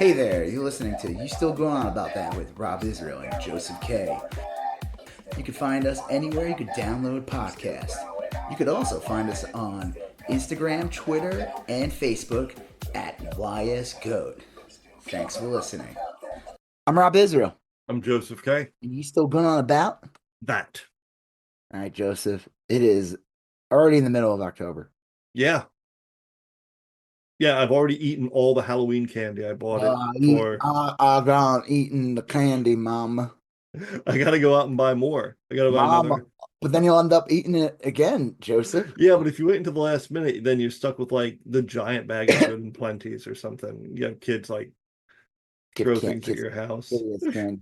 Hey there, you're listening to You Still Going On About That with Rob Israel and Joseph K. You can find us anywhere you could download podcasts. You could also find us on Instagram, Twitter, and Facebook at YSGOAT. Thanks for listening. I'm Rob Israel. I'm Joseph K. And you still going on about that? All right, Joseph. It is already in the middle of October. Yeah. I've already eaten all the Halloween candy I bought it for. I gone eating the candy, Mama. I got to go out and buy more. I got to buy Mama. another. But then you'll end up eating it again, Joseph. Yeah, but if you wait until the last minute, then you're stuck with like the giant bag of Good and Plenties or something. You have kids like throw things at your house. I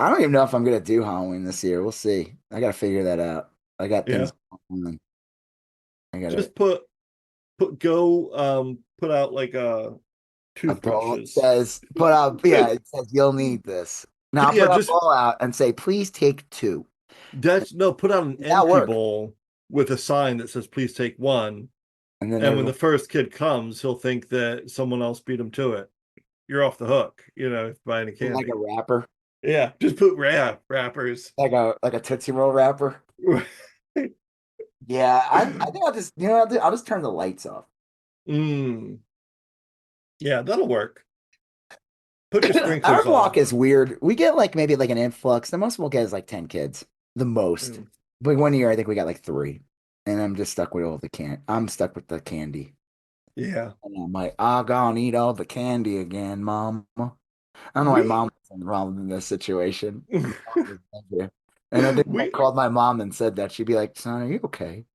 don't even know if I'm gonna do Halloween this year. We'll see. I gotta figure that out. I got things going on. I gotta just put out like toothbrushes. Says put out it says you'll need this. Now put a bowl out and say, please take two. Put out an empty bowl with a sign that says please take one. And then when the first kid comes, he'll think that someone else beat him to it. You're off the hook, by any candy. Like a wrapper. Yeah, just put wrappers. Like a Tootsie Roll wrapper. Yeah, I think I'll just I'll just turn the lights off. Yeah, that'll work. Put your sprinklers Our block is weird. We get maybe an influx. The most we'll get is 10 kids. The most. But one year I think we got 3. And I'm just stuck with all the I'm stuck with the candy. Yeah. And I'm like, I'll go and eat all the candy again, Mom. I don't know why Mom was wrong in this situation. And I think I called my mom and said that. She'd be like, son, are you okay?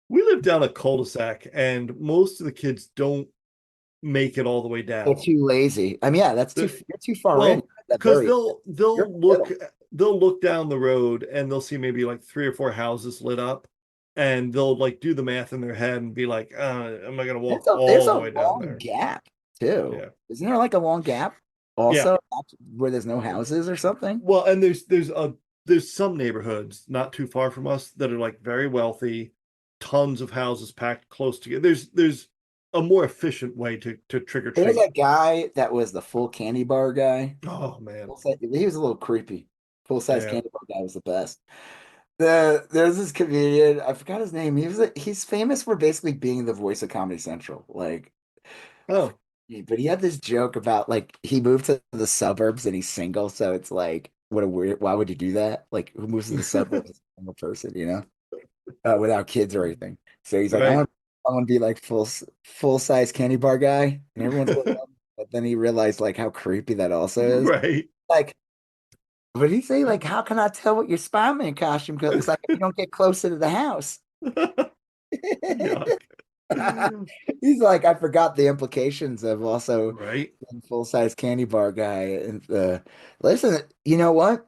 We live down a cul-de-sac, and most of the kids don't make it all the way down. They're too lazy. I mean, yeah, you're too far in. Because they'll look down the road and they'll see maybe 3 or 4 houses lit up, and they'll do the math in their head and be like, am I gonna walk all the way down there? There's a long gap too. Yeah. Isn't there a long gap also where there's no houses or something? Well, and there's some neighborhoods not too far from us that are very wealthy, tons of houses packed close together. There's a more efficient way to trick or treat. There's a guy that was the full candy bar guy. Oh man, he was a little creepy. Full size candy bar guy was the best. There's this comedian, I forgot his name. He's famous for basically being the voice of Comedy Central. But he had this joke about he moved to the suburbs and he's single, so it's what a weird, why would you do that? Who moves to the suburbs as a single person, without kids or anything. So he's I want to be full size candy bar guy, and everyone's but then he realized how creepy that also is. Right. What did he say? How can I tell what your Spider-Man costume looks like if you don't get closer to the house? He's I forgot the implications of also full-size candy bar guy. And listen, you know what?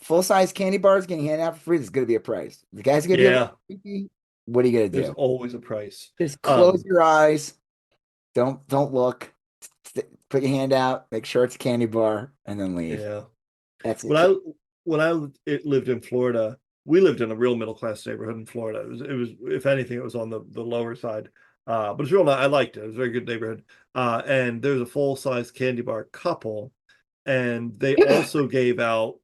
Full-size candy bars getting handed out for free. There's going to be a price. The guy's going to be a little creepy. What are you going to do? There's always a price. Just close your eyes. Don't look. Put your hand out. Make sure it's a candy bar, and then leave. Yeah. That's it. When I lived in Florida, we lived in a real middle class neighborhood in Florida. It was if anything, it was on the lower side. But it's real. I liked it. It was a very good neighborhood. And there was a full size candy bar couple, and they also gave out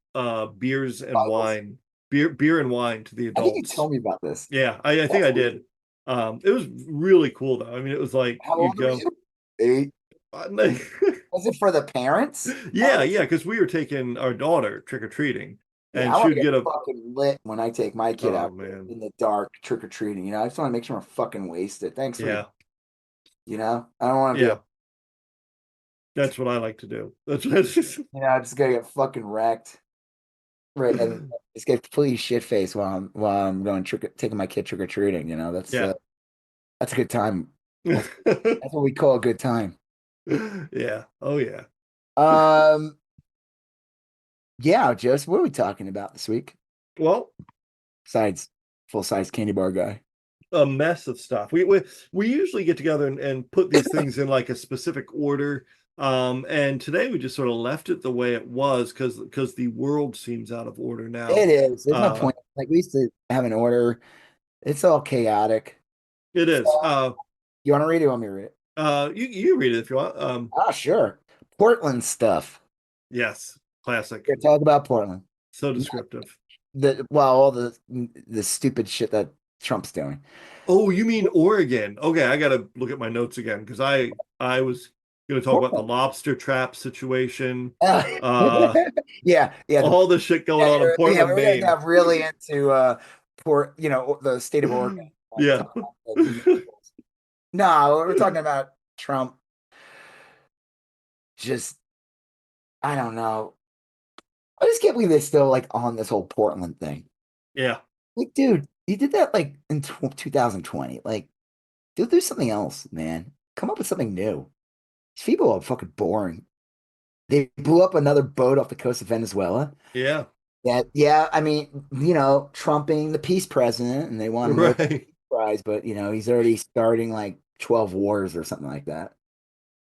beers and wine. Beer and wine to the adults. I think you told me about this. Yeah, I think I did. It was really cool though. I mean, it was how old were you? 8. Was it for the parents? Yeah, because we were taking our daughter trick or treating, and she would get a fucking lit when I take my kid out in the dark trick or treating. I just want to make sure I'm fucking wasted. Thanks for I don't want to be. That's what I like to do. That's what I'm just gonna get fucking wrecked. Right, and just get completely shit faced while I'm going taking my kid trick or treating. That's a good time. That's what we call a good time. Yeah. Oh yeah. Yeah, Joseph, what are we talking about this week? Well, besides full-size candy bar guy. A mess of stuff. We usually get together and put these things in a specific order. And today we just sort of left it the way it was because the world seems out of order now. It is. There's no point. We used to have an order. It's all chaotic. It is. You want to read it? You want me to read it? You read it if you want. Ah, sure. Portland stuff. Yes, classic. Here, talk about Portland. So Not descriptive. all the stupid shit that Trump's doing. Oh, you mean Oregon? Okay, I gotta look at my notes again because I was gonna talk about the Portland. lobster trap situation, Uh, uh, yeah, yeah, all the shit going yeah, on in yeah. Portland, We're gonna Maine. get really into the state of Oregon. Yeah. Talk about the municipals. No, we're talking about Trump. Just I don't know. I just can't believe they're still like on this whole Portland thing. Yeah. Like, dude, you did that like in 2020. Like, do something else, man. Come up with something new. These people are fucking boring. They blew up another boat off the coast of Venezuela. Yeah. Yeah, I mean, Trump being the peace president, and they want a Nobel Right. Peace Prize, but he's already starting like 12 wars or something like that.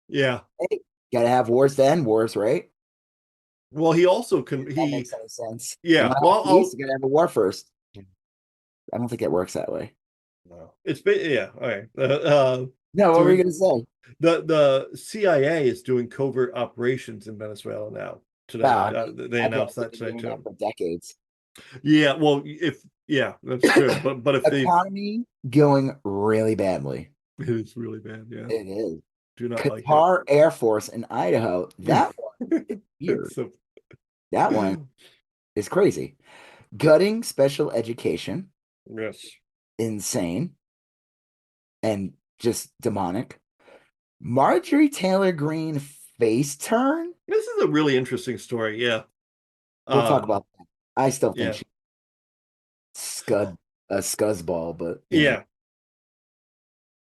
Yeah. Hey, gotta have wars to end wars, right? Well, he also can If that he makes any sense. You yeah. want to Well, have peace, I'll you gotta have a war first. I don't think it works that way. no. Yeah. All right. No, what were you Doing gonna say? the CIA is doing covert operations in Venezuela now today. Wow, I mean, They I feel like announced they've that been today doing that too. for decades. Yeah, well, if yeah, that's true. But if they Economy going really badly. it's really bad, yeah. It is. Do not like it. Qatar Air Force in Idaho. That one is weird. So That one is crazy. Gutting special education, yes. insane and just demonic. Marjorie Taylor Greene face turn. This is a really interesting story. Yeah. We'll talk Um, about that. I still think yeah. she's a scuzzball, but Yeah.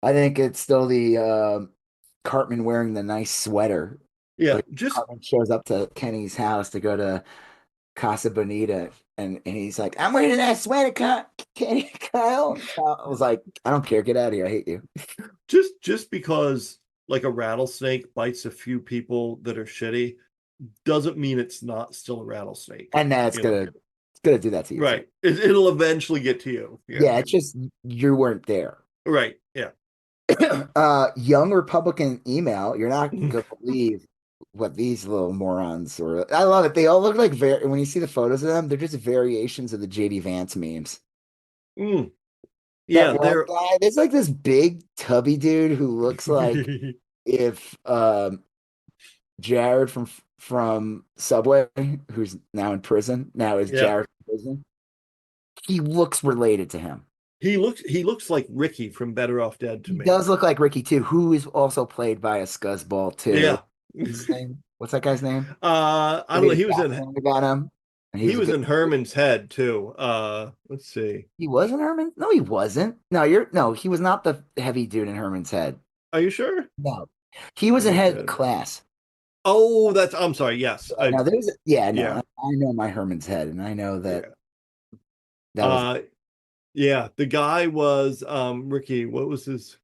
I think it's still the Cartman wearing the nice sweater. Yeah. Like Cartman shows up to Kenny's house to go to Casa Bonita, and he's like, "I'm wearing that sweater, Kenny Kyle." And Kyle was like, "I don't care, get out of here, I hate you." Just because like a rattlesnake bites a few people that are shitty doesn't mean it's not still a rattlesnake, And that's you know. gonna do that to you too. Right. It'll eventually get to you. Yeah. Yeah, it's just you weren't there. Right. Yeah. Young Republican email. You're not gonna believe what these little morons were. I love it. They all look like when you see the photos of them, they're just variations of the JD Vance memes. Mm. That Yeah, one they're guy, there's like this big tubby dude who looks like if Jared from Subway, who's now in prison, now is yeah. Jared in prison. He looks related to him. He looks like Ricky from Better Off Dead to He me. does look like Ricky too, who is also played by a scuzzball too. Yeah. What's his name? What's that guy's name? I They don't know. made a documentary about him, and he He was a was good. in Herman's Head too. Let's see. He wasn't Herman? No, he wasn't. No, he was not the heavy dude in Herman's Head. Are you sure? No, he was a Herman's head of the Head. class. Oh, I'm sorry. Yes. Yeah, no, no, Yeah. I know my Herman's Head, and I know that Yeah. that was Uh yeah, the guy was Ricky, what was his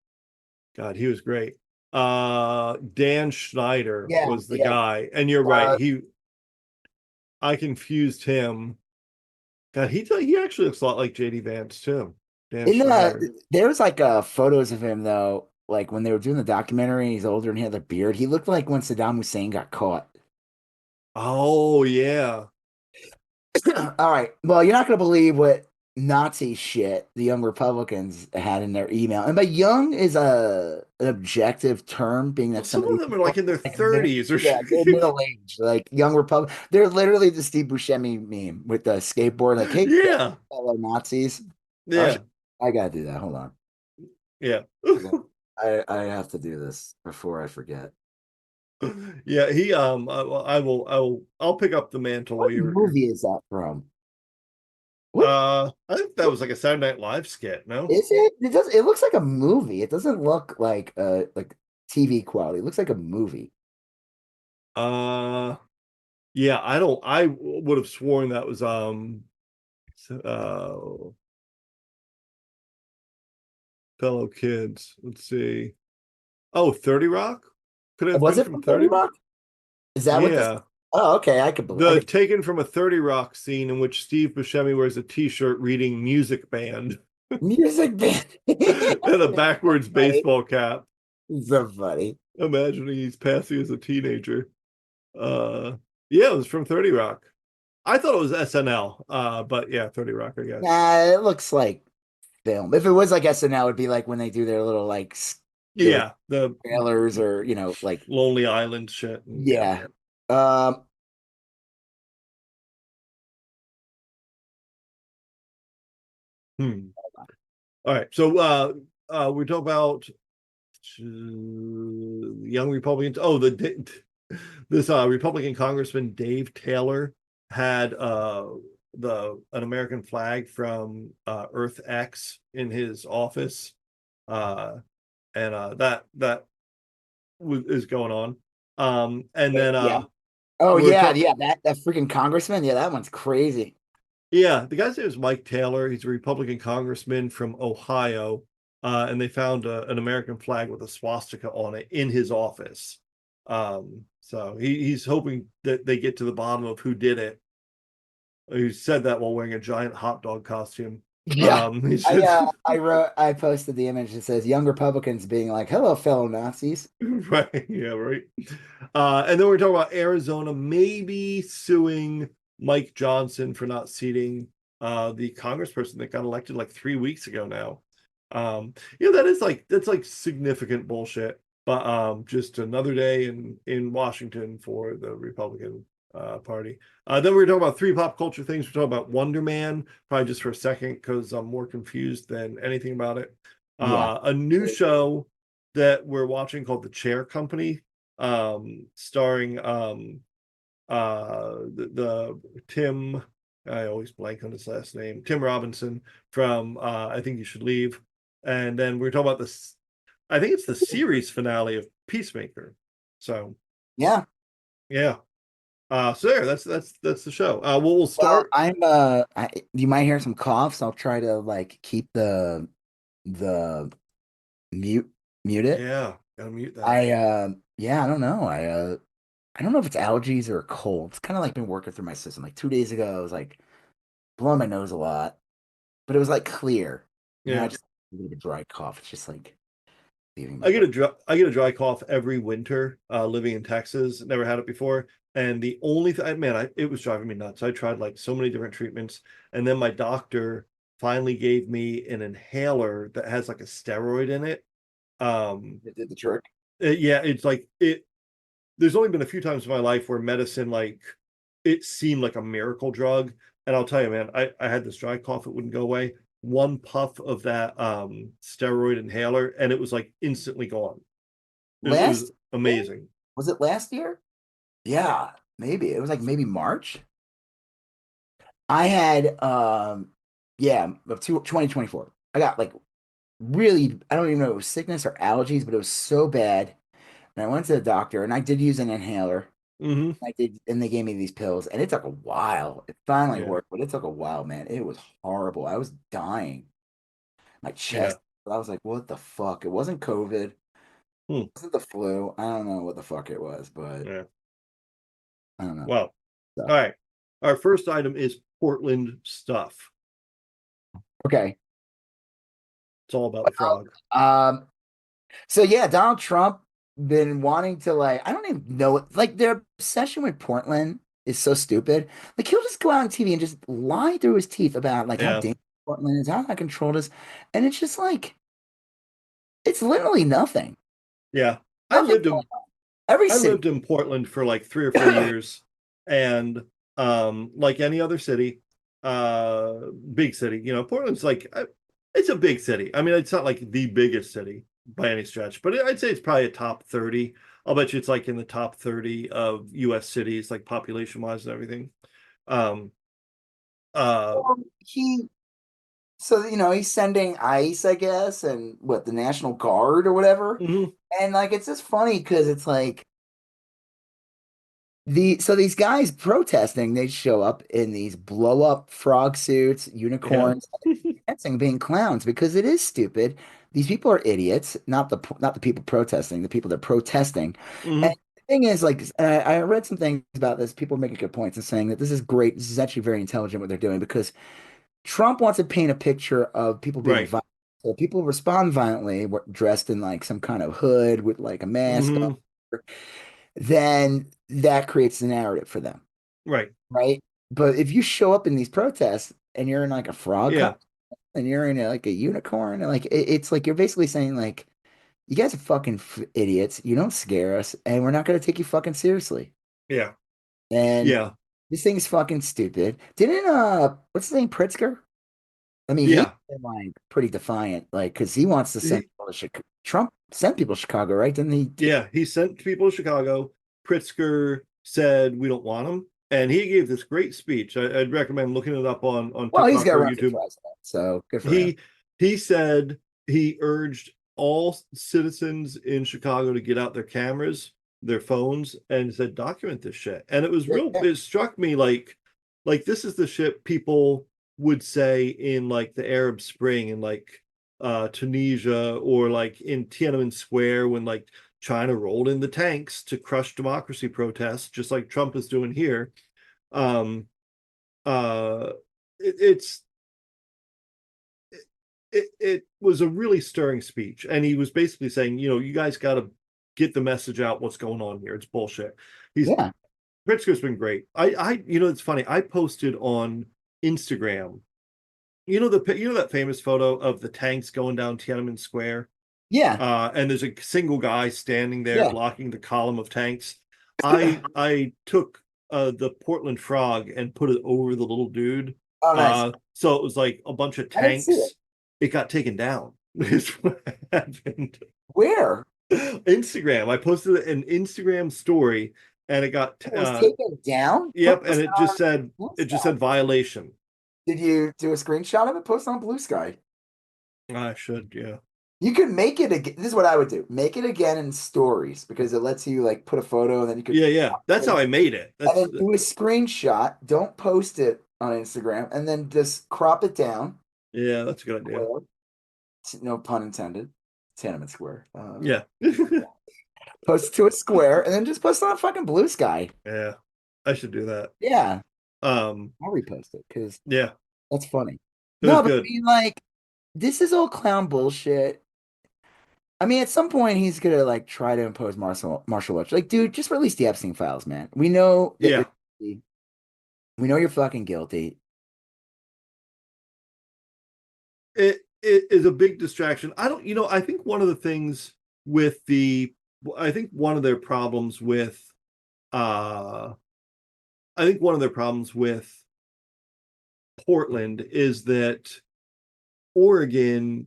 God, he was great. Dan Schneider yeah, was the yeah. guy. And you're right. Uh, I confused him. God, he actually looks a lot like JD Vance too. Dan in Schneider. there's like photos of him though, like when they were doing the documentary, he's older and he had a beard. He looked like when Saddam Hussein got caught. Oh yeah. All right. Well, you're not going to believe what Nazi shit the Young Republicans had in their email. And by young is an objective term, being Well, that some some of of these them are people like in their like mid, 30s or yeah, they're middle aged, like young Republic. They're literally the Steve Buscemi meme with the skateboard, like, "Hey, yeah. fellow Nazis." Oh, Yeah. I gotta do that. Hold on. Yeah. I have to do this before I forget. Yeah, I'll pick up the mantle while What you're movie is that from? What I think that was like a Saturday Night Live skit, no? is it? It looks like a movie. It doesn't look like TV quality. It looks like a movie. Uh yeah, I would have sworn that was uh fellow kids. Let's see. Oh, 30 Rock? Could it have Was been it from from 30 30? Rock? Is that what this? Yeah. Oh, okay. I could believe. The taken from a 30 Rock scene in which Steve Buscemi wears a t-shirt reading music band Music band. and a backwards Funny. baseball cap. So funny. Imagining he's passing as a teenager. Uh, yeah, it was from 30 Rock. I thought it was SNL, but yeah, 30 Rock, I guess. Nah, it looks like film. If it was like SNL, it'd be like when they do their little like their Yeah, the trailers or like Lonely Island shit. And yeah. yeah. Um, Hmm. All right. So we talk about young Republicans. Oh, this Republican Congressman Dave Taylor had the an American flag from Earth X in his office, uh, and that is going on. And then yeah. Oh we're yeah, talking. yeah. That freaking congressman. Yeah, that one's crazy. Yeah, the guy's name is Mike Taylor. He's a Republican congressman from Ohio, and they found an American flag with a swastika on it in his office. So he's hoping that they get to the bottom of who did it. He said that while wearing a giant hot dog costume. Yeah. He said, I posted the image that says young Republicans being like, "Hello, fellow Nazis." right, yeah, right. And then we're talking about Arizona maybe suing Mike Johnson for not seating the congressperson that got elected like 3 weeks ago now. Yeah, that's like significant bullshit. But just another day in Washington for the Republican Party. Then we're talking about three pop culture things. We're talking about Wonder Man, probably just for a second because I'm more confused than anything about it. Yeah. A new show that we're watching called The Chair Company, starring the Tim, I always blank on his last name, Tim Robinson from I Think You Should Leave. And then we're talking about this, I think it's the series finale of Peacemaker. So Yeah. yeah. So there, that's the show. We'll Well, start. you might hear some coughs. I'll try to like keep the mute mute it. Yeah, gotta mute that. Yeah, I don't know. I don't know if it's allergies or a cold. It's kind of like been working through my system. Like 2 days ago, I was like blowing my nose a lot, but it was like clear. Now I Yeah. just a little bit dry cough. It's just like leaving my I get butt. I get a dry cough every winter, living in Texas. Never had it before, and the only thing, man, it was driving me nuts. I tried like so many different treatments, and then my doctor finally gave me an inhaler that has like a steroid in it. Um, It did the trick. yeah, it's like it. There's only been a few times in my life where medicine like it seemed like a miracle drug, and I'll tell you, man, I had this dry cough, it wouldn't go away. One puff of that steroid inhaler, and it was like instantly gone. It was Last year? amazing. Was it last year? Yeah, maybe. It was like maybe March. I had yeah, of 2024. I got like really, I don't even know if it was sickness or allergies, but it was so bad. And I went to the doctor and I did use an inhaler. Hmm. I did, and they gave me these pills, and it took a while. It finally Yeah, worked, but it took a while, man. It was horrible. I was dying. My yeah. chest, I was like, what the fuck? It wasn't COVID. It Hmm. wasn't the flu. I don't know what the fuck it was, but Yeah. I don't know. Well, So, all right. Our first item is Portland stuff. okay. It's all about the Well, frog. so yeah, Donald Trump been wanting to like, I don't even know it. Like their obsession with Portland is so stupid. Like he'll just go out on TV and just lie through his teeth about like how Yeah, dangerous Portland is, how out of control it is. And it's just like it's literally nothing. yeah. I Nothing lived in going on. Every I city. lived in Portland for like 3 or 4 years, and like any other city, big city, Portland's like it's a big city. I mean, it's not like the biggest city by any stretch, but I'd say it's probably a top 30. I'll bet you it's like in the top 30 of US cities, like population wise and everything. Um, uh, He so he's sending ICE, I guess, and what the National Guard or whatever. mhm, And like it's just funny because it's like these guys protesting, they show up in these blow up frog suits, yeah, unicorns, dancing, being clowns because it is stupid. These people are idiots, not the people protesting, the people that are protesting. And mhm, the thing is, like, I read some things about this. People making good points and saying that this is great. This is actually very intelligent what they're doing because Trump wants to paint a picture of people being right, violent So people respond violently, dressed in like some kind of hood with like a mask on, Hmm. then that creates the narrative for them, Right. right? But if you show up in these protests and you're in like a frog Yeah. costume and you're in like a unicorn, and like it's like you're basically saying like, you guys are fucking idiots. You don't scare us, and we're not going to take you fucking seriously. Yeah. And Yeah. this thing's fucking stupid. Didn't what's his name, Pritzker? I mean, he's Yeah. been like pretty defiant, like because he wants to send He, people to Chicago. Trump sent people to Chicago, right? Didn't he? yeah. He sent people to Chicago. Pritzker said we don't want him, and he gave this great speech. I'd recommend looking it up on Well, he's TikTok got to or run for YouTube. president, so good for him. He said he urged all citizens in Chicago to get out their cameras, their phones, and said document this shit. And it was real. Yeah. It struck me like this is the shit people would say in like the Arab Spring and like Tunisia or like in Tiananmen Square when like China rolled in the tanks to crush democracy protests, just like Trump is doing here. Um, uh, it's it was a really stirring speech, and he was basically saying, you guys got to get the message out. What's going on here? It's bullshit. He's Yeah. Pritzker's been great. It's funny. I posted on Instagram. That famous photo of the tanks going down Tiananmen Square, Yeah. and there's a single guy standing there Yeah. blocking the column of tanks. I took the Portland frog and put it over the little dude. Oh, nice. So it was like a bunch of I didn't see it. tanks. It got taken down. Is what happened. Where? Instagram. I posted an Instagram story, and it got It was taken down? yep, and Post on Blue it just Sky. said violation. Did you do a screenshot of it? Post on Blue Sky. I should, yeah. You could make it again. This is what I would do. Make it again in stories because it lets you like put a photo and then you could Yeah, yeah. That's how I made it. and That's then do a screenshot. Don't post it on Instagram and then just crop it down. yeah, that's a good idea. Square. No pun intended. Tenement square. Yeah. Post it to a square and then just post it on fucking Blue Sky. Yeah. I should do that. Yeah, Um, I'll repost it because yeah, that's funny. it was No, but I good. mean, like, this is all clown bullshit. I mean, at some point he's gonna like try to impose martial law. Like, dude, just release the Epstein files, man. We know that you're Yeah. guilty. We know you're fucking guilty. It is a big distraction. I think one of the things with the I think one of their problems with uh I think one of their problems with Portland is that Oregon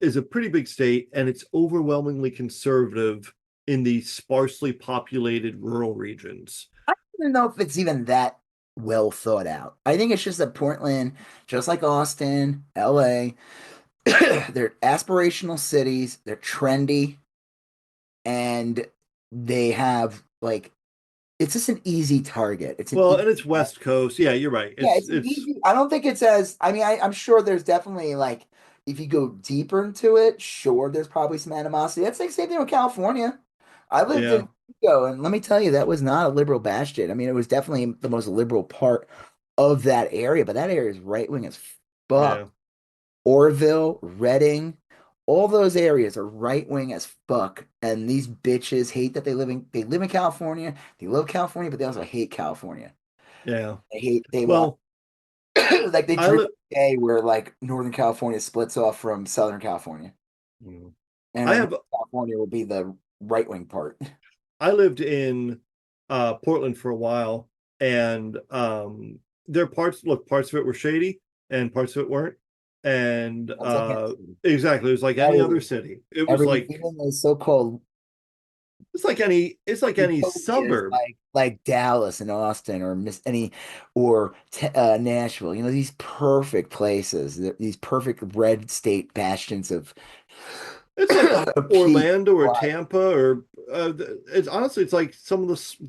is a pretty big state and it's overwhelmingly conservative in the sparsely populated rural regions. I don't even know if it's even that well thought out. I think it's just that Portland, just like Austin, LA, they're aspirational cities, they're trendy, and they have like it's just an easy target. It's an Well, easy and it's West Coast. Yeah, you're right. Yeah, It's it's an it's easy. I don't think it's as. I mean, I'm sure there's definitely like if you go deeper into it, sure, there's probably some animosity. That's like same thing with California. I lived yeah, in Mexico, and let me tell you, that was not a liberal bastion. I mean, it was definitely the most liberal part of that area, but that area is right wing as fuck. yeah, Orville, Redding, all those areas are right wing as fuck. And these bitches hate that they live in California. They love California, but they also hate California. yeah. They want Well, like they I dream live of a day where like Northern California splits off from Southern California, and I like have California will be the right wing part. I lived in Portland for a while, and there are parts of it were shady and parts of it weren't. And That's like any city. exactly, it was like any other Everything, city. It was everything, like even the so-called it's like any utopias suburb. like Dallas and Austin or Miss any or Nashville. You know these perfect places, these perfect red state bastions It's like of peace. Orlando or Tampa or it's honestly it's like some of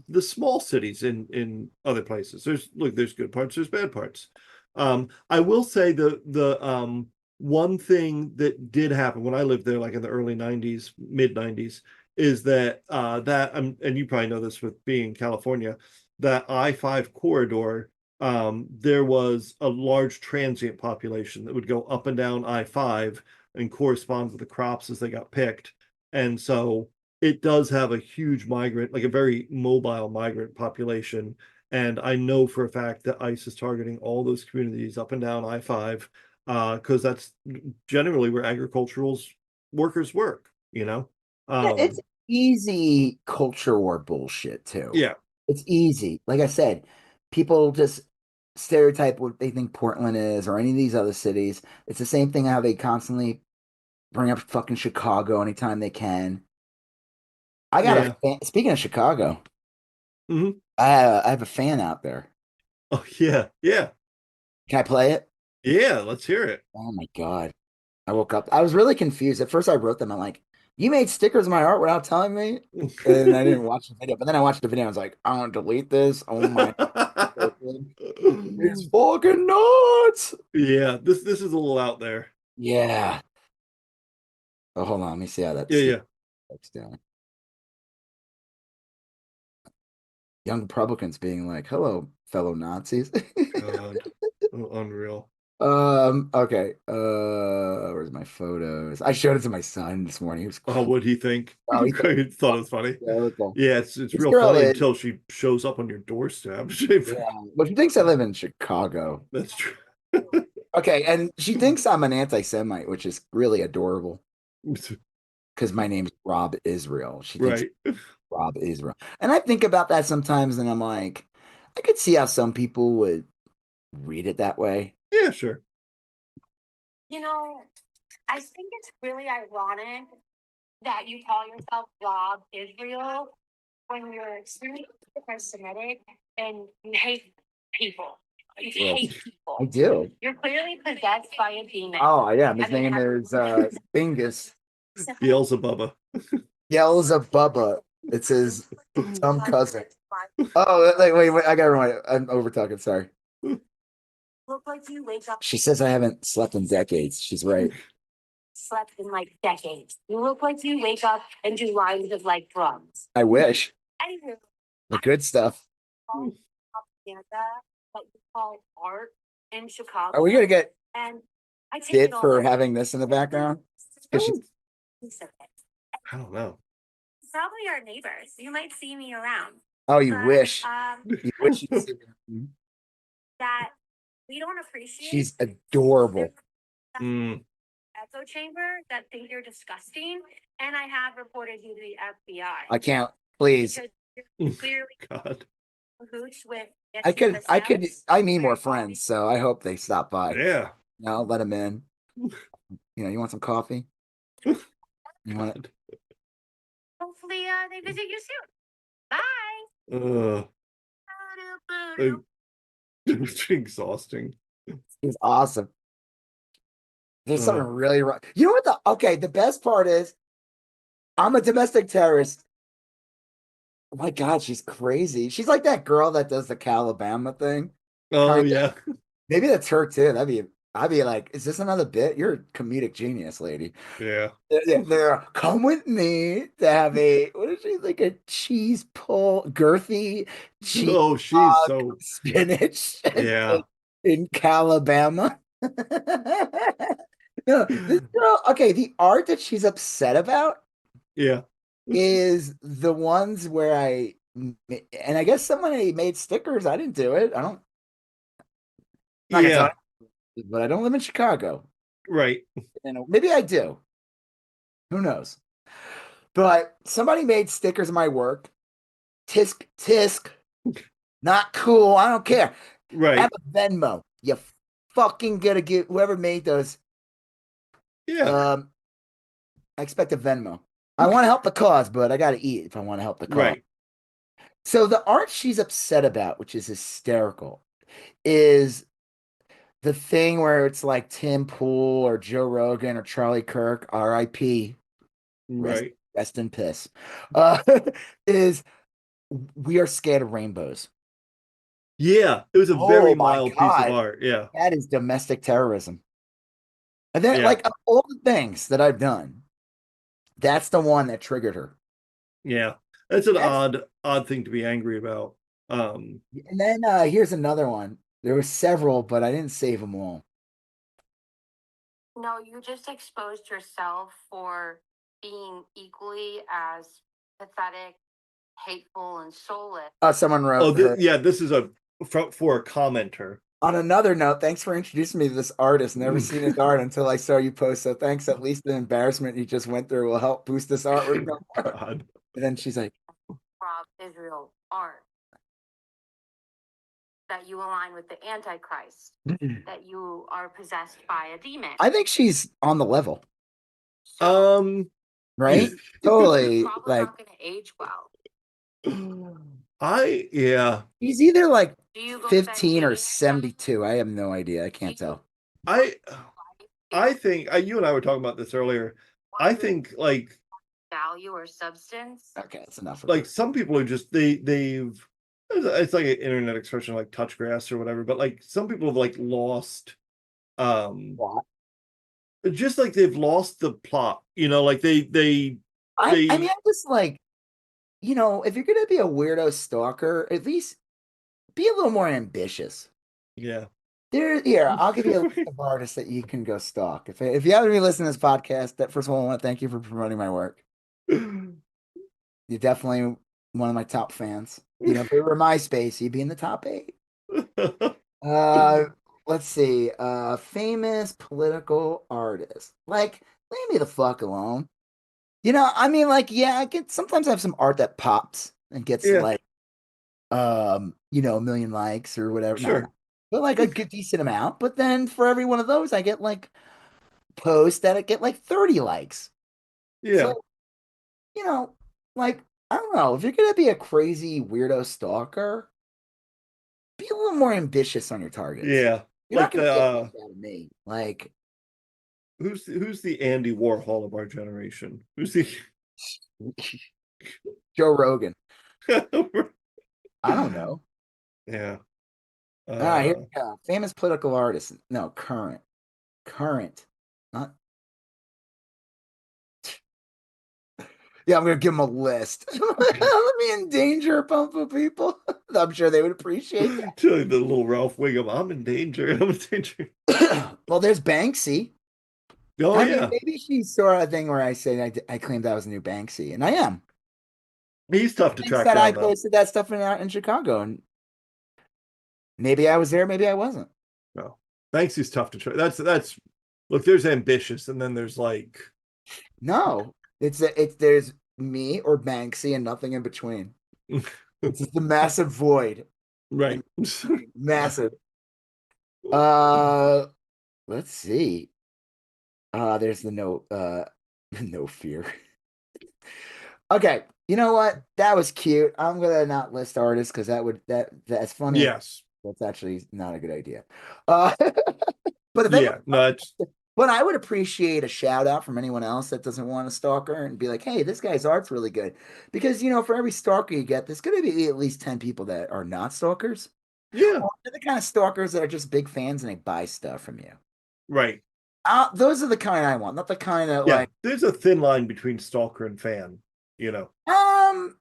the small cities in other places. There's good parts, there's bad parts. I will say the one thing that did happen when I lived there, like in the early '90s, mid '90s, is that and you probably know this with being in California, that I-5 corridor. There was a large transient population that would go up and down I-5 and corresponds with the crops as they got picked. And so it does have a huge migrant, like a very mobile migrant population. And I know for a fact that ICE is targeting all those communities up and down I-5, because that's generally where agricultural workers work, you know? Yeah, it's Um, easy culture war bullshit too. yeah, It's easy. Like I said, people just stereotype what they think Portland is or any of these other cities. It's the same thing how they constantly bring up fucking Chicago anytime they can. I got a yeah. fan. Speaking of Chicago, Hmm. I have a fan out there. Oh, yeah, yeah, Can I play it? yeah. Let's hear it. Oh my God. I woke up. I was really confused. At first, I wrote them. I'm like, you made stickers of my art without telling me? And I didn't watch the video. But then I watched the video. I was like, I want to delete this. Oh my God. It's fucking nuts. Yeah, this is a little out there. Yeah. Oh, hold on. Let me see how that Yeah, stick yeah. looks down. Young Republicans being like, hello, fellow Nazis. God, unreal. Okay. Where's my photos? I showed it to my son this morning. He was Oh, crying. what'd he think? Oh, he thought, He thought it was funny. yeah, cool. Yeah, it's This real girl funny is, until she shows up on your doorstep. yeah, but she thinks I live in Chicago. That's true. Okay, and she thinks I'm an anti-Semite, which is really adorable because my name's Rob Israel. She thinks Right. Rob Israel. And I think about that sometimes and I'm like, I could see how some people would read it that way. Yeah, sure. You know, I think it's really ironic that you call yourself Rob Israel when you're extremely Semitic and you hate people. You Yes, hate I people. do. You're clearly possessed by a demon. Oh, yeah. His I mean, name is Bingus. Beelzebubba. Yells of Bubba. It's his dumb cousin. Oh, wait. I gotta remind. I'm over talking. Sorry. look like you wake up She says I haven't slept in decades. She's right. slept in like decades. You look like you wake up and do lines of like drums. I wish. Anywho, The good stuff. call propaganda that you call art in Are we Chicago, gonna get and I take it bit all for back. having this in the background? Because she's. I don't know. Probably our neighbors. You might see me around. Oh, you But wish. You wish you'd see me. that we don't appreciate She's adorable. Mm, echo chamber that think you're disgusting, and I have reported you to the FBI. I can't. Please. Because you're clearly God. cahoots with I need more friends, so I hope they stop by. Yeah. No, let them in. You want some coffee? You want it? Hopefully, they visit you soon. Bye. Uh, it's exhausting. It's awesome. There's something Uh, really wrong. You know what the best part is? I'm a domestic terrorist. Oh my God, she's crazy. She's like that girl that does the Calabama thing. oh Kind of. yeah. Maybe that's her too. I'd be like, is this another bit? You're a comedic genius, lady. Yeah. Come with me to have a what is she like a cheese pull girthy cheese Oh, she's so spinach yeah. in Calabama. No, this girl, okay, the art that she's upset about Yeah. is the ones where and I guess somebody made stickers. I didn't do it. I'm not gonna tell Yeah. you, but I don't live in Chicago. Right. And maybe I do. Who knows? But somebody made stickers of my work. Tisk tisk. Not cool. I don't care. Have Right. a Venmo. You fucking gotta give whoever made those. Yeah. Um, I expect a Venmo. I want to help the cause, but I gotta eat if I want to help the cause. Right. So the art she's upset about, which is hysterical, is the thing where it's like Tim Pool or Joe Rogan or Charlie Kirk, R.I.P. Rest, Right. rest in piss. Uh, is we are scared of rainbows. Yeah. It was a very Oh my mild piece of God. art. Yeah. That is domestic terrorism. And then, Yeah. like, of all the things that I've done, that's the one that triggered her. Yeah. That's an That's, odd thing to be angry about. Um, and then here's another one. There were several, but I didn't save them all. No, you just exposed yourself for being equally as pathetic, hateful, and soulless. Someone Oh, wrote her. yeah, this is for a commenter. On another note, thanks for introducing me to this artist. Never seen his art until I saw you post. So thanks. At least the embarrassment you just went through will help boost this artwork. God. And then she's like, Rob Israel art. That you align with the Antichrist. That you are possessed by a demon. I think she's on the level. So, right? Totally. probably Like, not going to age well. Yeah. he's either like Do you go 15 or vegetarian? 72. I have no idea. I can't tell. I think you and I were talking about this earlier. I think like value or substance. Okay, that's enough. Like some people are just they've it's like an internet expression like touch grass or whatever, but like some people have like lost What? just like they've lost the plot, like they I mean, I'm just like, if you're gonna be a weirdo stalker, at least be a little more ambitious. yeah. Here, I'll give you a list of artists that you can go stalk. If you haven't been listening to this podcast, that first of all, I want to thank you for promoting my work. You're definitely one of my top fans. If it were MySpace, you'd be in the top 8. Let's see. Famous political artist. Like, leave me the fuck alone. I mean, like, yeah, sometimes I have some art that pops and gets like a million likes or whatever. Sure. No, but like a good decent amount. But then for every one of those, I get like posts that get like 30 likes. Yeah. So, like, I don't know. If you're gonna be a crazy weirdo stalker, be a little more ambitious on your targets. Yeah. You're like not gonna get out of me. Like, who's the Andy Warhol of our generation? Who's the Joe Rogan? I don't know. Yeah. All right, here we go. Famous political artist. No, current. Not. Yeah, I'm gonna give him a list. Let me endanger a bunch of people. I'm sure they would appreciate that. The little Ralph Wiggum. I'm in danger. I'm in danger. Well, there's Banksy. Oh, I yeah. mean, maybe she saw a thing where I say I claimed I was a new Banksy, and I am. He's tough to track Said down, I though. posted that stuff in Chicago, and maybe I was there, maybe I wasn't. No, Banksy's tough to track. That's look. There's ambitious, and then there's like no. There's me or Banksy and nothing in between. It's just the massive void. Right. Massive. Let's see. There's the no fear. Okay, you know what? That was cute. I'm gonna not list artists because that's funny. Yes. That's actually not a good idea. But yeah, no, but I would appreciate a shout out from anyone else that doesn't want a stalker and be like, hey, this guy's art's really good. Because for every stalker you get, there's gonna be at least 10 people that are not stalkers. Yeah. Or they're the kind of stalkers that are just big fans and they buy stuff from you. Right. Those are the kind I want, not the kind of like there's a thin line between stalker and fan, No,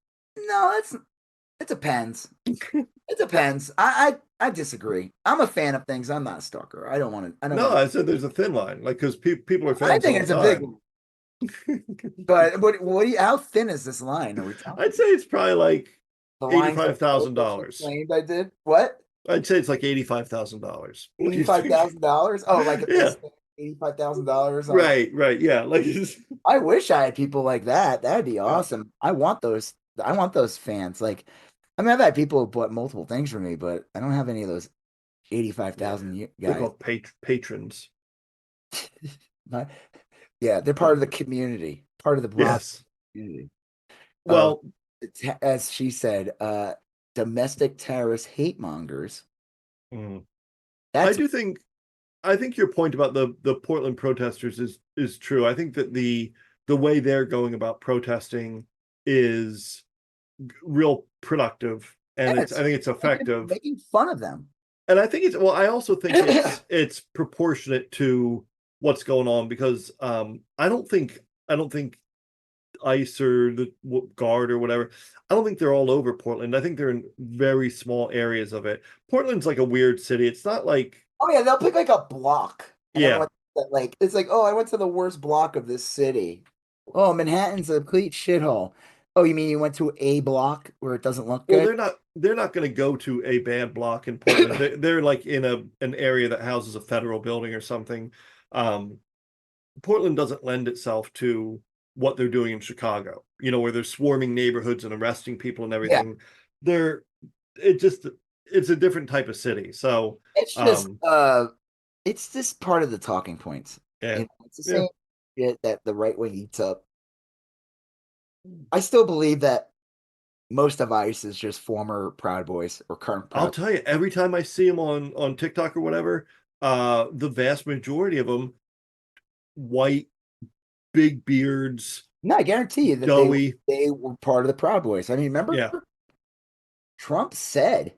it depends. It depends. I disagree. I'm a fan of things. I'm not a stalker. I don't want to. No, I said there's a thin line, like because people are fans. I think it's a big one. But how thin is this line? Are we talking? I'd say it's probably like $85,000. I did what? I'd say it's like $85,000. $85,000? Oh, like yeah. $85,000. Right. Yeah. Like I wish I had people like that. That'd be awesome. I want those fans. Like, I mean, I've had people who bought multiple things for me, but I don't have any of those 85,000 guys. They're called patrons. Yeah, they're part of the community, part of the community. Well, as she said, domestic terrorist hate mongers. I think your point about the Portland protesters is true. I think that the way they're going about protesting is real productive, and I think it's effective. Making fun of them, and I think I also think it's proportionate to what's going on because I don't think ICE or the guard or whatever, I don't think they're all over Portland. I think they're in very small areas of it. Portland's like a weird city. It's not like they'll pick like a block. Yeah. Like it's like, oh, I went to the worst block of this city. Oh, Manhattan's a complete shithole. Oh, you mean you went to a block where it doesn't look Well, good? they're not going to go to a bad block in Portland. They're like in an area that houses a federal building or something. Um, Portland doesn't lend itself to what they're doing in Chicago, where they're swarming neighborhoods and arresting people and Yeah, everything. They're it just it's a different type of city. So, it's just um, it's just part of the talking points. yeah, It's the yeah. same shit that the right wing eats up. I still believe that most of ICE is just former Proud Boys or current I'll Proud. tell you, every time I see them on TikTok or whatever, the vast majority of them white, big beards, No, I guarantee you that doughy. they were part of the Proud Boys. I mean, remember Yeah. Trump said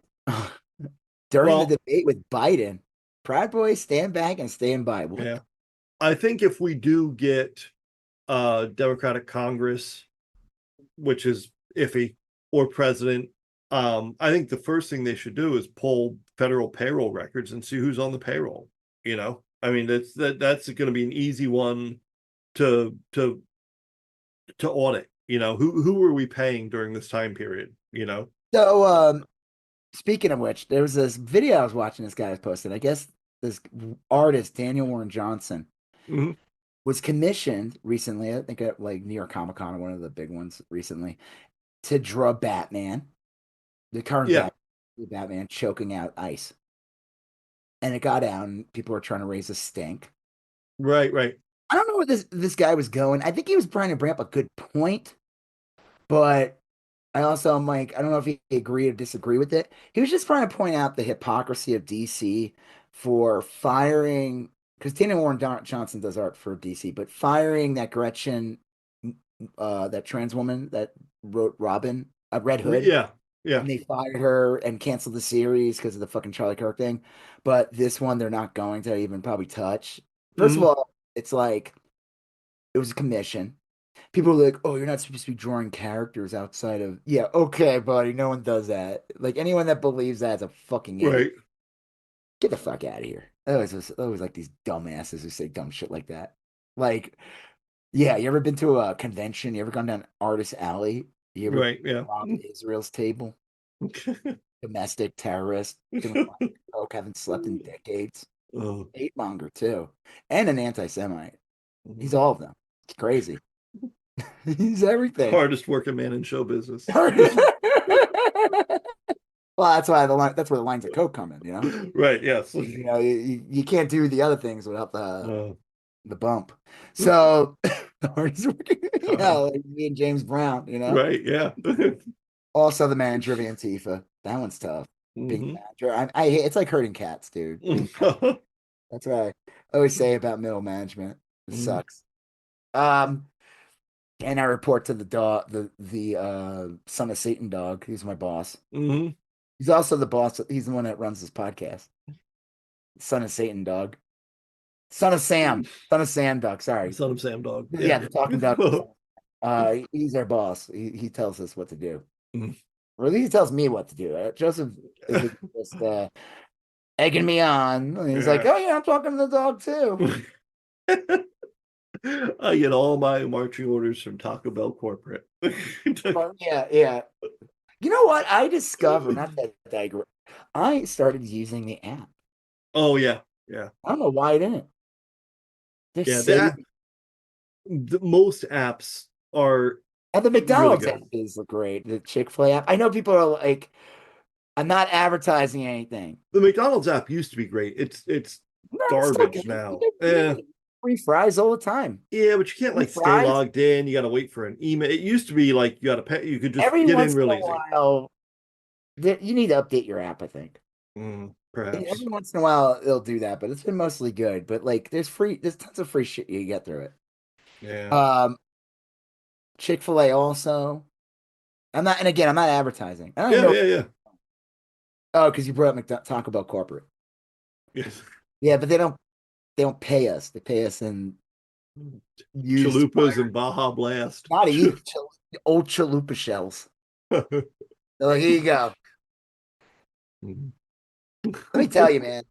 during the Well, debate with Biden, Proud Boys stand back and stand by. What? yeah. I think if we do get Democratic Congress, which is iffy, or president, I think the first thing they should do is pull federal payroll records and see who's on the payroll. I mean that's going to be an easy one to audit. Who are we paying during this time period? So, speaking of which, there was this video I was watching. This guy was posted. I guess this artist Daniel Warren Johnson Mm-hmm. was commissioned recently. I think at like New York Comic Con or one of the big ones recently to draw Batman, the current Yeah, Batman choking out ice, and it got out, and people were trying to raise a stink. right. I don't know where this guy was going. I think he was trying to bring up a good point, but I also am like, I don't know if he agreed or disagree with it. He was just trying to point out the hypocrisy of DC for firing, because Tina Warren Johnson does art for DC, but firing that Gretchen, that trans woman that wrote Robin, Red Hood, Yeah, yeah. and they fired her and canceled the series because of the fucking Charlie Kirk thing. But this one, they're not going to even probably touch. First of Mm-hmm. all, it's like it was a commission. People are like, "Oh, you're not supposed to be drawing characters outside of." Yeah, okay, buddy. No one does that. Like anyone that believes that is a fucking idiot. Right. Get the fuck out of here. I always like these dumbasses who say dumb shit like that. Like, yeah, you ever been to a convention? You ever gone down Artist Alley? You ever Right. Yeah. robbed Israel's table? Domestic terrorist doing coke, haven't slept in decades. Oh. Hate monger too, and an anti-Semite. He's Mhm. all of them. It's crazy. He's everything. Hardest working man in show business. Well, that's why that's where the lines of coke come in, Right. Yes. You can't do the other things without Oh. the bump. So God. like me and James Brown. Right. Yeah. Also the man driven Antifa. That one's tough. Being Hmm. a manager. It's like hurting cats, dude. That's what I always say about middle management. It Mhm. sucks. Um, and I report to the dog, the son of Satan dog, who's my boss. Mhm. He's also the boss. He's the one that runs this podcast. Son of Satan dog. Son of Sam. Son of Sam dog. Sorry. Son of Sam Dog. Yeah, Yeah. the talking dog. He's our boss. He tells us what to do. Mhm. Or at least he tells me what to do. Joseph is just egging me on. And he's like, Yeah. "Oh yeah, I'm talking to the dog too." I get all my marching orders from Taco Bell corporate. But yeah. You know what? I discovered, not that I digress. I started using the app. Oh yeah, yeah, I don't know why I didn't. They're yeah. saving. Most apps are And the really McDonald's app good. is great. The Chick-fil-A app. I know people are like, I'm not advertising anything. The McDonald's app used to be great. It's No, it's still garbage good. now. You get free fries all the time. Yeah, but you can't Free like stay fries. logged in. You got to wait for an email. It used to be like you got to pay. You could just Every get in once in real a easy. while, you need to update your app, I think. Perhaps. Every once in a while, they'll do that, but it's been mostly good. But like, there's tons of free shit you get through it. Yeah. Um, Chick-fil-A also. And again, I'm not advertising. I don't even Yeah. know. Yeah. Yeah. Oh, because you brought up Taco Bell corporate. Yes. Yeah, but they don't pay us. They pay us in used, Chalupas and Baja Blast. not even old chalupa shells. They're like, here you go. Mhm. Let me tell you, man.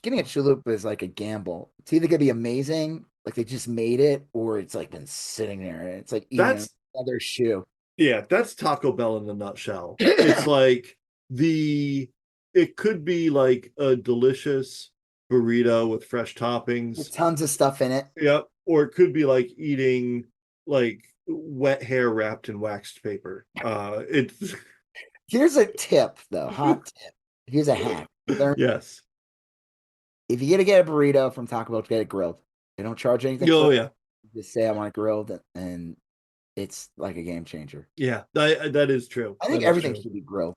getting a chalupa is like a gamble. It's either gonna be amazing, like they just made it, or it's like been sitting there and it's like eating That's another shoe. Yeah, that's Taco Bell in a nutshell. It's like the it could be like a delicious burrito with fresh With toppings. tons of stuff in it. Yep. Or it could be like eating like wet hair wrapped in waxed paper. It's Here's a tip though, hot tip. Here's a hack. yes. If you're gonna get a burrito from Taco Bell, get it grilled. They don't charge anything Oh for it. yeah. Just say I want it grilled, and it's like a game changer. Yeah. That is true. I That think is everything true. should be grilled.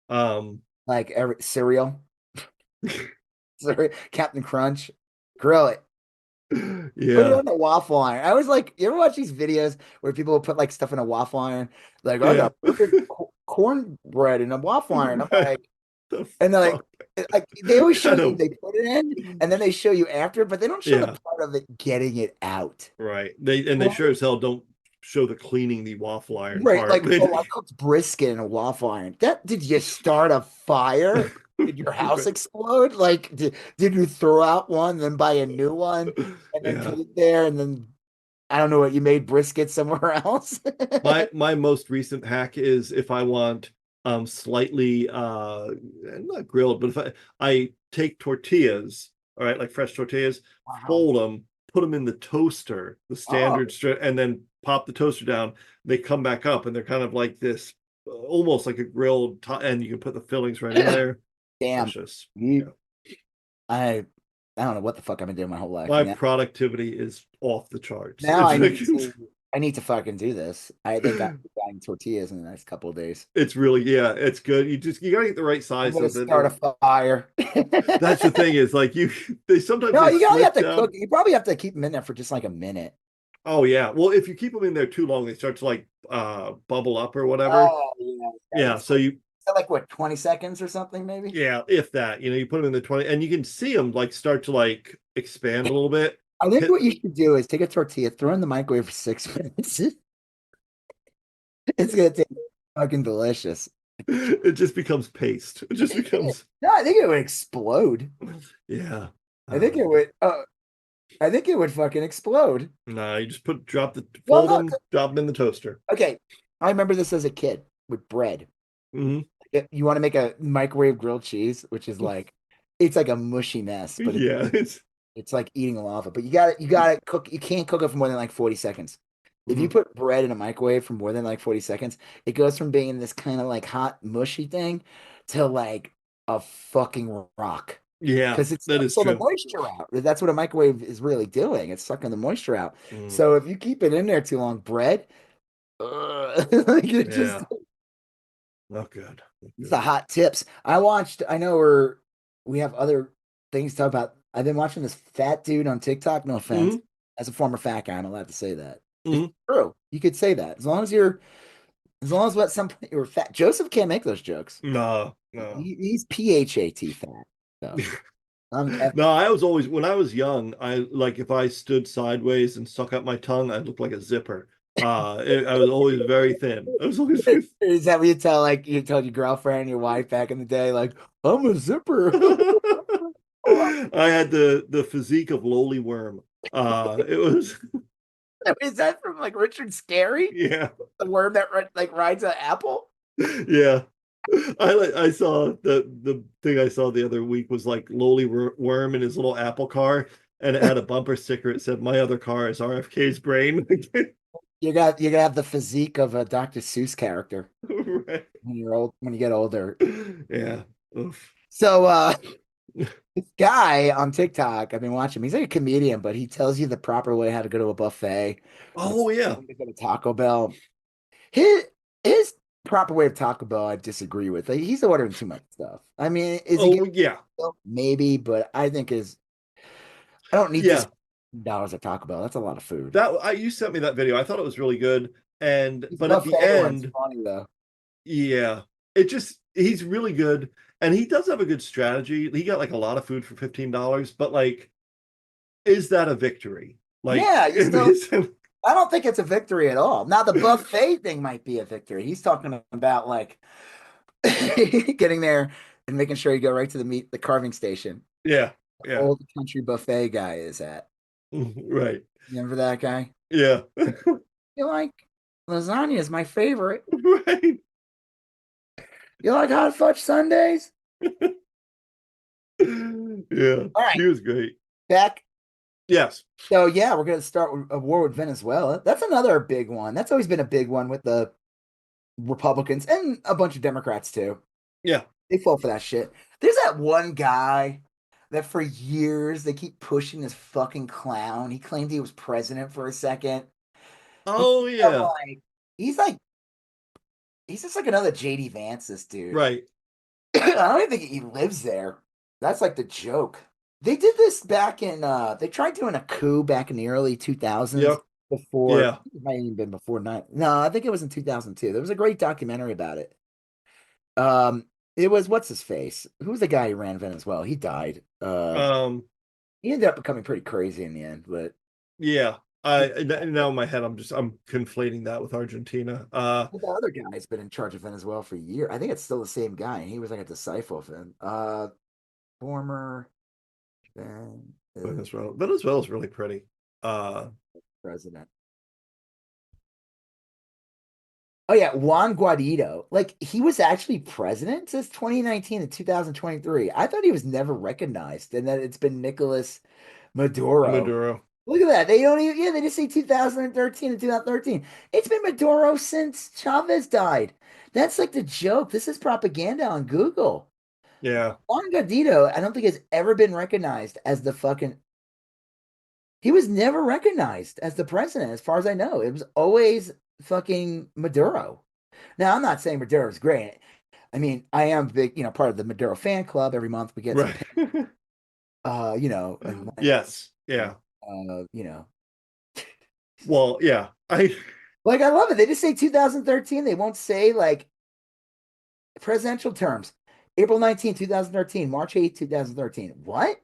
Um Like every cereal, Captain Crunch, grill it. Put it yeah. on the waffle iron. I was like, you ever watch these videos where people will put like stuff in a waffle iron? Like, I Yeah. got perfect cornbread in a waffle iron. I'm Right. like, The and they're fuck like they always show kind you of they put it in, and then they show you after, but they don't show the yeah. part of it getting it out. Right. They sure as hell don't show the cleaning the waffle iron Right, part. like, oh, I cooked brisket in a waffle iron. That did you start a fire? Did your house explode? Like, did you throw out one, then buy a new one, and then Yeah. put it there, and then I don't know what you made brisket somewhere else? My most recent hack is if I want slightly not grilled, but if I take tortillas, all right, like fresh tortillas, Wow. fold them, put them in the toaster, the Oh, standard strip, and then pop the toaster down. They come back up and they're kind of like this, almost like a grilled, and you can put the fillings right in there. damn. Delicious. Yeah. You, I I don't know what the fuck I've been doing my whole life. My And productivity is off the charts. now It's I like, need to I need to fucking do this. I think I'm buying tortillas in the next couple of days. it's really, yeah, it's good. You gotta get the right I'm size gonna so that start a fire. that's the thing is like they sometimes No, they you only have slip to cook. down. You probably have to keep them in there for just like a minute. Oh yeah. Well, if you keep them in there too long, they start to like bubble up or whatever. Oh, yeah. Yeah. So you Is that like what, 20 seconds or something, maybe? yeah, if that, you put them in the 20 and you can see them like start to like expand a little bit. I think Hit, what you should do is take a tortilla, throw it in the microwave for 6 minutes. It's gonna taste fucking delicious. it just becomes paste. It just becomes No, I think it would explode. yeah. I think it would. I think it would fucking explode. No, you just Well, fold no, them, drop them in the toaster. okay. I remember this as a kid with bread. Hmm. You want to make a microwave grilled cheese, which is like, it's like a mushy mess, but Yeah, it's like eating lava. But you got to cook. You can't cook it for more than like 40 seconds. If you mhm. put bread in a microwave for more than like 40 seconds, it goes from being this kind of like hot, mushy thing to like a fucking rock. Yeah, Because it's that is sucks all the true. moisture out. That's what a microwave is really doing. It's sucking the moisture out. Mm, So if you keep it in there too long, bread, like it just yeah, not good. Not it's the good. hot tips. I know we have other things to talk about. I've been watching this fat dude on TikTok. No offense. Hmm. As a former fat guy, I'm allowed to say that. It's Hmm. true. You could say that. As long as what some you're fat. Joseph can't make those jokes. No, no. He's PHAT fat. So I'm No, I was always when I was young, I like if I stood sideways and stuck out my tongue, I looked like a zipper. I was always very thin. I was always Is that what you tell like you told your girlfriend, your wife back in the day, like, I'm a zipper? I had the physique of lowly worm. It was Is that from like Richard Scarry? yeah, The worm that like rides an apple? yeah. I saw the thing I saw the other week was like lowly worm in his little Apple car, and it had a bumper sticker. It said, "My other car is RFK's brain." You're gonna have the physique of a Dr. Seuss character Right. when you get older. Yeah. Oof. So this guy on TikTok, I've been watching him. He's like a comedian, but he tells you the proper way how to go to a buffet. Oh yeah. To go to Taco Bell. His proper way of Taco Bell, I disagree with. Like, he's ordering too much stuff. I mean, is he Oh getting yeah. maybe, but I don't need this Yeah. dollars at Taco Bell. That's a lot of food. You sent me that video. I thought it was really good. And His but at the buffet one's end, funny though. yeah, he's really good. And he does have a good strategy. He got like a lot of food for $15, but like, is that a victory? Like, Yeah, I don't think it's a victory at all. Now the buffet thing might be a victory. He's talking about like getting there and making sure you go right to the carving station. Yeah, yeah. Old country buffet guy is at. Right. Remember that guy? Yeah. You like lasagna is my favorite. Right. You like hot fudge sundaes? Yeah. All right, He was great. back. Yes. So yeah, we're gonna start with a war with Venezuela. That's another big one. That's always been a big one with the Republicans and a bunch of Democrats too. Yeah. They fall for that shit. There's that one guy that for years they keep pushing this fucking clown. He claimed he was president for a second. He, Oh I'm yeah. like, he's just like another JD Vance, this dude. Right. I don't even think he lives there. That's like the joke. They did this back in they tried doing a coup back in the early 2000s Yep. before Yeah. it might have even been before nine. No, I think it was in 2002. There was a great documentary about it. Um it was what's his face? Who was the guy who ran Venezuela? He died. Um, He ended up becoming pretty crazy in the end, but yeah. Now in my head I'm conflating that with Argentina. the other guy's been in charge of Venezuela for years. I think it's still the same guy. He was like a disciple of him. Former then Venezuela's really pretty. Uh president. Oh yeah, Juan Guaido. Like he was actually president since 2019 to 2023. I thought he was never recognized, and that it's been Nicolas Maduro. Maduro. Look at that. They don't even, yeah, they just say 2013 and 2013. It's been Maduro since Chavez died. That's like the joke. This is propaganda on Google. Yeah. Juan Guaido, I don't think has ever been recognized as the fucking. He was never recognized as the president, as far as I know. It was always fucking Maduro. Now, I'm not saying Maduro is great. I mean, I am big, part of the Maduro fan club. Every month we get some, Right. and Yes. Yeah. uh, you know, Well, yeah. I like I love it. They just say 2013. They won't say like presidential terms. April 19th, 2013, March 8th, 2013. What?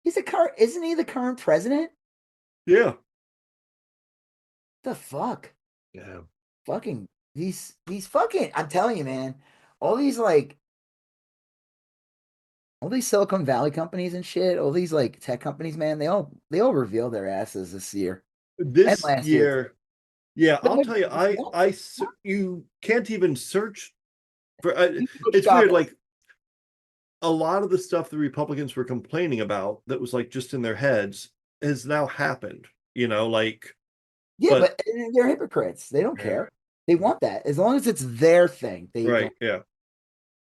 He's the current, isn't he the current president? yeah. The fuck? Yeah. Fucking these fucking, I'm telling you, man, all these like all these Silicon Valley companies and shit, all these like tech companies, man, they all reveal their asses this year and This last year too. year, yeah, But I'll tell you, you can't even search for it's weird, Chavez. like a lot of the stuff the Republicans were complaining about that was like just in their heads has now happened, like Yeah, but but they're hypocrites. They don't yeah, care. They want that as long as it's their thing. They right, don't. yeah.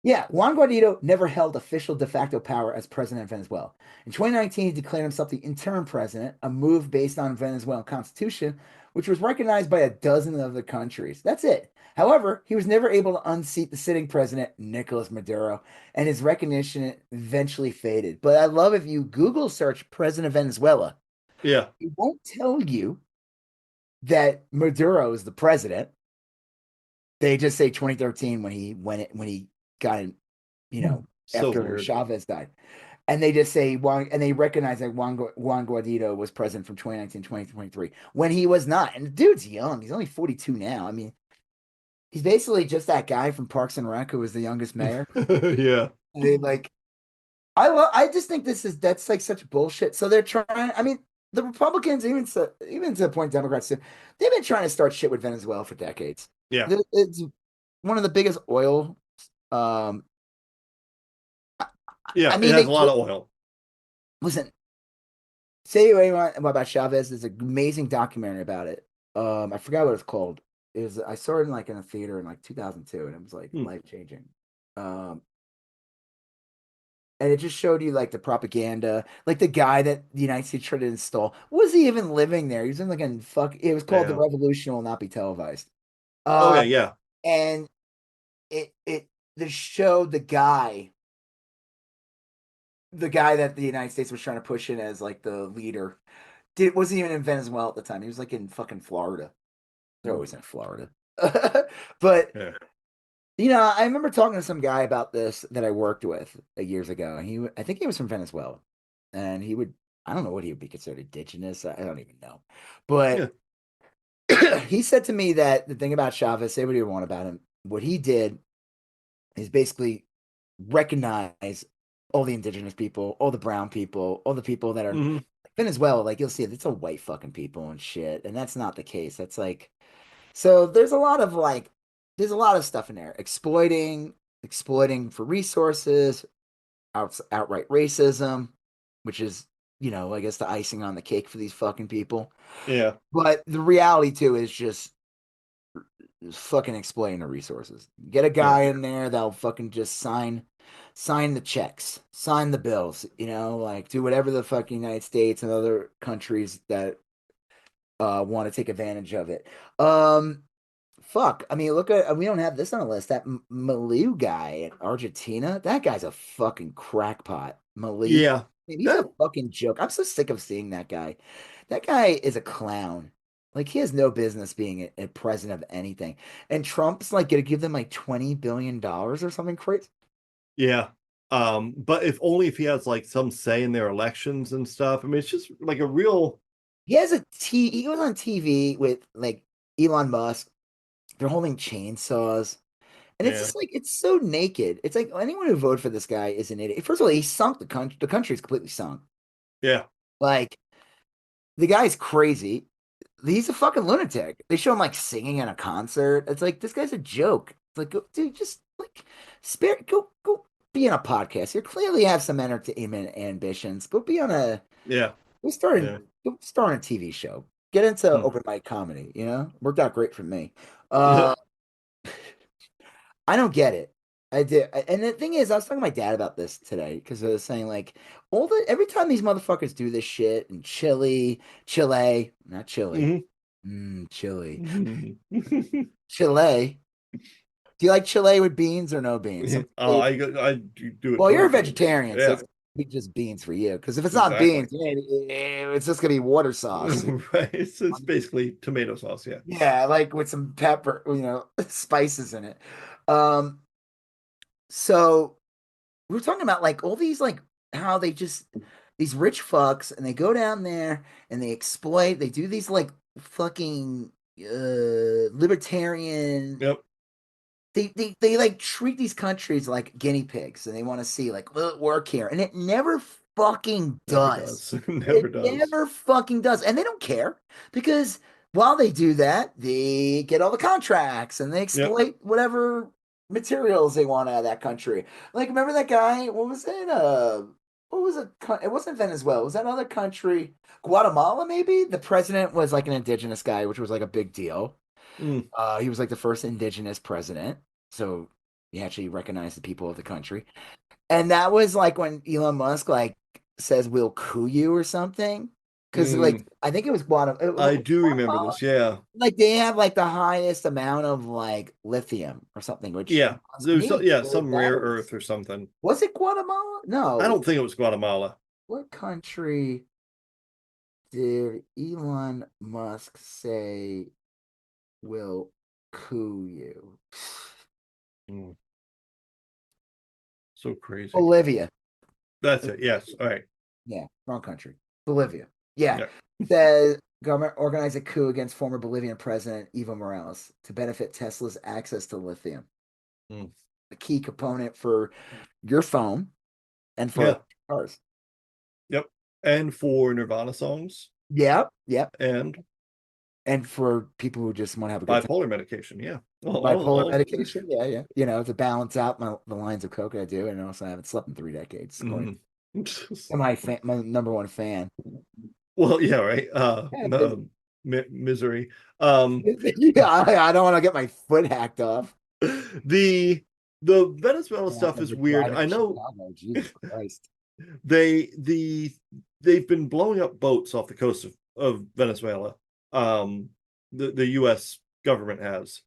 Yeah, Juan Guaido never held official de facto power as president of Venezuela. In 2019, he declared himself the interim president, a move based on Venezuelan constitution, which was recognized by a dozen other countries. That's it. However, he was never able to unseat the sitting president, Nicolas Maduro, and his recognition eventually faded. But I love if you Google search president of Venezuela, Yeah. it won't tell you that Maduro is the president. They just say 2013 when he got in, So after weird. Chavez died. And they just say Juan, and they recognize that Juan Guaido was president from 2019 2023 when he was not. And the dude's young. He's only 42 now. I mean, he's basically just that guy from Parks and Rec who was the youngest mayor. Yeah. They like I just think that's like such bullshit. So they're trying, I mean, the Republicans, even to the point Democrats too, they've been trying to start shit with Venezuela for decades. Yeah. It's one of the biggest oil. Um, Yeah, I it mean, has a lot of oil. listen. Say what you want about Chavez. There's an amazing documentary about it. I forgot what it's called. I saw it in a theater in like 2002, and it was like Hmm. life changing. Um, and it just showed you like the propaganda, like the guy that the United States tried to install. Was he even living there? He was in like a fuck. It was called "The Yeah. Revolution Will Not Be Televised." Okay, yeah. And it the showed the guy that the United States was trying to push in as like the leader. Wasn't even in Venezuela at the time. He was like in fucking Florida. They're always in Florida. But Yeah. I remember talking to some guy about this that I worked with years ago, and I think he was from Venezuela, and I don't know what he would be considered indigenous. I don't even know, but Yeah. he said to me that the thing about Chavez, say what you want about him, what he did is basically recognize all the indigenous people, all the brown people, all the people that are Hmm. Venezuela, like you'll see it, it's a white fucking people and shit. And that's not the case. That's like so there's a lot of there's a lot of stuff in there. Exploiting for resources, outright racism, which is, I guess the icing on the cake for these fucking people. Yeah. But the reality too is just fucking exploiting the resources. Get a Yeah. guy in there that'll fucking just sign the checks, sign the bills, like do whatever the fucking United States and other countries that want to take advantage of it. Fuck. I mean, look at we don't have this on the list. That Milieu guy in Argentina, that guy's a fucking crackpot. Milieu, Yeah. he's a That, fucking joke. I'm so sick of seeing that guy. That guy is a clown. Like he has no business being a president of anything. And Trump's like gonna give them like $20 billion or something crazy. yeah. But if only if he has like some say in their elections and stuff. I mean, it's just like a real. He goes on TV with like Elon Musk. They're holding chainsaws. And it's Yeah. just like it's so naked. It's like anyone who voted for this guy is an idiot. First of all, he sunk the country. The country's completely sunk. Yeah. Like the guy's crazy. He's a fucking lunatic. They show him like singing at a concert. It's like this guy's a joke. It's like, dude, just like spare go be on a podcast. You clearly have some entertainment ambitions. Go be on a Yeah. go start Yeah. go start on a TV show. Get into Hmm. open mic comedy, Worked out great for me. Yeah. Uh I don't get it. I did, and the thing is, I was talking to my dad about this today because I was saying like every time these motherfuckers do this shit in Chile, not Chile, Hmm. Chile, Hmm. Chile. Do you like Chile with beans or no beans? Oh, I do it Well, you're a totally with beans. vegetarian, so Yeah. it's be just beans for you. Because if it's not Exactly. beans, it's just gonna be water sauce. Right. It's basically tomato sauce. Yeah. Yeah, like with some pepper, spices in it. Um, so we were talking about like all these like how they just these rich fucks and they go down there and they exploit, they do these like fucking libertarian, Yep. they like treat these countries like guinea pigs and they want to see like, will it work here? And it never fucking Never does. does. Never It does. never fucking does. And they don't care because while they do that, they get all the contracts and they Yep. exploit whatever materials they want out of that country. Like, remember that guy? What was it? What was it? It wasn't Venezuela. It was that other country? Guatemala, maybe? The president was like an indigenous guy, which was like a big deal. Mm. He was like the first indigenous president. So he actually recognized the people of the country. And that was like when Elon Musk like says we'll coup you or something. Because like Mm. I think it was Guatemala. I do remember this. Yeah. Like they have like the highest amount of like lithium or something, which Yeah. Musk There's needs yeah, for some rare batteries. earth or something. Was it Guatemala? I No. don't think it was Guatemala. What country did Elon Musk say will coup you? Mm. So crazy. Bolivia. That's it. Yes. All right. Yeah, wrong country. Bolivia. Yeah. Yeah. The government organized a coup against former Bolivian president Evo Morales to benefit Tesla's access to lithium, Mm. a key component for your phone and for Yeah. cars. Yep. And for Nirvana songs Yep, yep. and And for people who just want to have a good time. bipolar medication. Yeah. Bipolar medication, yeah. To balance out the lines of coke I do, and also I haven't slept in 3 decades. According Mhm. to my number one fan. Well, yeah, right. Yeah, Misery. Um, yeah, I don't want to get my foot hacked off. the Venezuela Yeah, stuff is we're weird. driving I to know Chicago. Jesus Christ. they they've been blowing up boats off the coast of Venezuela. The US government has,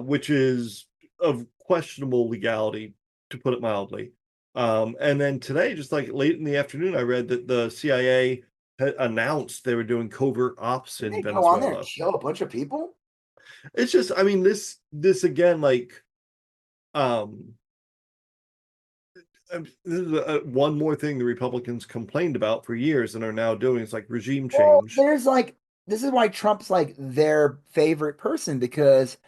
which is of questionable legality, to put it mildly. And then today, just like late in the afternoon, I read that the CIA had announced they were doing covert ops Did in they go on there and Venezuela. kill a bunch of people? It's just, I mean, this again, like, um, this is one more thing the Republicans complained about for years and are now doing. It's like regime Well, change. there's like this is why Trump's like their favorite person because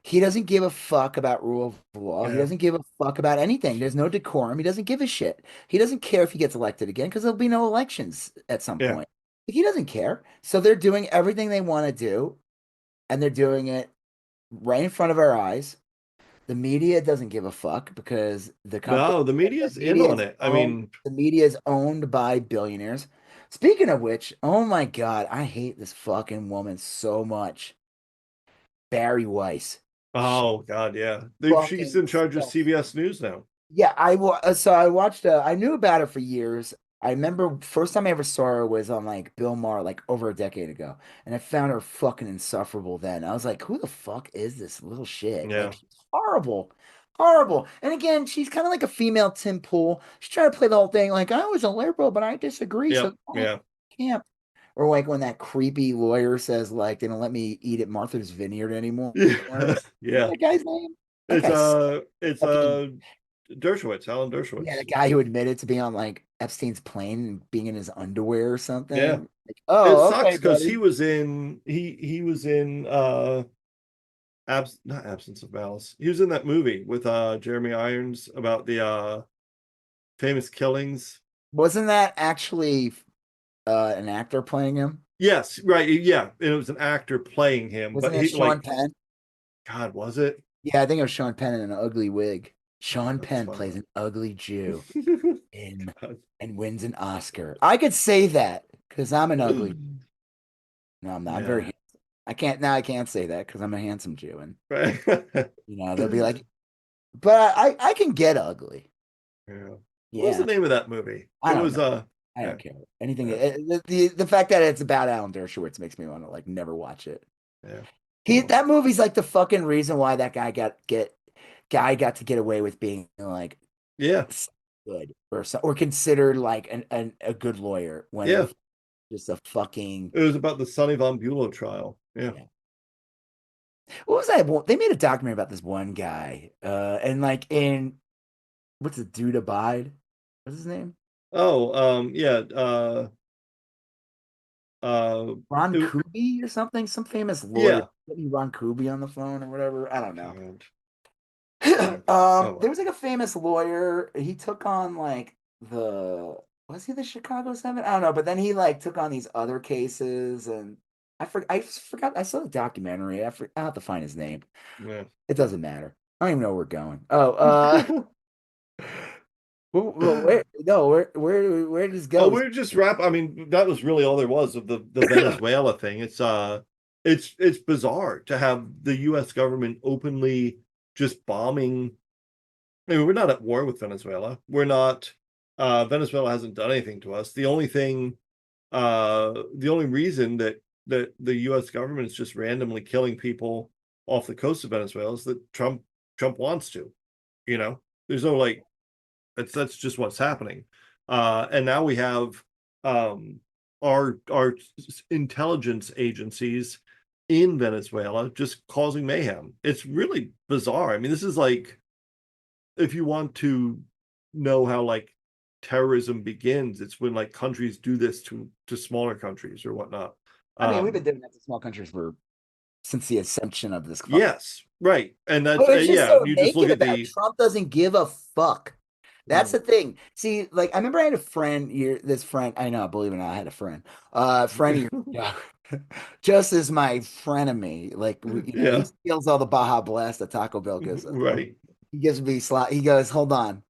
He doesn't give a fuck about rule of law. He Yeah. doesn't give a fuck about anything. There's no decorum. He doesn't give a shit. He doesn't care if he gets elected again because there'll be no elections at some Yeah. point. He doesn't care. So they're doing everything they want to do, and they're doing it right in front of our eyes. The media doesn't give a fuck because No, the the media's in media on is it. I owned, mean, the media is owned by billionaires. Speaking of which, oh my God, I hate this fucking woman so much. Barry Weiss. She oh God, yeah. She's fucking in charge of CBS News now. yeah, so I watched I knew about her for years. I remember first time I ever saw her was on like Bill Maher like over a decade ago. And I found her fucking insufferable then. I was like, who the fuck is this little shit? Yeah. Like she's horrible. Horrible. And again, she's kind of like a female Tim Pool. She's trying to play the whole thing like I was a liberal, but I disagree. So Yep. Yeah. can't. Or like when that creepy lawyer says like they don't let me eat at Martha's Vineyard anymore. Yeah. What's Yeah. that guy's name? That It's guy's it's fucking Dershowitz, Alan yeah, the Dershowitz. guy who admitted to being on like Epstein's plane and being in his underwear or Yeah. something. Like, It oh, sucks okay, because buddy. he was in not Absence of Malice. He was in that movie with Jeremy Irons about the famous killings. Wasn't that actually an actor playing him? Yes, right. Yeah. And it was an actor playing him, but Wasn't it he Sean like Penn? God, was it? Yeah, I think it was Sean Penn in an ugly wig. Oh, Sean that's Penn funny. plays an ugly Jew in God. and wins an Oscar. I could say that because I'm an ugly. No, I'm not. I'm very Yeah. handsome. I can't now. I can't say that because I'm a handsome Jew, and Right. they'll be like, but I can get ugly. Yeah. What was the Yeah, name of that movie? I It don't was know. I yeah, don't care. Anything yeah, the fact that it's about Alan Dershowitz makes me want to like never watch it. yeah. He Well, that movie's like the fucking reason why that guy got to get away with being like yeah, good or considered like a good lawyer when yeah. he's just a fucking It was about the Sonny von Bulow trial. Yeah. yeah. What was that? They made a documentary about this one guy, and like in what's the dude abide? What's his name? Oh, yeah. Uh, Ron it, Kuby or something? Some famous lawyer. yeah. Ron Kuby on the phone or whatever. I don't know. God. Yeah. Oh, There well. was like a famous lawyer. He took on like was he the Chicago Seven? I don't know, but then he like took on these other cases, and I forgot. I saw the documentary. I have to find his name. Yeah. It doesn't matter. I don't even know where we're going. Oh, where no, where does this Oh, go? we're just wrap. I mean, that was really all there was of the Venezuela thing. It's bizarre to have the U.S. government openly just bombing. I mean, we're not at war with Venezuela. We're not. Venezuela hasn't done anything to us. The only reason that the U.S. government is just randomly killing people off the coast of Venezuela is that Trump wants to. You know, there's no like that's just what's happening. And now we have our intelligence agencies in Venezuela just causing mayhem. It's really bizarre. I mean, this is like if you want to know how like terrorism begins, it's when like countries do this to smaller countries or whatnot. I mean, we've Um, been doing that to small countries for since the assumption of this fucking. yes, right, and that's But it's just yeah. so You just look naked at about it. the Trump doesn't give a fuck. That's mm, the thing. See, like I remember I had a friend here, this friend, I know, believe it or not, I had a friend. Friend of yours, yeah. Just as my frenemy. Like he yeah, steals all the Baja Blast at Taco Bell because right, he gives me slot. He goes, hold on.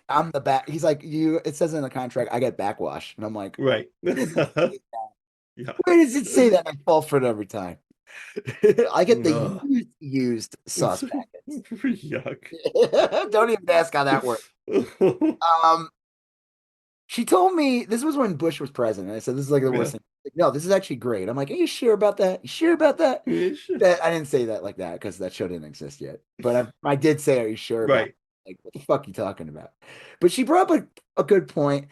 I'm the back. He's like, it says in the contract, I get backwash. And I'm like, right. where does it say that? Yeah. Where does it say that? I fall for it every time. I get the Ugh. used sauce packets. Yuck. Don't even ask how that works. Um, she told me this was when Bush was president. I said, this is like the Yeah. worst thing. Like, no, this is actually great. I'm like, are you sure about that? You sure about that? Yeah, sure. That I didn't say that like that because that show didn't exist yet. But I did say, are you sure about Right. like what the fuck you talking about? But she brought up a good point.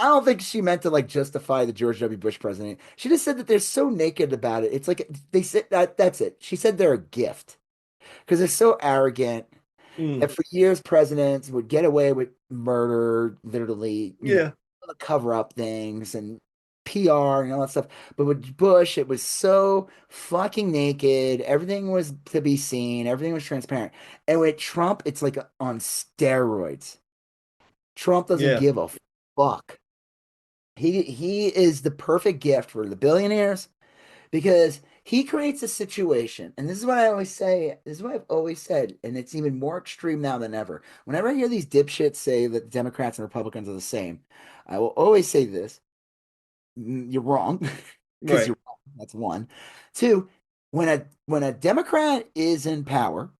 I don't think she meant to like justify the George W. Bush president. She just said that they're so naked about it. It's like they said that's it. She said they're a gift because they're so arrogant. Mm. And for years, presidents would get away with murder, literally, Yeah. cover up things and PR and all that stuff. But with Bush, it was so fucking naked. Everything was to be seen. Everything was transparent. And with Trump, it's like on steroids. Trump doesn't Yeah. give a fuck. He is the perfect gift for the billionaires because he creates a situation, and this is what I always say, this is what I've always said, and it's even more extreme now than ever. Whenever I hear these dipshits say that Democrats and Republicans are the same, I will always say this: you're wrong, because Right. you're wrong. That's one. Two, when a Democrat is in power,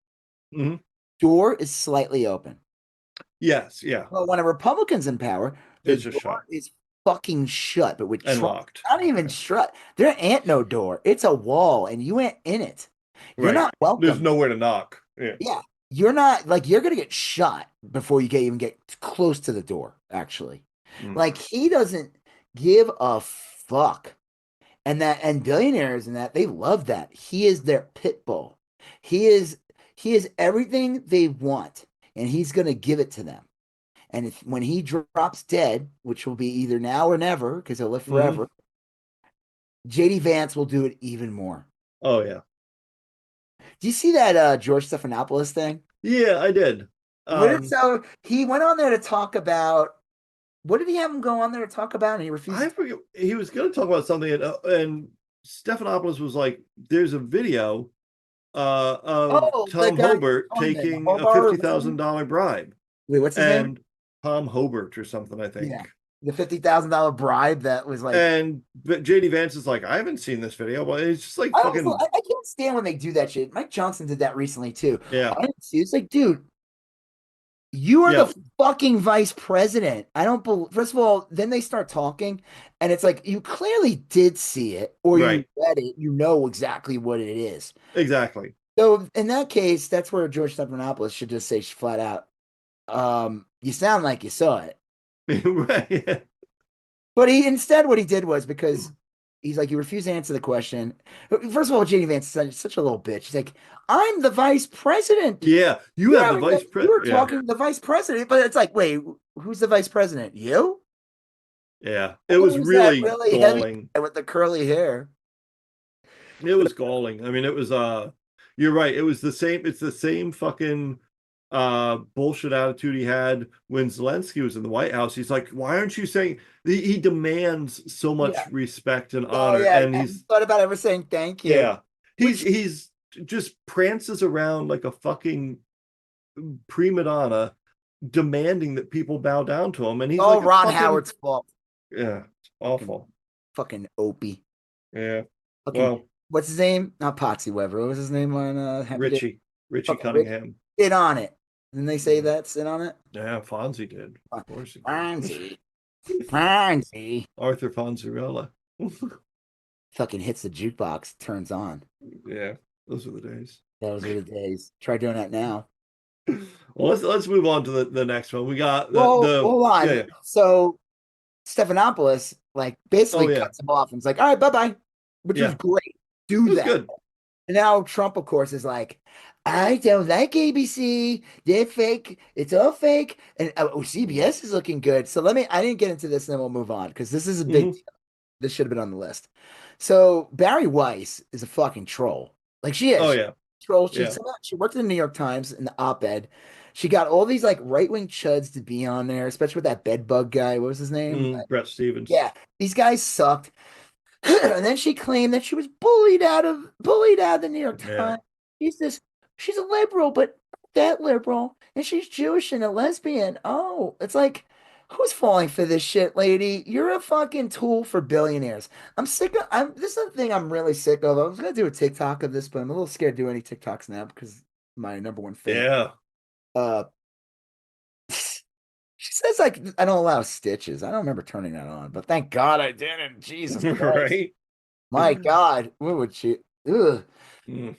Hmm. door is slightly open. Yes. Yeah. Well, when a Republican's in power, the It's just door shut is fucking shut. But with and Trump, locked. not even Yeah. shut. There ain't no door. It's a wall, and you ain't in it. You're Right. not There's welcome. nowhere to knock. Yeah. Yeah, you're not like you're gonna get shot before you even get close to the door. Actually, Mm. like he doesn't give a fuck. And billionaires and that they love that. He is their pit bull. He is he is everything they want, and he's gonna give it to them. And when he drops dead, which will be either now or never, because he'll live Hmm. forever, JD Vance will do it even more. Oh yeah. Do you see that George Stephanopoulos thing? Yeah, I did. What it Um, so he went on there to talk about what did he have him go on there to talk about? And he refused I to. forget he was going to talk about something, and Stephanopoulos was like, "There's a video of Oh, the Tom guy Hobart on there, the taking a Hobart. $50,000 bribe," Wait, what's his name? and Tom Hobart or something, I Yeah, think. the $50,000 bribe that was like. And JD Vance is like, "I haven't seen this video," but it's just like I also fucking I can't stand when they do that shit. Mike Johnson did that recently too. yeah, I didn't see. It's like, dude, you are yeah, the fucking vice president. I don't believe. First of all, then they start talking, and it's like you clearly did see it, or you right, read it. You know exactly what it is. exactly, So in that case, that's where George Stephanopoulos should just say flat out, "You sound like you saw it." right, yeah. But he instead, what he did was because he's like, he refused to answer the question. First of all, JD Vance is such a little bitch. He's like, "I'm the vice president." Yeah, you You're have the having vice you pres. were Yeah, talking to the vice president, but it's like, wait, who's the vice president? You? yeah. It Who was was that really really heavy galling. guy with the curly hair? It was galling. I mean, it was you're right. It was the same, it's the same fucking bullshit attitude he had when Zelensky was in the White House. He's like, why aren't you saying he demands so Yeah. much respect and Oh honor, yeah. and Have you he's thought about ever saying thank you? yeah. Which He's just prances around like a fucking prima donna demanding that people bow down to him, and he's all like a Ron fucking Howard's fault. yeah, it's Fucking awful. fucking Opie. Yeah. Fucking Well, what's his name? Not Potsy Weber. What was his name on Happy Day? Richie Fucking Rich. Cunningham. Sit on it. Didn't they say Yeah. that? Sit on it? Yeah, Fonzie did. Of course he did. Fonzie. Fonzie. Arthur Fonzarella. Fucking hits the jukebox, turns on. Yeah, those were the days. Those were the days. Try doing that now. Well, let's move on to the next one. We got Well, the hold yeah, on. yeah. So Stephanopoulos like Oh basically yeah. cuts him off and it's like, all right, bye-bye. Which was Yeah. great. It Do was that. good. And now Trump, of course, is like, I don't like ABC. They're fake. It's all fake. And CBS is looking good. So I didn't get into this, and then we'll move on because this is a big Hmm. deal. This should have been on the list. So Barry Weiss is a fucking troll. Like she Oh is. yeah. Troll. Yeah. She worked in the New York Times in the op-ed. She got all these like right-wing chuds to be on there, especially with that bed bug guy. What was his name? Brett Stevens. Yeah, these guys sucked. And then she claimed that she was bullied out of the New York Yeah. Times. She's this she's a liberal, but not that liberal, and she's Jewish and a lesbian. Oh, it's like who's falling for this shit, lady? You're a fucking tool for billionaires. I'm sick of this is the thing I'm really sick of. I was gonna do a TikTok of this, but I'm a little scared to do any TikToks now because my number one fan. Yeah. Uh she says like I don't allow stitches. I don't remember turning that on, but thank God I didn't. Jesus Christ. Right. My God, what would she? Ugh. Mm.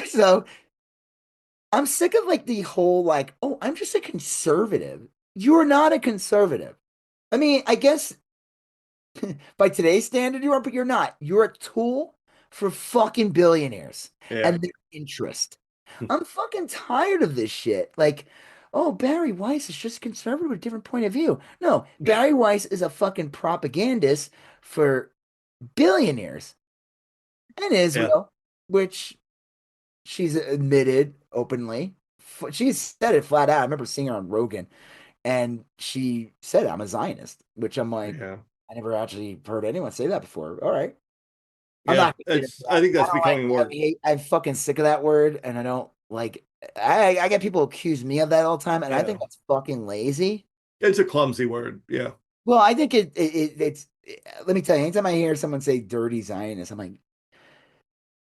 So I'm sick of like the whole like, oh, I'm just a conservative. You're not a conservative. I mean, I guess by today's standard you are, but you're not. You're a tool for fucking billionaires Yeah. and their interest. I'm fucking tired of this shit. Like, oh, Barry Weiss is just conservative with a different point of view. No, Barry Weiss is a fucking propagandist for billionaires and Yeah, Israel, which she's admitted openly. She's said it flat out. I remember seeing her on Rogan, and she said, "I'm a Zionist," which I'm like, yeah, I never actually heard anyone say that before. All right, I'm yeah. not gonna get into I that. think I that's don't like. becoming more. I'm fucking sick of that word, and I don't like. I get people accuse me of that all the time, and I Yeah, think that's fucking lazy. it's a clumsy word. Yeah, Well, I think it's. Let me tell you, anytime I hear someone say "dirty Zionist," I'm like,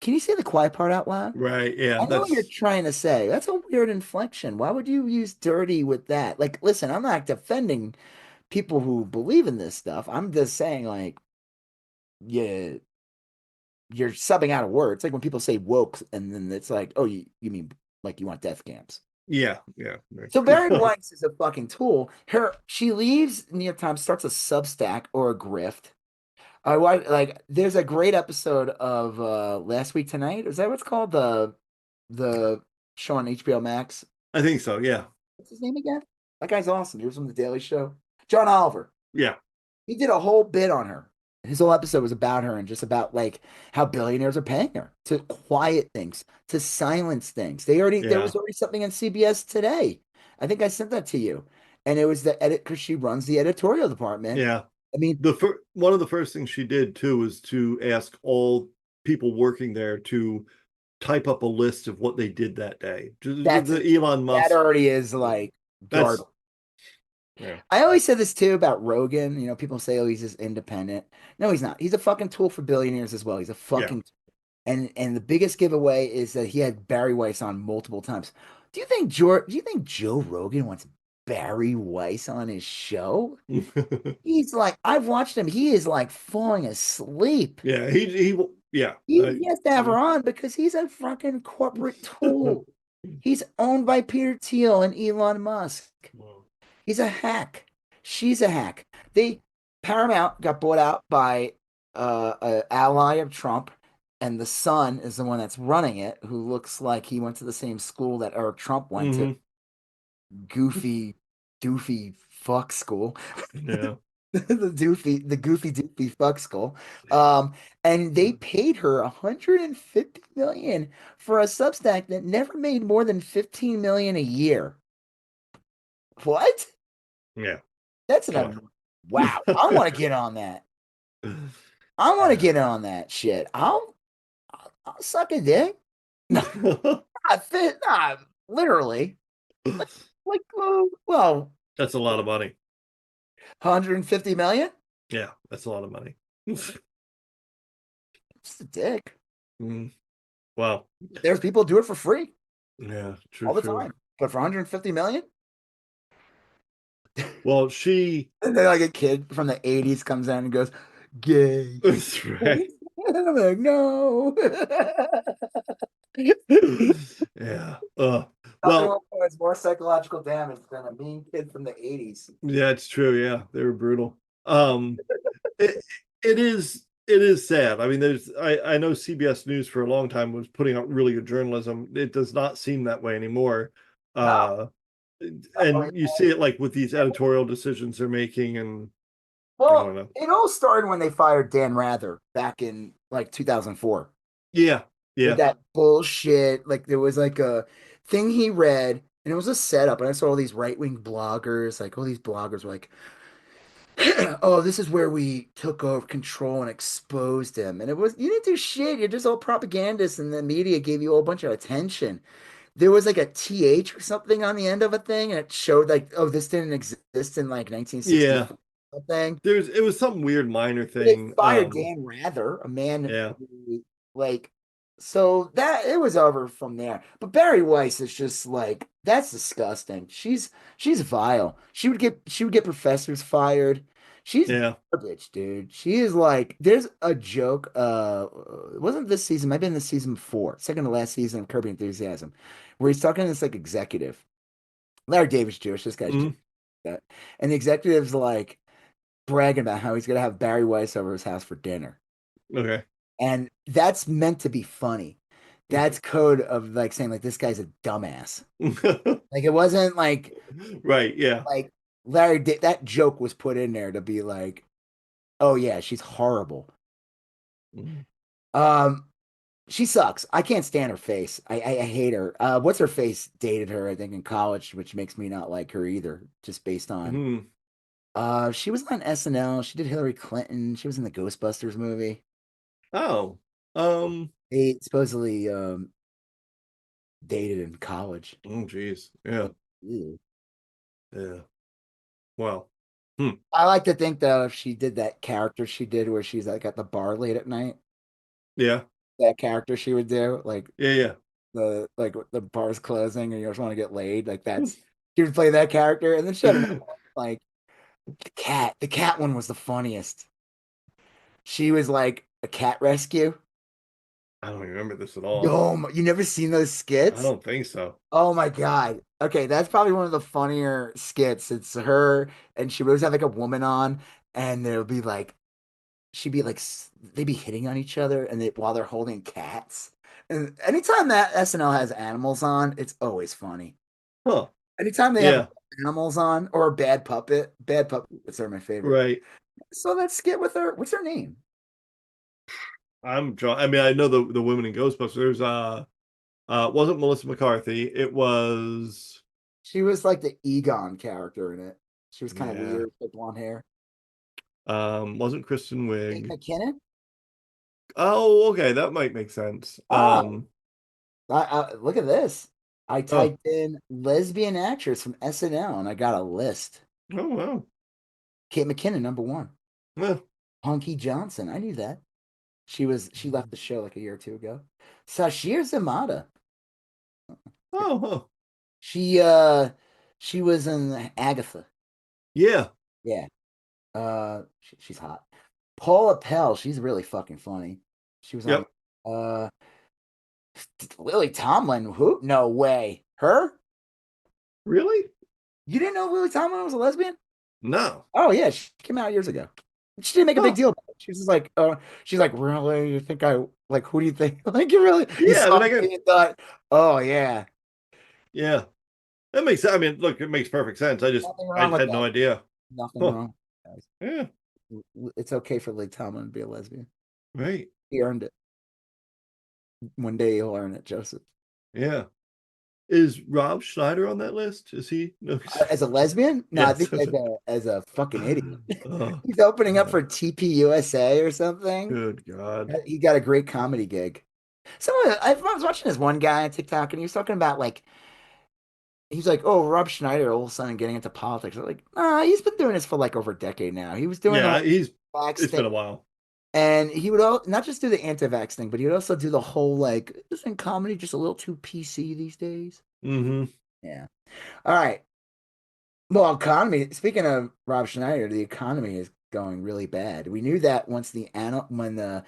can you say the quiet part out loud? right. Yeah, I know what you're that's trying to say. That's a weird inflection. Why would you use dirty with that? Like, listen, I'm not defending people who believe in this stuff. I'm just saying, like, yeah, you're subbing out a word. It's like when people say woke, and then it's like, oh, you mean like you want death camps. yeah, yeah. So Barry Weiss is a fucking tool. She leaves New York Times, starts a Substack or a grift. I watch like there's a great episode of Last Week Tonight. Is that what's called? The show on HBO Max. I think so. Yeah, What's his name again? That guy's awesome. He was from The Daily Show. John Oliver. yeah, He did a whole bit on her. His whole episode was about her and just about like how billionaires are paying her to quiet things, to silence things. There yeah, was already something on CBS today. I think I sent that to you. And it was the edit because she runs the editorial department. yeah. I mean, One of the first things she did too was to ask all people working there to type up a list of what they did that day. that's The Elon that Musk. already is like That's garbage. yeah, I always said this too about Rogan. You know, people say, "Oh, he's just independent." No, he's not. He's a fucking tool for billionaires as well. He's a yeah. fucking and the biggest giveaway is that he had Barry Weiss on multiple times. Do you think Joe Rogan wants Barry Weiss on his show? He's like, I've watched him. He is like falling asleep. Yeah, yeah. He has to have her on because he's a fucking corporate tool. He's owned by Peter Thiel and Elon Musk. He's a hack. She's a hack. They Paramount got bought out by an ally of Trump, and the son is the one that's running it, who looks like he went to the same school that Eric Trump went to. Hmm. Goofy, doofy fuck school. Yeah. The goofy doofy fuck school. And they paid her 150 million for a Substack that never made more than 15 million a year. What? Yeah. That's Come wow. I want to get on that. on. I want to get on that shit. I'll suck a dick. No, not fit. Not literally. Like, well, That's a lot of money. 150 million? Yeah, that's a lot of money. Just a dick. Mm. Wow. There's people who do it for free Yeah, all true, the true. time. But for 150 million? Well, she And then like a kid from the 80s comes in and goes, gay. that's right. And I'm like, no. Yeah. Nothing Well, has more psychological damage than a mean kid from the 80s. yeah, it's true. Yeah, they were brutal. It it is sad. I mean, I know CBS News for a long time was putting out really good journalism. It does not seem that way anymore. No, Uh, definitely. and you see it like with these editorial decisions they're making, and I Well, don't know. it all started when they fired Dan Rather back in like 2004 Yeah, with yeah, that bullshit. Like there was like a thing he read, and it was a setup. And I saw all these right-wing bloggers, like all these bloggers were like, "Oh, this is where we took over control and exposed him." And it was you didn't do shit. You're just all propagandists, and the media gave you a whole bunch of attention. There was like a TH or something on the end of a thing, and it showed like, oh, this didn't exist in like yeah. 1964 thing. It was some weird minor They thing. fired Dan Rather, a man Yeah, who, like, so that it was over from there. But Barry Weiss is just like that's disgusting. She's vile. She would get professors fired. She's yeah. garbage, dude. She is like there's a joke. It wasn't this season, might have been the season before, second to last season of Kirby Enthusiasm, where he's talking to this like executive. Larry David's Jewish. This guy's Jewish. Mhm. And the executive's like bragging about how he's gonna have Barry Weiss over his house for dinner. Okay. And that's meant to be funny. That's code of like saying like this guy's a dumbass. Like it wasn't Right, yeah. like Larry did that joke was put in there to be like, oh yeah, she's horrible. Mhm. Um, she sucks. I can't stand her face. I hate her. What's her face dated her, I think, in college, which makes me not like her either, just based on Mhm. she was on SNL. She did Hillary Clinton. She was in the Ghostbusters movie. Oh. They supposedly dated in college. Oh geez. Yeah. Ew. Yeah. Well. Hmm. I like to think though, if she did that character she did where she's like at the bar late at night, Yeah. that character she would do, like Yeah, yeah. the bar's closing and you just want to get laid, like that's she would play that character. And then she had another one, like the cat. The cat one was the funniest. She was like a cat rescue. I don't remember this at all. Yo, you never seen those I skits? don't think so. Oh my God. Okay, that's probably one of the funnier skits. It's her and she would always have like a woman on, and there'll be like she'd be like they'd be hitting on each other and while they're holding cats. And anytime that SNL has animals on, it's always funny. Huh. Anytime they have Yeah. animals on or a bad puppets are my favorite. Right. So that skit with her, what's her name? I'm draw I mean, I know the women in Ghostbusters. Wasn't Melissa McCarthy. It was She was like the Egon character in it. She was kind of yeah. weird with blonde hair. Wasn't Kristen Kate Wiig. McKinnon? Oh, okay, that might make sense. Oh, look at this. I Oh, typed in lesbian actress from SNL and I got a list. oh wow. Kate McKinnon, number one. Yeah. Punky Johnson. I knew that. She left the show like a year or two ago. Sashir Zamata. Oh, oh. She uh she was in Agatha. Yeah. Yeah. She's hot. Paula Pell, she's really fucking funny. She was on Yep. uh Lily Tomlin. Who? No way. Her? Really? You didn't know Lily Tomlin was a lesbian? No. Oh yeah, she came out years ago. She didn't make a big Oh, deal about it. She was just like, she's like, really? You think I like who do you think? Like you really you yeah. I saw mean, I me get. and thought, oh yeah. Yeah, that makes. I mean, look, it makes perfect sense. Nothing I wrong just with had no that. idea. Nothing Huh. wrong, guys. Yeah. It's okay for Lily Tomlin to be a lesbian. Right. He earned it. One day he'll earn it, Joseph. Yeah. Is Rob Schneider on that list? Is he? No. As a lesbian? No, I Yes. think as a fucking idiot. Oh, He's opening up God. for TPUSA or something. Good God. He got a great comedy gig. I was watching this one guy on TikTok and he was talking about like he's like, oh, Rob Schneider all of a sudden getting into politics. I'm like, nah, he's been doing this for like over a decade now. He was doing the Yeah, whole vax it's thing, been a while. and he would not just do the anti-vax thing, but he would also do the whole like, isn't comedy just a little too PC these days? Mm-hmm. Yeah. All right. Well, economy. Speaking of Rob Schneider, the economy is going really bad. We knew that once when the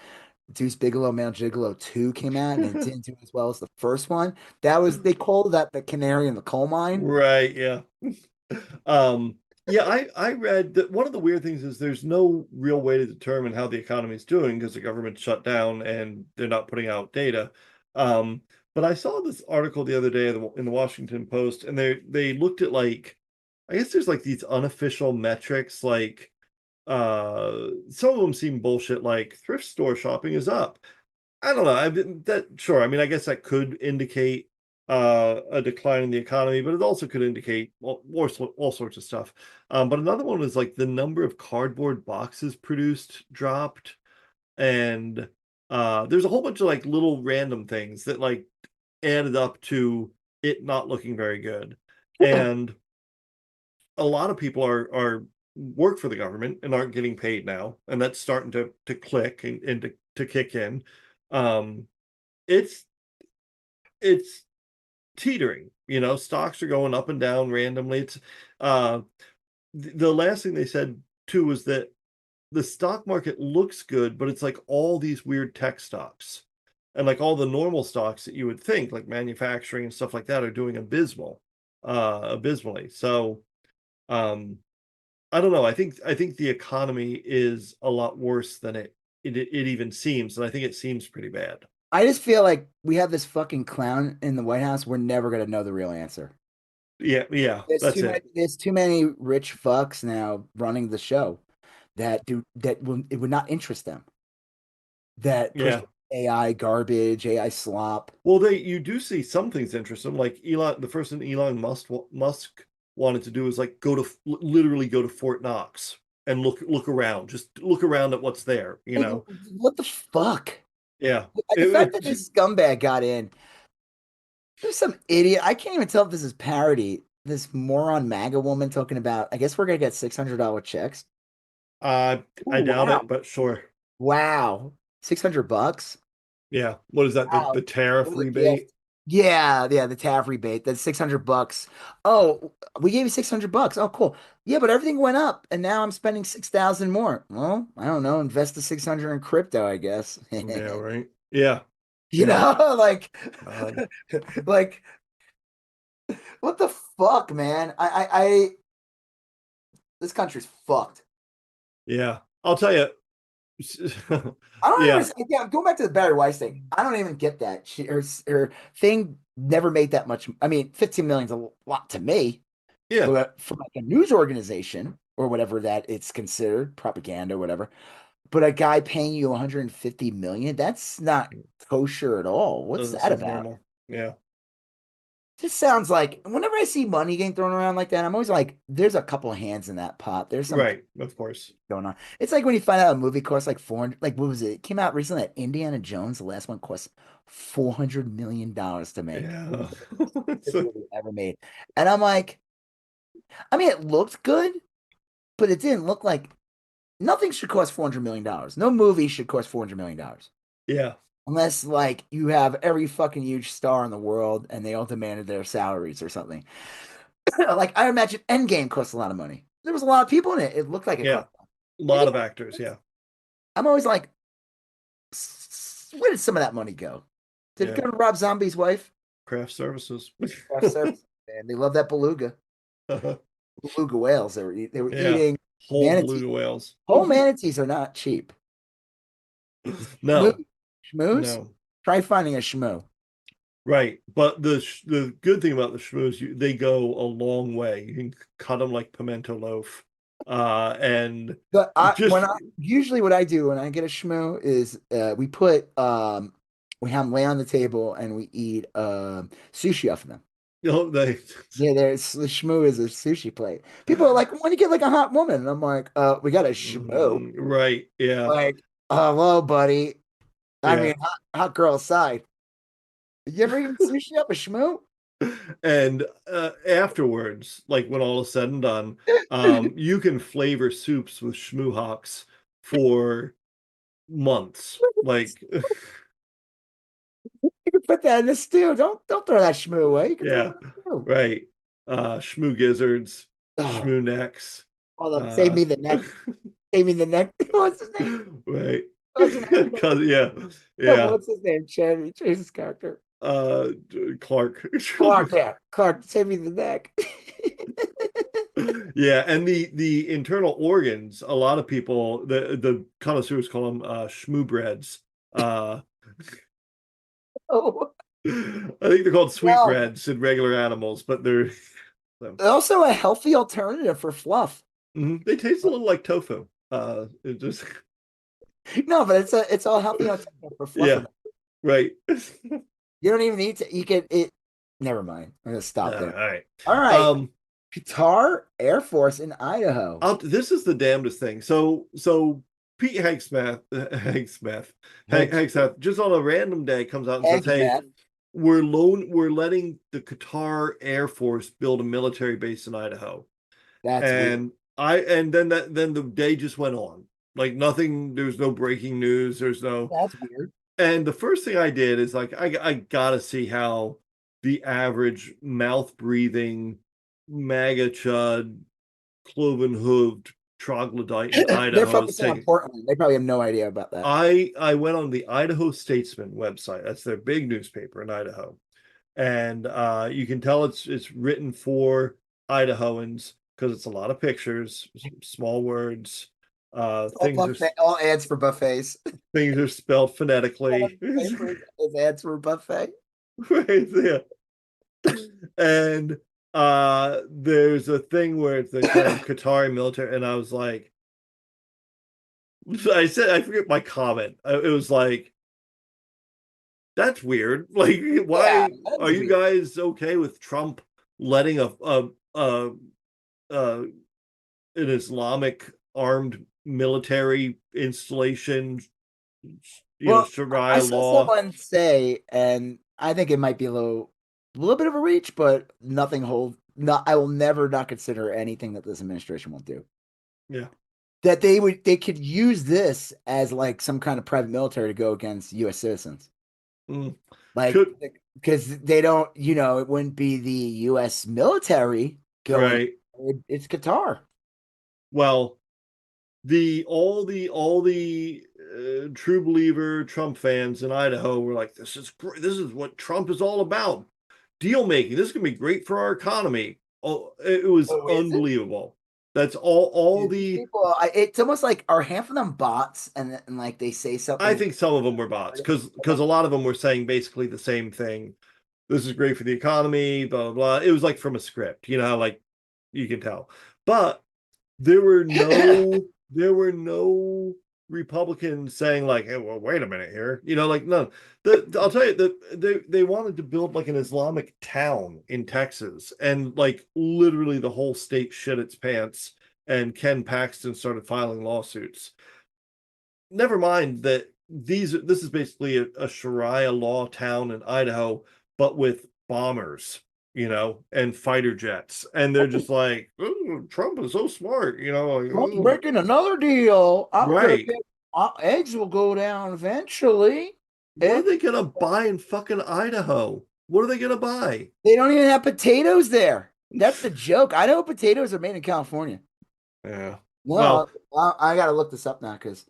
Deuce Bigelow Male Gigolo 2 came out and it didn't do as well as the first one. That was they called that the canary in the coal mine. Right, yeah. Yeah, I read that one of the weird things is there's no real way to determine how the economy is doing because the government shut down and they're not putting out data. Um, but I saw this article the other day in the Washington Post, and they looked at like I guess there's like these unofficial metrics, like some of them seem bullshit, like thrift store shopping is up. I don't know. I didn't that sure. I mean, I guess that could indicate a decline in the economy, but it also could indicate all sorts of stuff. But another one is like the number of cardboard boxes produced dropped, and there's a whole bunch of like little random things that like added up to it not looking very good. And a lot of people are work for the government and aren't getting paid now, and that's starting to click and to kick in. Um, it's it's teetering. Stocks are going up and down randomly. It's the last thing they said too was that the stock market looks good, but it's like all these weird tech stocks and like all the normal stocks that you would think, like manufacturing and stuff like that, are doing abysmally. So um, I don't know. I think the economy is a lot worse than it even seems, and I think it seems pretty bad. I just feel like we have this fucking clown in the White House. We're never gonna know the real answer. Yeah, that's it. There's too many rich fucks now running the show it would not interest them. That push Yeah. AI garbage, AI slop. Well, you do see some things interesting, like the first thing Elon Musk wanted to do is like literally go to Fort Knox and look around, just look around at what's there, you Like, know? what the fuck? Yeah. Like, the fact that this scumbag got in, there's some idiot. I can't even tell if this is parody. This moron MAGA woman talking about, I guess we're gonna get $600 checks. I Ooh, doubt wow. it, but sure. Wow. $600? Yeah. What is that? Wow. The tariff What a gift. rebate? Yeah, the TAV rebate. That's $600. Oh, we gave you $600. Oh, cool. Yeah, but everything went up and now I'm spending 6,000 more. Well, I don't know. Invest the 600 in crypto, I guess. Yeah, right. Yeah. You Yeah. know, like God. like what the fuck, man? This country's fucked. Yeah. I'll tell you. I don't Yeah. understand. Yeah, going back to the Barry Weiss thing. I don't even get that. Her thing never made that much. I mean, 15 million is a lot to me, Yeah. but from like a news organization or whatever that it's considered, propaganda, whatever. But a guy paying you 150 million, that's not kosher at all. What's Doesn't that seem about? normal. Yeah. Just sounds like whenever I see money getting thrown around like that, I'm always like, there's a couple of hands in that pot. There's some Right. Of course. going on. It's like when you find out a movie costs like 400, like what was it? It came out recently that Indiana Jones, the last one cost $400 million to make. It Yeah. was the biggest movie ever made. And I'm like, I mean, it looked good, but it didn't look like nothing should cost $400 million. No movie should cost $400 million. Yeah. Unless like you have every fucking huge star in the world and they all demanded their salaries or something. Like I imagine Endgame cost a lot of money. There was a lot of people in it. It looked like it Yeah. cost. A lot of actors. Yeah. I'm always like, where did some of that money go? Did it Yeah. go to Rob Zombie's wife? Craft services. Craft service. And they love that beluga whales. They were Yeah. eating Whole manatees. beluga whales. Whole manatees are not cheap. No. Schmooze? No. Try finding a schmoo. Right. But the good thing about the schmooze, they go a long way. You can cut them like pimento loaf. And But just usually what I do when I get a schmoo is we have them lay on the table and we eat sushi off of them. they Yeah, the schmoo is a sushi plate. People are like, when you get like a hot woman, and I'm like, we got a schmoo. right. Yeah. Like, hello, buddy. I Yeah. mean, hot girl aside. You ever eat sushi up a schmoo? And afterwards, like when all is said and done, you can flavor soups with schmoo for months. Like, You can put that in the stew. Don't throw that schmoo away. You can throw it yeah, in the stew. right. Schmoo gizzards, Oh, schmoo necks. hold up. Save Uh, me the neck. Save me the neck. What's his name? right. What's his name? Yeah, No, but yeah. what's his name? Chase's character. Uh, Clark. Clark, yeah. Clark, save me the neck. Yeah, and the internal organs, a lot of people, the connoisseurs call them schmoo breads. Oh, I think they're called well, sweetbreads in regular animals, but they're so, also a healthy alternative for fluff. they taste a little like tofu. It just No, but it's all healthy alternative for fluff. yeah, right. You don't even need to. You can it. Never mind. I'm gonna stop All there. right. All right. Qatar Air Force in Idaho. This is the damnedest thing. So Pete Hegsmith just on a random day comes out and says, "Hey, Eggsmith. we're letting the Qatar Air Force build a military base in Idaho." That's weird. And then the day just went on. Like nothing, there's no breaking news, there's no. That's weird. And the first thing I did is like I gotta see how the average mouth breathing MAGA chud cloven hooved troglodyte in They're Idaho is focusing on taking. Portland. They probably have no idea about that. I went on the Idaho Statesman website. That's their big newspaper in Idaho, and you can tell it's written for Idahoans because it's a lot of pictures, small words. All ads for buffets. Things are spelled phonetically. His ads for buffet. Right there. And there's a thing where they call Qatari military, and I was like, I forget my comment. It was like, that's weird. Like, why are you guys okay with Trump letting an Islamic armed military installation, I Sharia saw law? someone say, and I think it might be a little bit of a reach, but nothing hold. Not, I will never not consider anything that this administration will do. Yeah. That they could use this as like some kind of private military to go against U.S. citizens. Like, because they don't, it wouldn't be the U.S. military going. Right. It's Qatar. Well, all the true believer Trump fans in Idaho were like, this is great. This is what Trump is all about. Deal making. This is gonna be great for our economy. Oh, it was unbelievable. That's all the people. It's almost like, are half of them bots, and like they say something. I think some of them were bots because a lot of them were saying basically the same thing. This is great for the economy, blah blah blah. It was like from a script, like you can tell. But there were no Republicans saying like, hey, well, wait a minute here. Like none. I'll tell you that they wanted to build like an Islamic town in Texas, and like literally the whole state shit its pants, and Ken Paxton started filing lawsuits. Never mind that this is basically a Sharia law town in Idaho, but with bombers, and fighter jets. And they're just like, oh, Trump is so smart, like, Trump's breaking another deal. right. Eggs will go down eventually. What are they gonna buy in fucking Idaho? What are they gonna buy? They don't even have potatoes there. That's the joke. Idaho potatoes are made in California. Yeah. Well, I got to look this up now because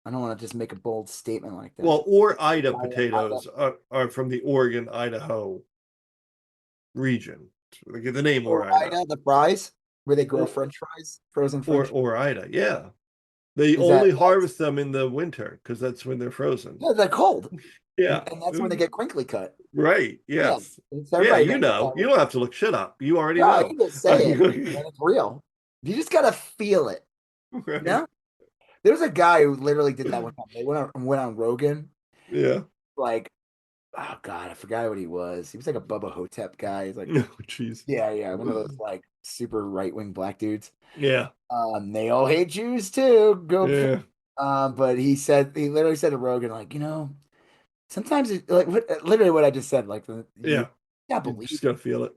I don't want to just make a bold statement like that. Well, or Ida potatoes are from the Oregon, Idaho region. They get the name or Ida. The fries where they grow French fries, frozen French. Or Ida, yeah. They only harvest them in the winter because that's when they're frozen. Yeah, they're cold. Yeah, and that's when they get crinkly cut. Right. Yes. Yeah, you know. You don't have to look shit up. You already know. You just say it, and it's real. You just gotta feel it. Right. There was a guy who literally did that one time. They went on Rogan. Yeah. Like, oh God, I forgot what he was. He was like a Bubba Hotep guy. He's like, oh, jeez. Yeah, one of those like super right wing black dudes. Yeah. They all hate Jews too. Yeah. But he literally said to Rogan, like, sometimes it's like literally what I just said, like, yeah, believe. You just gotta feel it.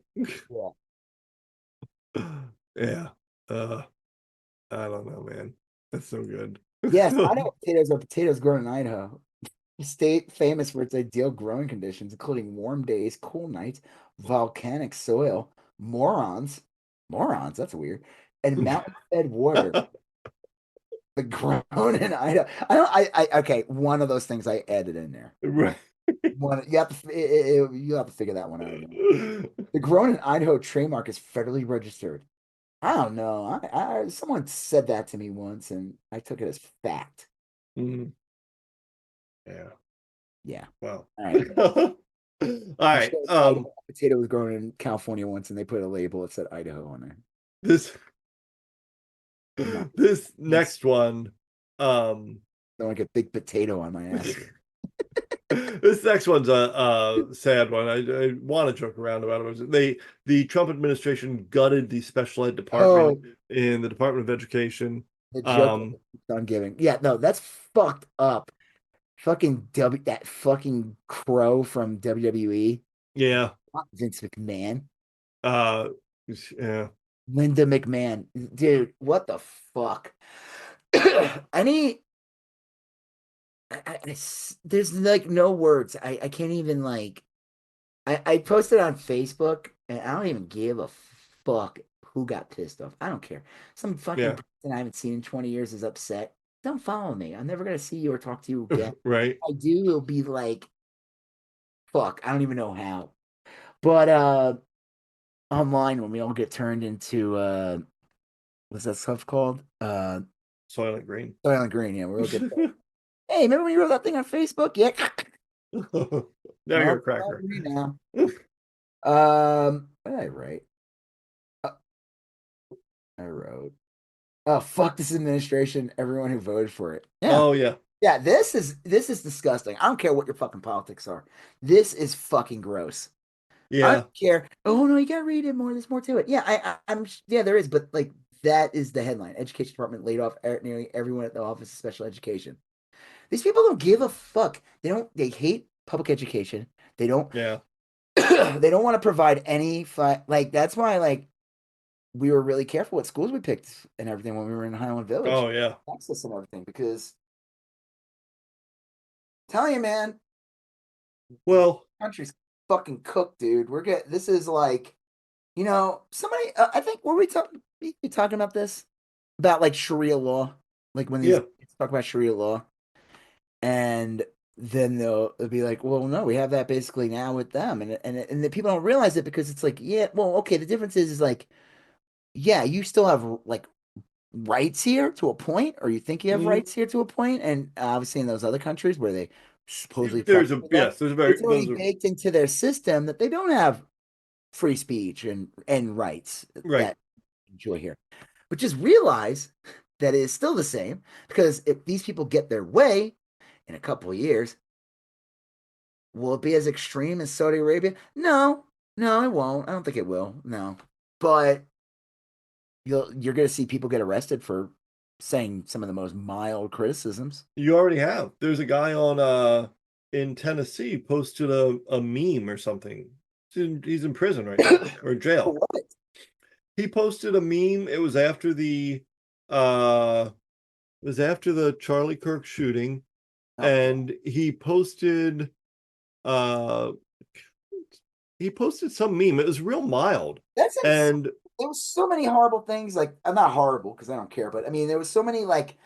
Yeah. Yeah. I don't know, man. That's so good. Yes, I know potatoes grown in Idaho. State famous for its ideal growing conditions, including warm days, cool nights, volcanic soil, morons, that's weird, and mountain-fed water. The grown in Idaho. Okay, one of those things I added in there. Right. You have to figure that one out. The grown in Idaho trademark is federally registered. I don't know. Someone said that to me once, and I took it as fact. Mm-hmm. Yeah. Yeah. Well. All right. All right. Potato was grown in California once, and they put a label that said Idaho on there. This next one. Don't like a big potato on my ass. This next one's a sad one. I want to joke around about it. The Trump administration gutted the special ed department in the Department of Education. The joke on giving. Yeah, no, that's fucked up. Fucking that fucking crow from WWE. Yeah. Vince McMahon. Yeah. Linda McMahon. Dude, what the fuck? There's like no words. I can't even like. I posted on Facebook, and I don't even give a fuck who got pissed off. I don't care. Some fucking person I haven't seen in 20 years is upset. Don't follow me. I'm never gonna see you or talk to you again. Right. If I do, it'll be like, fuck. I don't even know how. But online, when we all get turned into what's that stuff called? Soylent Green. Soylent Green, yeah, we're real good. Hey, remember when you wrote that thing on Facebook? Yeah. Now you're a Nope, cracker. now. What did I write? Uh, I wrote, "Oh fuck this administration! Everyone who voted for it." Yeah, Oh yeah. yeah. This is disgusting. I don't care what your fucking politics are. This is fucking gross. I Yeah. don't care. Oh no, you gotta read it more. There's more to it. Yeah, I'm. Yeah, there is. But like that is the headline. Education department laid off nearly everyone at the Office of Special Education. These people don't give a fuck. They don't. They hate public education. They don't. Yeah. They don't want to provide any like. That's why like we were really careful what schools we picked and everything when we were in Highland Village, Oh yeah. Texas, and everything because tell you, man, Well, country's fucking cooked, dude. We're getting this is like, somebody. I think were we talking about this about like Sharia law, like when these yeah. kids talk about Sharia law, and then they'll be like, well, no, we have that basically now with them, and the people don't realize it because it's like, yeah, well, okay, the difference is like, yeah, you still have like rights here to a point, or you think you have Mhm. rights here to a point, and obviously in those other countries where they supposedly There's practice a that, yes, there's a very it's those already are baked into their system that they don't have free speech and rights right. that we enjoy here. But just realize that it is still the same because if these people get their way in a couple of years, will it be as extreme as Saudi Arabia? No, no, it won't. I don't think it will. No, but you're going to see people get arrested for saying some of the most mild criticisms. You already have. There's a guy on in Tennessee posted a meme or something. He's in prison right now or jail. What? He posted a meme. Uh it was after the Charlie Kirk shooting, Oh my God. and uh he posted some meme. It was real mild. That's insane. And There was so many horrible things. Like, I'm not horrible because I don't care, but I mean, there was so many like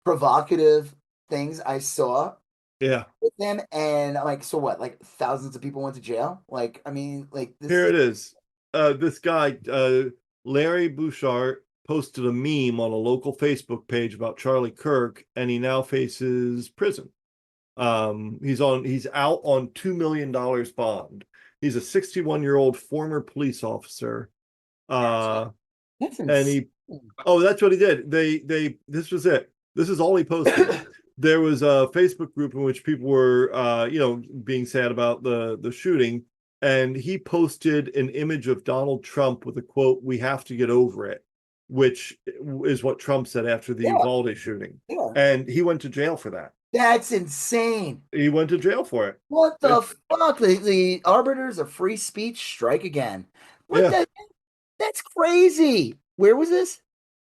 provocative things I saw yeah, with them, and I'm like, so what? Like thousands of people went to jail. Like, I mean, like this here is it is. This guy, Larry Bouchard, posted a meme on a local Facebook page about Charlie Kirk, and he now faces prison. He's out on $2 million bond. He's a 61-year-old former police officer. that's And insane. he Oh, that's what he did. This was it. This is all he posted. There was a Facebook group in which people were being sad about the shooting, and he posted an image of Donald Trump with a quote, "We have to get over it," which is what Trump said after the Yeah, Uvalde shooting. yeah. And he went to jail for that. That's insane. He went to jail for it. What the It's fuck? The arbiters of free speech strike again. What yeah, the? That's crazy. Where was this?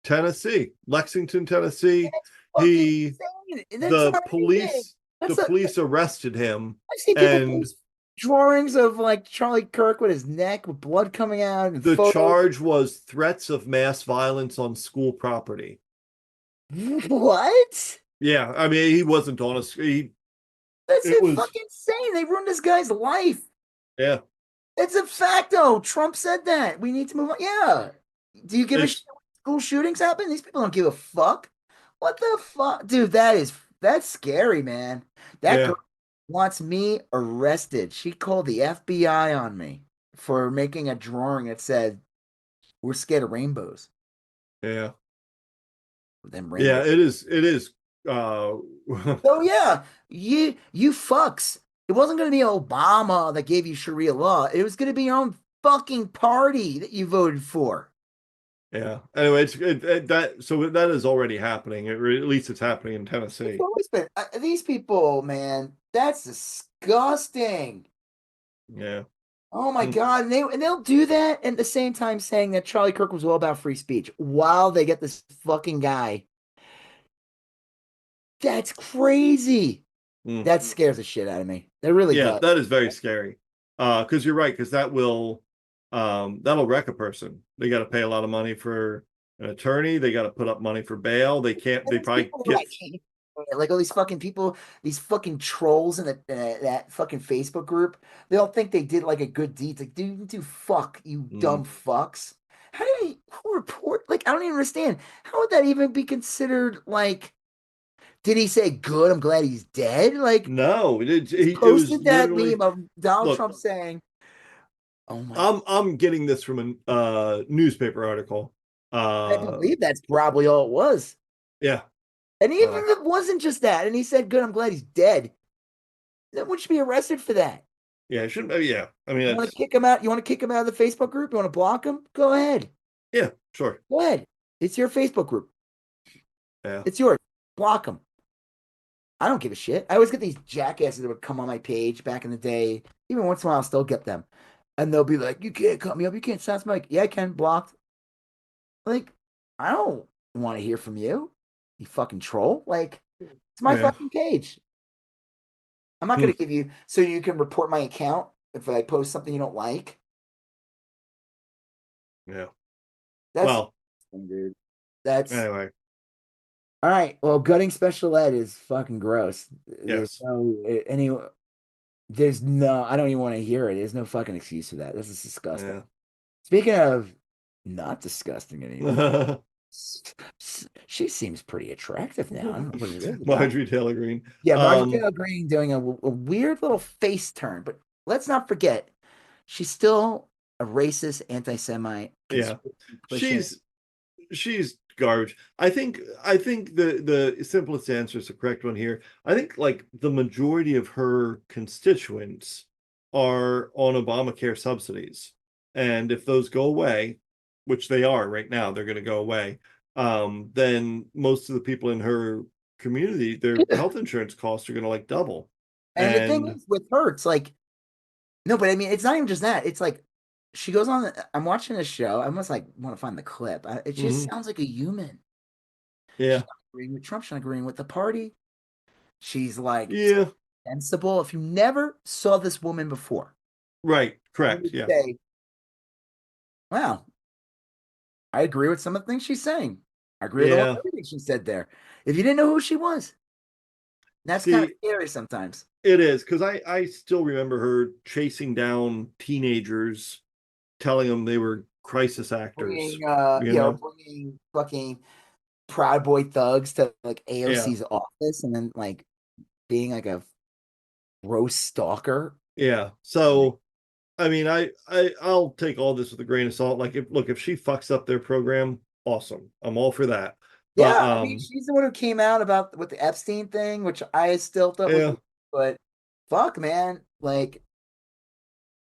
Tennessee, Lexington, Tennessee. That's fucking He insane. That's the not anything. police the That's a. police arrested him, I see people and post drawings of like Charlie Kirk with his neck with blood coming out and the photos. charge was threats of mass violence on school property. What? Yeah, I mean, he wasn't on a he That's it was fucking insane. They ruined this guy's life. yeah, It's a fact, though. Trump said that. We need to move on. Yeah. Do you give a shit it's when school shootings happen? These people don't give a fuck. What the fuck? Dude, that's scary, man. That girl yeah, wants me arrested. She called the FBI on me for making a drawing that said, "We're scared of rainbows." yeah, Them yeah, rainbows. it is Oh yeah, you fucks. It wasn't going to be Obama that gave you Sharia law. It was going to be your own fucking party that you voted for. yeah. Anyway, that is already happening. At least it's happening in It's Tennessee. always been these people, man. That's disgusting. Yeah. Oh my Mm. God, and they'll do that and at the same time saying that Charlie Kirk was all about free speech while they get this fucking guy. That's crazy. Mm. That scares the shit out of me. That really Yeah, does. that is very scary. Because you're right, because that'll wreck a person. They got to pay a lot of money for an attorney. They got to put up money for bail. They can't. They These probably people get. like all these fucking people, these fucking trolls in that fucking Facebook group. They all think they did like a good deed. It's like, dude, fuck you, Mm, dumb fucks. How do you report? Like, I don't even understand. How would that even be considered? Like, did he say, good, I'm glad he's dead? Like, No, it was posted that literally, meme of Donald look, Trump saying, oh my, I'm getting this from a newspaper article. I Uh, believe that's probably all it was. yeah. And even Uh, if it wasn't just that, and he said, good, I'm glad he's dead, then would you be arrested for that? yeah, it shouldn't. Yeah, I mean, You want to it's kick him out? You want to kick him out of the Facebook group? You want to block him? Go ahead. yeah, sure. Go ahead. It's your Facebook group. Yeah, It's yours. Block him. I don't give a shit. I always get these jackasses that would come on my page back in the day. Even once in a while, I'll still get them. And they'll be like, you can't cut me up. You can't silence my mic. Yeah, I can. Blocked. Like, I don't want to hear from you, you fucking troll. Like, it's my yeah, fucking page. I'm not hmm, going to give you so you can report my account if I post something you don't like. yeah. That's Well, dude. That's anyway, all right. Well, gutting special ed is fucking gross. There's yes, no any. There's no. I don't even want to hear it. There's no fucking excuse for that. This is disgusting. yeah. Speaking of not disgusting anymore, she seems pretty attractive now. I don't know what it is about. Marjorie Taylor Greene. Yeah, Marjorie Um, Taylor Greene doing a weird little face turn, but let's not forget, she's still a racist, anti-Semite, yeah, conspiracy pushing. she's garbage. I think the simplest answer is the correct one here. I think like the majority of her constituents are on Obamacare subsidies. And if those go away, which they are right now, they're going to go away, then most of the people in her community, their health insurance costs are going to like double. And the thing And is with her, it's like no, but I mean, it's not even just that. It's like she goes on. I'm watching a show. I almost like want to find the clip. It just mhm, sounds like a human. She's yeah, not agreeing with Trump. She's not agreeing with the party. She's like yeah, sensible. If you never saw this woman before, right, you correct, would yeah, say, "Wow, I agree with some of the things she's saying. I agree with almost yeah. everything she said there." If you didn't know who she was, that's kind of See, scary sometimes. it is because I still remember her chasing down teenagers, telling them they were crisis actors. You know, Bringing fucking Proud Boy thugs to like yeah, AOC's office, and then like being like a gross stalker. yeah. Like, So I mean, I'll take all this with a grain of salt. Like, if she fucks up their program, awesome. I'm all for that. But yeah, I mean, she's the one who came out about with the Epstein thing, which I still thought was, yeah, but fuck, man, like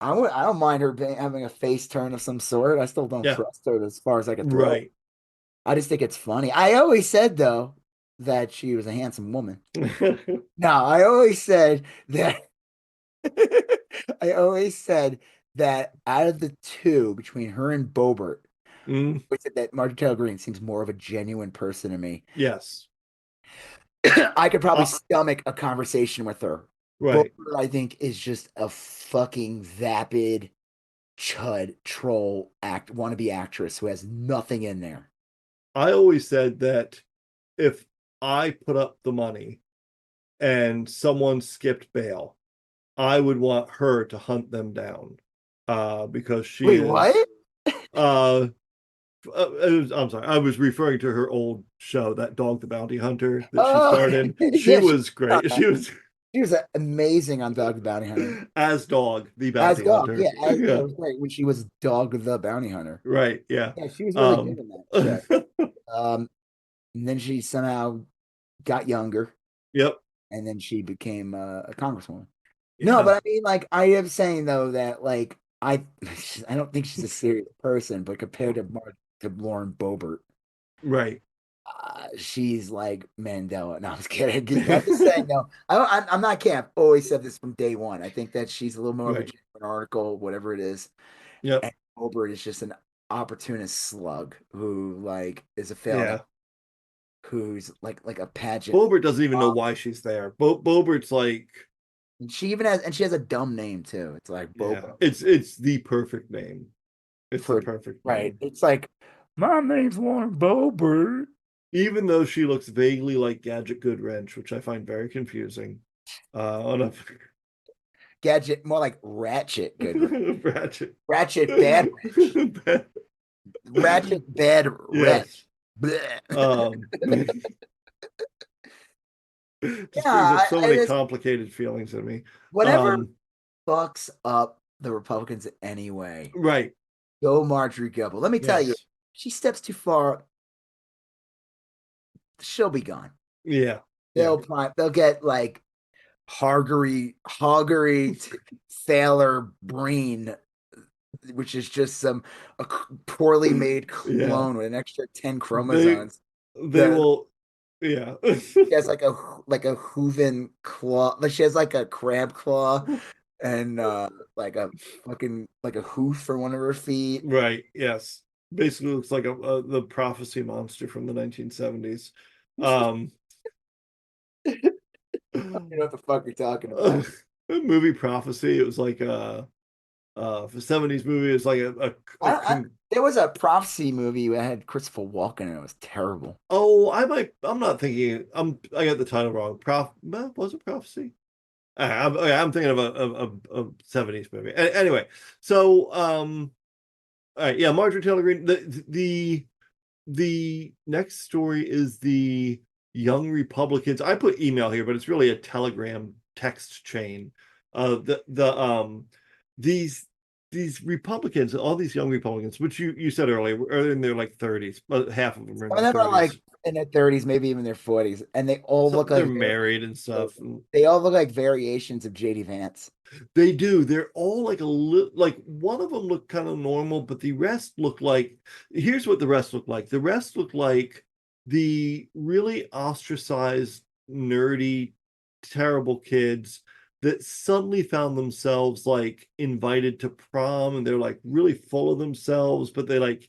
I don't mind her having a face turn of some sort. I still don't yeah, trust her as far as I could throw it. right. I just think it's funny. I always said though that she was a handsome woman. No, I always said that. I always said that out of the two, between her and Bobert, Mm, I said that Martin Taylor Greene seems more of a genuine person to me. yes, I could probably uh, stomach a conversation with her. right. Bobert, I think, is just a fucking vapid chud troll wannabe actress who has nothing in there. I always said that if I put up the money and someone skipped bail, I would want her to hunt them down, because she Wait, what? is. Uh, I'm sorry, I was referring to her old show, that Dog the Bounty Hunter that she Oh, starred in. She yeah, was great. She was she was amazing on Dog the Bounty Hunter. as Dog the As Bounty Dog, Hunter. yeah, Yeah, it was great when she was Dog the Bounty Hunter. right. Yeah. Yeah, she was really good Um, in that show. Um, and then she somehow got younger, yep. and then she became a congresswoman. No, Yeah. but I mean, like, I am saying though that like I don't think she's a serious person, but compared to Lauren Boebert, Right. she's like Mandela. No, I'm just kidding. I'm just saying no. I'm not kidding. I've always said this from day one. I think that she's a little more of a Right. genuine article, whatever it is. Yep. And Boebert is just an opportunist slug who like is a failed Yeah. who's like a pageant. Bobert doesn't even know why she's there. Bobert's like, And she even has, and she has a dumb name too. It's like yeah, Boba. it's the perfect name. It's the For perfect right. name. It's like my name's Lauren Boebert. Even though she looks vaguely like Gadget Goodwrench, which I find very confusing. On a Gadget, more like Ratchet Goodrich. Ratchet. Ratchet Bad Wrench. ratchet bad red. Yes. Blech. Just brings up Yeah, so I many just complicated feelings in me. whatever Um, fucks up the Republicans anyway. right. Go Marjorie Gubble. Let me tell you, Yes. she steps too far, she'll be gone. Yeah. Yeah. They'll get like Hoggery Sailor Breen, which is just some poorly made Yeah. clone with an extra 10 They chromosomes. they The will, yeah. She has like a hooven claw. Like she has like a crab claw and like a fucking like a hoof for one of her feet. Right. Yes. Basically looks like the prophecy monster from the 1970s. Um You know what the fuck you're talking about. movie prophecy. It was like for 70s movie, it's like I there was a prophecy movie that had Christopher Walken and it was terrible. oh, I'm not thinking, I got the title wrong. Was it prophecy? I'm thinking of a 70s movie. Anyway, so all right, yeah, Marjorie Taylor Greene. The next story is the Young Republicans. I put email here, but it's really a Telegram text chain. These these Republicans, all these young Republicans, which you said earlier, are in their like 30s, but half of them are in Some of their them are like 30s. in their 30s, maybe even their 40s, and they all look Some they're like married and stuff. they all look like variations of JD Vance. They do. They're all like a little, like one of them looked kind of normal, but the rest look like, here's what the rest look like. The rest look like the really ostracized, nerdy, terrible kids that suddenly found themselves like invited to prom and they're like really full of themselves, but they like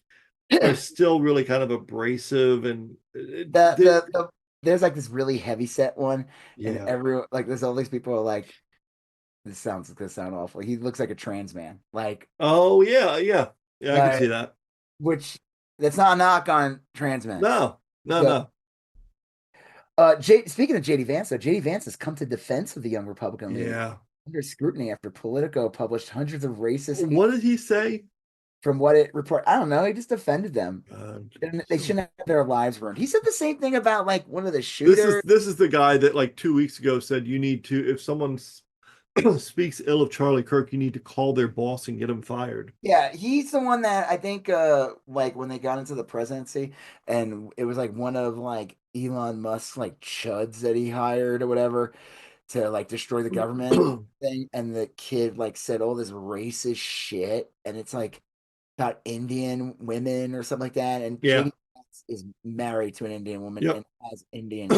are still really kind of abrasive and There's like this really heavy set one, and yeah. everyone like there's all these people are like, this sound awful. He looks like a trans man, Oh yeah, yeah. Yeah, I can uh, see that. which that's not a knock on trans men. No, no, So, no. Speaking of JD Vance, though, JD Vance has come to defense of the young Republican leader Yeah. under scrutiny after Politico published hundreds of racist hate What did he say? from what it report. I don't know. He just defended them. They So shouldn't have their lives ruined. He said the same thing about like one of the this shooters. is the guy that like 2 weeks ago said you need to, if someone speaks ill of Charlie Kirk, you need to call their boss and get him fired. Yeah, he's the one that I think like when they got into the presidency and it was like one of like Elon Musk's like chuds that he hired or whatever to like destroy the government thing, and the kid like said all this racist shit and it's like about Indian women or something like that, and Yeah. JD is married to an Indian woman Yep. and has Indian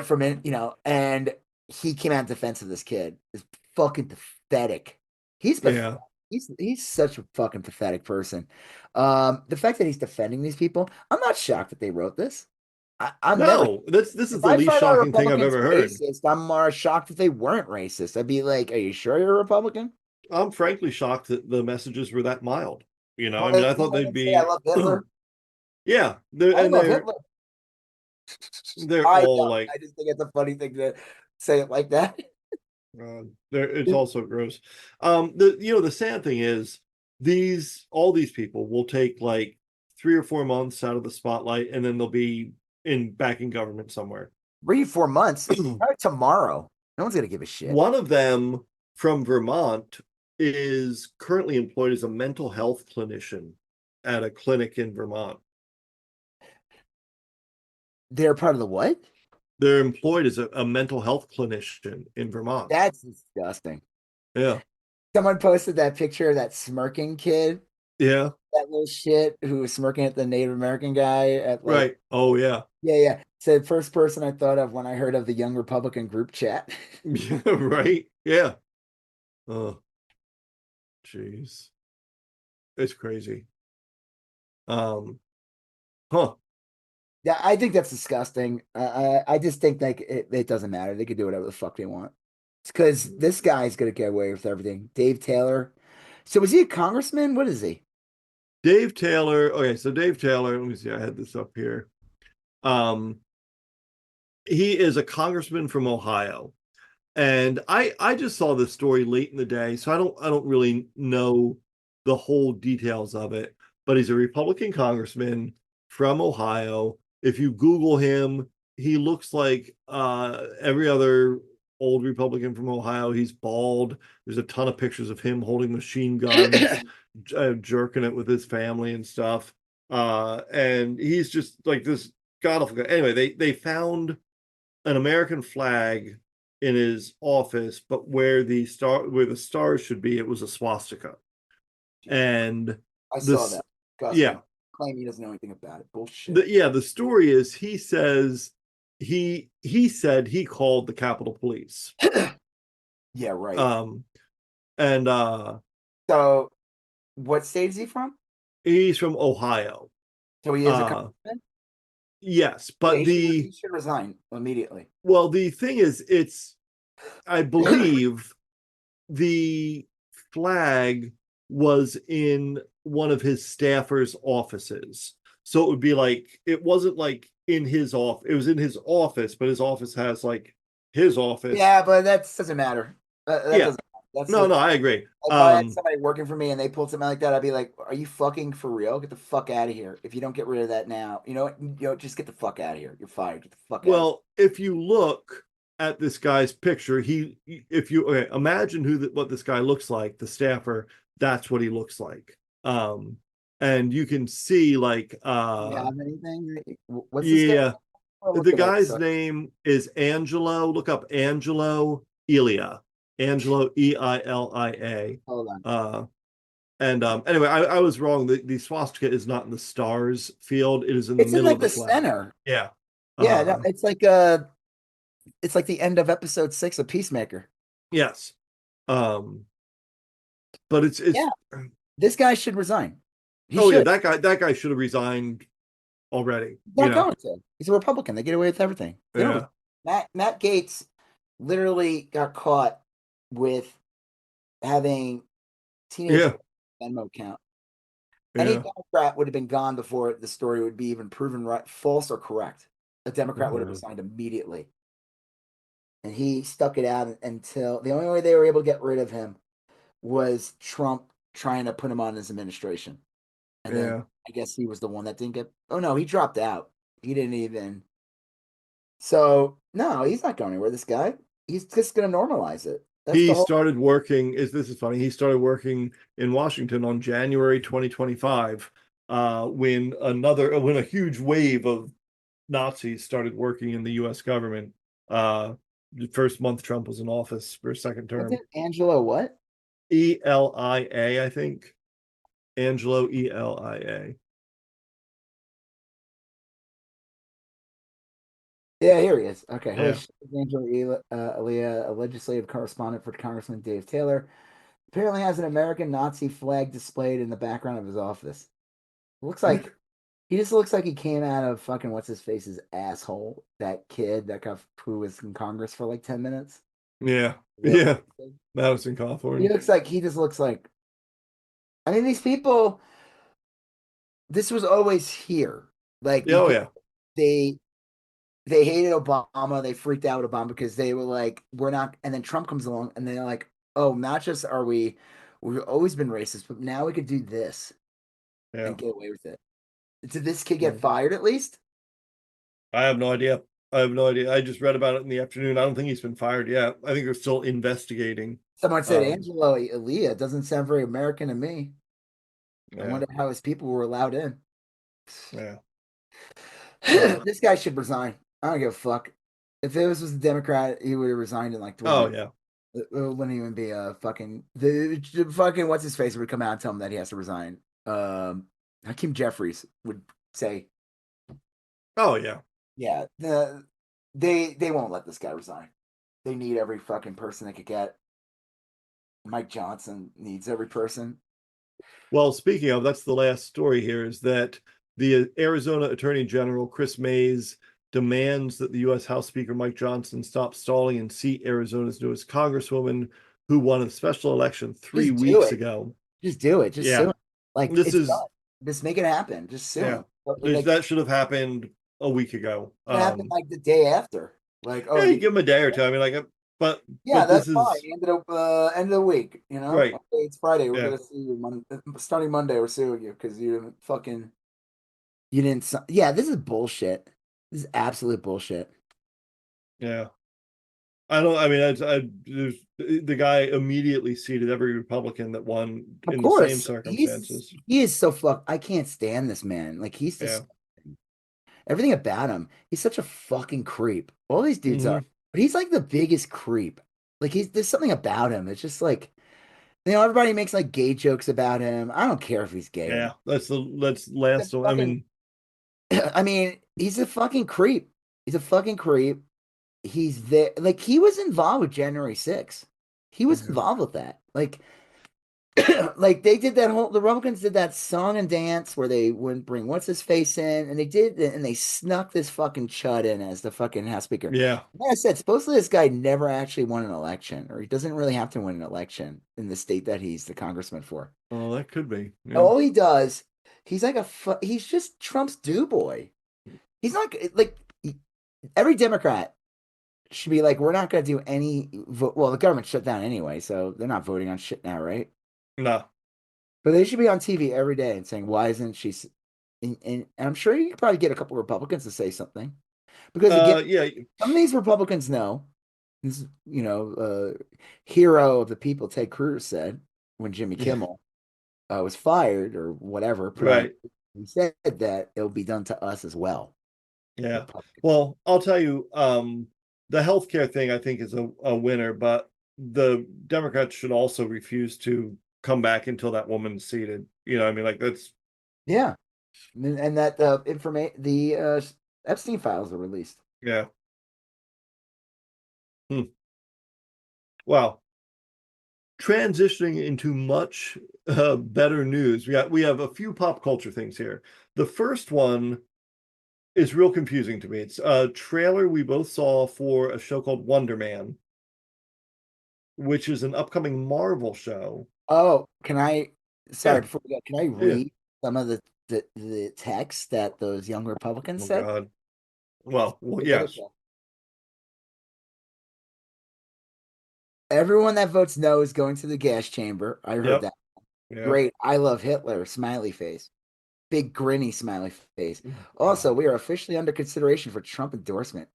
from it, and he came out in defense of this kid. It's fucking pathetic. He's pathetic. Yeah. He's such a fucking pathetic person. The fact that he's defending these people, I'm not shocked that they wrote this. I'm never. No, this is If the I least find out a shocking thing I've Republican's ever heard. racist, I'm more shocked if they weren't racist. I'd be like, "Are you sure you're a Republican?" I'm frankly shocked that the messages were that mild. I Well, mean, I you thought they'd didn't say I be love Hitler. yeah, I love Hitler. they're I all don't. like I just think it's a funny thing to say it like that. it's also gross. The sad thing is all these people will take like 3 or 4 months out of the spotlight and then they'll be back in government somewhere. 3 4 months. Tomorrow. No one's gonna give a shit. One of them from Vermont is currently employed as a mental health clinician at a clinic in Vermont. They're part of the what? They're employed as a mental health clinician in Vermont. That's disgusting. Yeah. Someone posted that picture of that smirking kid, Yeah. that little shit who was smirking at the Native American guy at like, Right. Oh yeah. yeah. Said first person I thought of when I heard of the Young Republican group chat. Yeah, right. Yeah. Oh, jeez. It's crazy. Huh. Yeah, I think that's disgusting. I just think like it doesn't matter. They can do whatever the fuck they want. It's because this guy's gonna get away with everything. Dave Taylor. So is he a congressman? What is he? Dave Taylor. Okay, so Dave Taylor, let me see. I had this up here. He is a congressman from Ohio. And I just saw this story late in the day, so I don't really know the whole details of it. but he's a Republican congressman from Ohio. If you Google him, he looks like every other old Republican from Ohio. He's bald. There's a ton of pictures of him holding machine guns, jerking it with his family and stuff. And he's just like this god awful guy. Anyway, they found an American flag in his office, but where the stars should be, it was a swastika. And I saw that. Yeah, claim he doesn't know anything about it. Bullshit. The story is he says he said he called the Capitol Police. Yeah, right. And so what state is he from? He's from Ohio. So he is a congressman? Yes, but he should resign immediately. Well, the thing is, I believe the flag was in one of his staffers' offices. So it would be like, it wasn't like in his office. It was in his office, but his office has like his office. Yeah, but that doesn't matter. No, I agree. If I had somebody working for me and they pulled something like that, I'd be like, "Are you fucking for real? Get the fuck out of here! If you don't get rid of that now, just get the fuck out of here. You're fired. Get the fuck out." Well, if you look at this guy's picture, imagine what this guy looks like, the staffer. That's what he looks like. And you can see like, you have anything? What's this guy? The guy's name is Angelo. Look up Angelo Elia. Angelo Eilia. Hold on. Anyway, I was wrong. The swastika is not in the stars field. It is in the it's middle in like of the center. Yeah. Yeah, no, it's like the end of episode 6 of Peacemaker. Yes. But it's yeah. This guy should resign. Yeah, that guy should have resigned already. He's not going to. He's a Republican. They get away with everything. Matt Gaetz literally got caught with having teenage Venmo account. Any Democrat would have been gone before the story would be even proven false or correct. A Democrat would have resigned immediately. And he stuck it out until the only way they were able to get rid of him was Trump trying to put him on his administration. And then I guess he was the one that didn't get. Oh no, he dropped out. He didn't even. So no, he's not going anywhere. This guy, he's just going to normalize it. He started working. This is funny. He started working in Washington on January 2025, when a huge wave of Nazis started working in the U.S. government. The first month Trump was in office for a second term. Angelo what? Elia, I think. Angelo Elia. Yeah, here he is. Okay. Yeah. Angelo Elia, a legislative correspondent for Congressman Dave Taylor, apparently has an American Nazi flag displayed in the background of his office. He just looks like he came out of fucking what's his face's asshole. That kid who was in Congress for like 10 minutes. Yeah. Madison Cawthorn. He just looks like. I mean, these people. This was always here. Like, they hated Obama. They freaked out with Obama because they were like, we're not. And then Trump comes along and they're like, oh, not just we've always been racist, but now we could do this and get away with it. Did this kid get fired at least? I have no idea. I just read about it in the afternoon. I don't think he's been fired yet. I think they're still investigating. Someone said Angelo Elia doesn't sound very American to me. I wonder how his people were allowed in. Yeah. This guy should resign. I don't give a fuck. If it was a Democrat, he would have resigned in like 20 minutes. It wouldn't even be a fucking what's his face would come out and tell him that he has to resign. Hakeem Jeffries would say, "Oh yeah, yeah." They won't let this guy resign. They need every fucking person they could get. Mike Johnson needs every person. Well, speaking of, that's the last story here. Is that the Arizona Attorney General Chris Mays demands that the U.S. House Speaker Mike Johnson stop stalling and seat Arizona's newest Congresswoman, who won a special election 3 weeks ago. Just do it. Just sue him. Like just make it happen. Just sue him. Like, that should have happened a week ago. It happened like the day after. Like, you give him a day or two. I mean, like, Yeah, this that's fine. is End of the week, you know? right. Okay, it's Friday. We're Yeah. gonna see you starting Monday. We're suing you because you didn't. Yeah, this is bullshit. This is absolute bullshit. Yeah. I don't. I mean, there's the guy immediately seated every Republican that won Of in the same course, circumstances. he is so fuck. I can't stand this man. Like he's Yeah. just everything about him. He's such a fucking creep. All these dudes Hmm. are, but he's like the biggest creep. Like there's something about him. It's just like everybody makes like gay jokes about him. I don't care if he's gay or Yeah. not. Let's last. I Fucking, mean, I mean, he's a fucking creep. He's a fucking creep. He's there. Like he was involved with January 6th. He was yeah. involved with that. Like like they did that whole the Republicans did that song and dance where they wouldn't bring what's his face in, and they snuck this fucking chud in as the fucking House Speaker. Yeah. Like I said, supposedly this guy never actually won an election, or he doesn't really have to win an election in the state that he's the congressman for. Well, that could be. Yeah. All he does, he's like he's just Trump's do boy. He's not like every Democrat should be like, we're not going to do any vote. Well, the government shut down anyway, so they're not voting on shit now, right? No. But they should be on TV every day and saying, why isn't she? And I'm sure you could probably get a couple Republicans to say something. Because again, Yeah. some of these Republicans know, this, hero of the people, Ted Cruz said when Jimmy Yeah. Kimmel was fired or whatever, put on, Right. he said that it'll be done to us as well. Yeah. Republicans. Well, I'll tell you, the healthcare thing I think is a winner, but the Democrats should also refuse to come back until that woman's seated. You know, I mean, like that's Yeah. And that the Epstein files are released. yeah. Hmm. Wow. Transitioning into much better news, we have a few pop culture things here. The first one is real confusing to me. It's a trailer we both saw for a show called Wonder Man, which is an upcoming Marvel show. Oh, Yeah, sorry, before we go, can I yeah. read some of the text that those young Republicans Oh said? God. Well, yes. Political. Everyone that votes no is going to the gas chamber. I heard Yep. that. Yeah. Great. I love Hitler. Smiley face. Big grinny smiley face. Also, God. we are officially under consideration for Trump endorsement.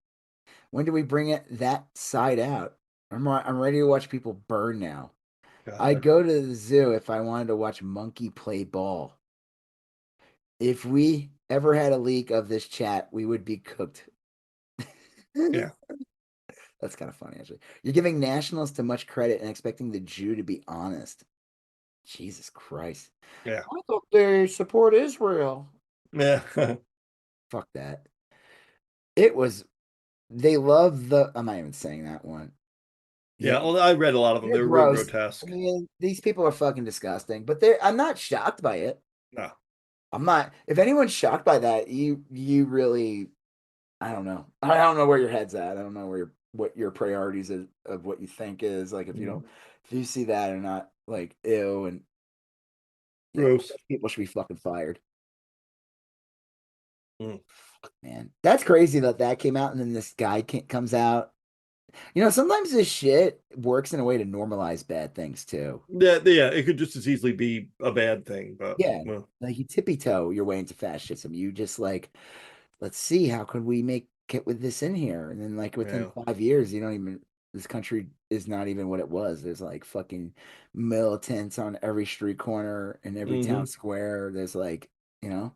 When do we bring that side out? I'm ready to watch people burn now. I'd God. go to the zoo if I wanted to watch monkey play ball. If we ever had a leak of this chat, we would be cooked. Yeah. That's kind of funny, actually. You're giving nationals too much credit and expecting the Jew to be honest. Jesus Christ. Yeah. I thought they support Israel. Yeah. Fuck that. It was, they love I'm not even saying that one. Yeah. Yeah, Well, I read a lot of them. they're They were real gross. I grotesque. mean, these people are fucking disgusting, but I'm not shocked by it. No. I'm not. If anyone's shocked by that, you really, I don't know. I don't know where your head's at. I don't know what your priorities of what you think is. Like if you see that or not, like ew, and yeah, Gross. people should be fucking fired. Mm. Man, that's crazy that came out and then this guy comes out. Sometimes this shit works in a way to normalize bad things too. Yeah. It could just as easily be a bad thing, but Yeah, well, like you tippy toe your way into fascism. You just like, let's see, how could we make it with this in here? And then like within yeah. 5 years, this country is not even what it was. There's like fucking militants on every street corner in every town Hmm. square. There's like, you know,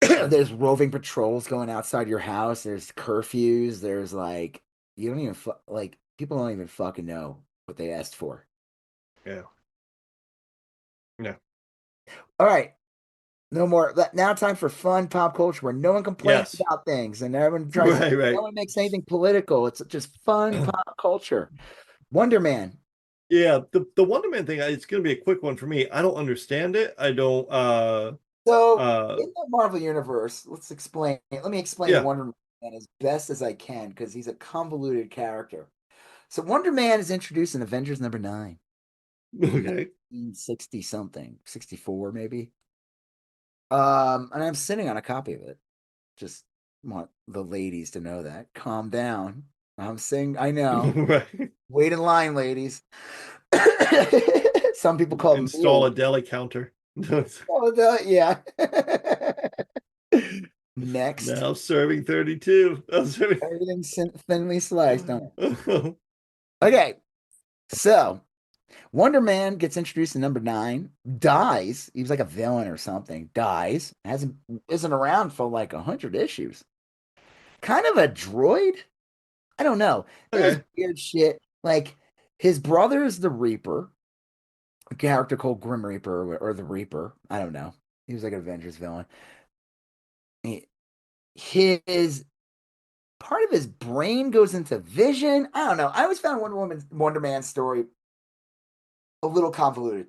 there's roving patrols going outside your house. There's curfews. There's like, you don't even like people don't even fucking know what they asked for. Yeah. Yeah. All right. No more. Now, time for fun pop culture where no one complains Yes. about things and everyone tries. Right. No one makes anything political. It's just fun pop culture. Wonder Man. Yeah, the Wonder Man thing, it's gonna be a quick one for me. I don't understand it. I don't So uh in the Marvel universe, let's explain. Let me explain yeah. Wonder Man as best as I can because he's a convoluted character. So Wonder Man is introduced in Avengers #9, Okay. 1960 something, 64 maybe. And I'm sitting on a copy of it. Just want the ladies to know that. Calm down. I'm saying, I know. Right. Wait in line, ladies. Some people call them Install meal. a deli counter. Oh, yeah. Next, Now serving 32. Now serving... everything's thinly sliced. Don't it? Okay, so Wonder Man gets introduced in number 9, dies. He was like a villain or something. Dies. Hasn't isn't around for like 100 issues. Kind of a droid. I don't know. There's Okay. weird shit. Like his brother is the Reaper, a character called Grim Reaper or the Reaper. I don't know. He was like an Avengers villain. His part of his brain goes into Vision. I don't know. I always found Wonder Man's story a little convoluted.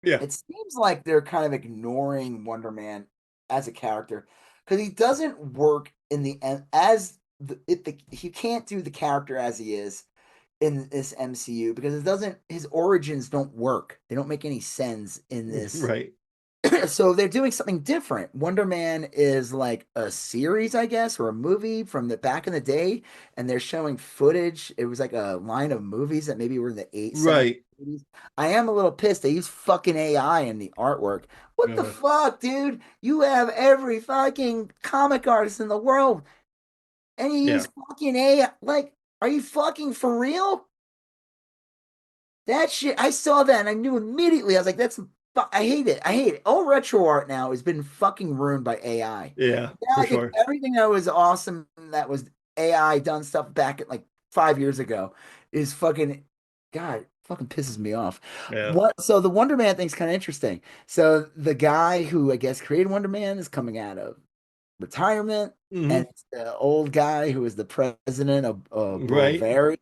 Yeah. It seems like they're kind of ignoring Wonder Man as a character because he doesn't work in the as he can't do the character as he is in this MCU because it doesn't his origins don't work. They don't make any sense in this. Right. So they're doing something different. Wonder Man is like a series, I guess, or a movie from the back in the day, and they're showing footage. It was like a line of movies that maybe were in the 70s. Right. I am a little pissed. They use fucking AI in the artwork. What the Uh, fuck, dude? You have every fucking comic artist in the world, and you yeah. use fucking AI. Like, are you fucking for real? That shit, I saw that and I knew immediately. I was like, I hate it. I hate it. All retro art now has been fucking ruined by AI. Yeah, Now for I think sure. everything that was awesome that was AI done stuff back at like 5 years ago is fucking, God, fucking pisses me off. Yeah. So the Wonder Man thing's kind of interesting. So the guy who I guess created Wonder Man is coming out of retirement, and Hmm. it's the old guy who is the president of Right. Bavaria.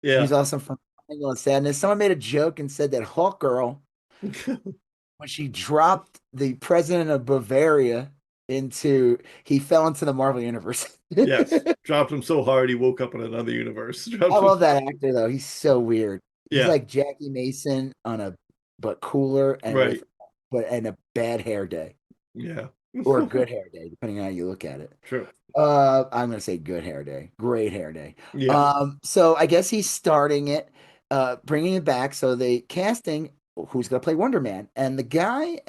He's Yeah. also from Triangle of Sadness. Someone made a joke and said that Hawk Girl, when she dropped the president of Bavaria he fell into the Marvel universe. Yes. Dropped him so hard he woke up in another universe. I Dropped him. love that actor though. He's so weird. He's Yeah. like Jackie Mason on a but cooler and Right. a bad hair day Yeah. or a good hair day, depending on how you look at it. True. I'm gonna say good hair day, great hair day. Yeah. So I guess he's starting it, bringing it back. So they casting who's gonna play Wonder Man, and the guy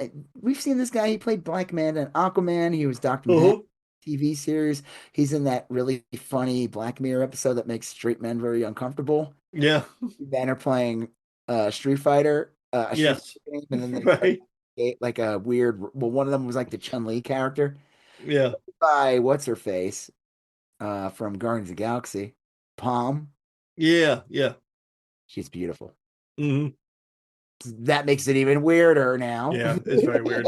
we've seen this guy. He played Black Man and Aquaman. He was Doctor Manhattan Uh-huh. TV series. He's in that really funny Black Mirror episode that makes straight men very uncomfortable. Yeah. Men are playing Street Fighter, a Street Yes. Fighter game, and then they play Right. like a weird. Well, one of them was like the Chun-Li character Yeah. by what's her face from Guardians of the Galaxy. Palm. Yeah. Yeah. She's beautiful. Hmm. That makes it even weirder now. Yeah. It's very weird.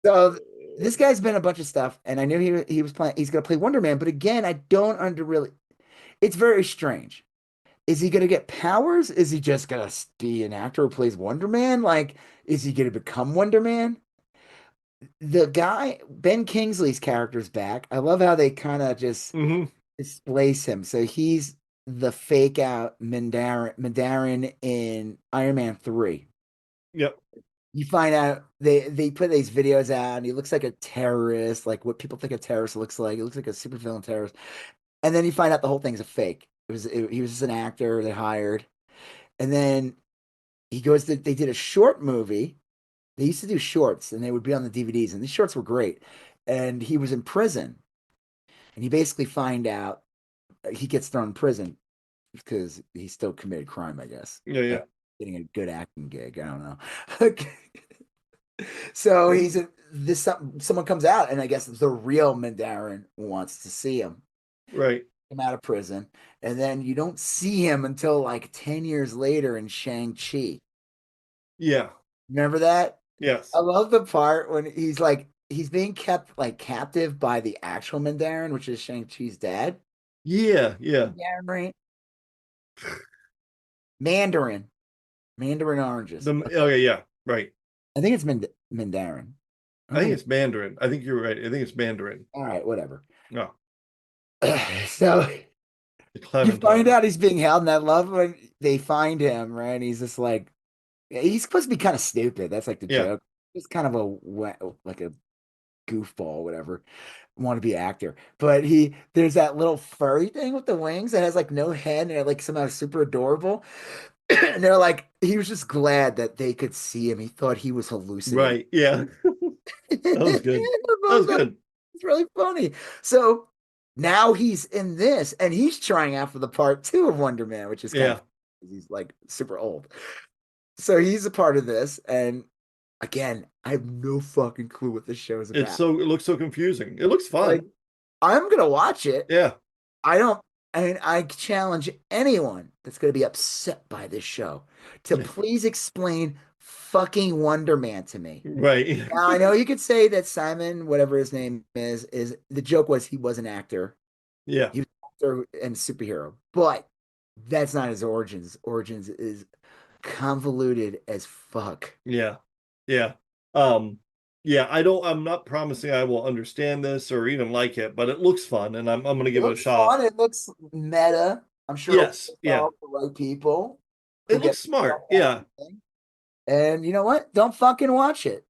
So this guy's been a bunch of stuff, and I knew he was playing. He's gonna play Wonder Man, but again, I don't under really. It's very strange. Is he gonna get powers? Is he just gonna be an actor who plays Wonder Man? Like, is he gonna become Wonder Man? The guy Ben Kingsley's character's back. I love how they kind of just Hmm. displace him. So he's the fake out Mandarin in Iron Man 3. Yep. You find out they put these videos out and he looks like a terrorist, like what people think a terrorist looks like. He looks like a supervillain terrorist. And then you find out the whole thing's a fake. He was just an actor they hired. And then they did a short movie. They used to do shorts and they would be on the DVDs and these shorts were great. And he was in prison and you basically find out he gets thrown in prison because he still committed crime, I guess. Yeah. Yeah. Getting a good acting gig. I don't know. So someone comes out, and I guess the real Mandarin wants to see him Right. come out of prison, and then you don't see him until like 10 years later in Shang-Chi. Yeah. Remember that? I Yes. love the part when he's being kept like captive by the actual Mandarin, which is Shang-Chi's dad. Yeah. Yeah. Mandarin, right? Mandarin. Mandarin oranges. Okay. Yeah. Right. I think it's Mandarin. I I don't think think it's Mandarin. I think you're right. I think it's Mandarin. all right, whatever. No. So The you find Clementine. out he's being held, and I love when they find him, right? And he's just like, he's supposed to be kind of stupid. That's like the Yeah. joke. He's kind of like a goofball, whatever, want to be an actor. But there's that little furry thing with the wings that has like no head and they're like somehow super adorable. And they're like, he was just glad that they could see him. He thought he was hallucinating. Right. Yeah. That was good. That was good. It's really funny. So now he's in this and he's trying out for the part 2 of Wonder Man, which is kind of, he's like super old. So he's a part of this. And again, I have no fucking clue what this show is about. It looks so confusing. It looks fun. Like, I'm gonna watch it. Yeah. I challenge anyone that's gonna be upset by this show to please explain fucking Wonder Man to me. Right. Now I know you could say that Simon, whatever his name is the joke was he was an actor. Yeah. He was an actor and superhero, but that's not his origins. Origins is convoluted as fuck. Yeah. Yeah. Yeah, I'm not promising I will understand this or even like it, but it looks fun and I'm gonna give it a shot. Fun. It looks meta. I'm sure yes, yeah. The right people. It looks smart. Yeah. And you know what? Don't fucking watch it.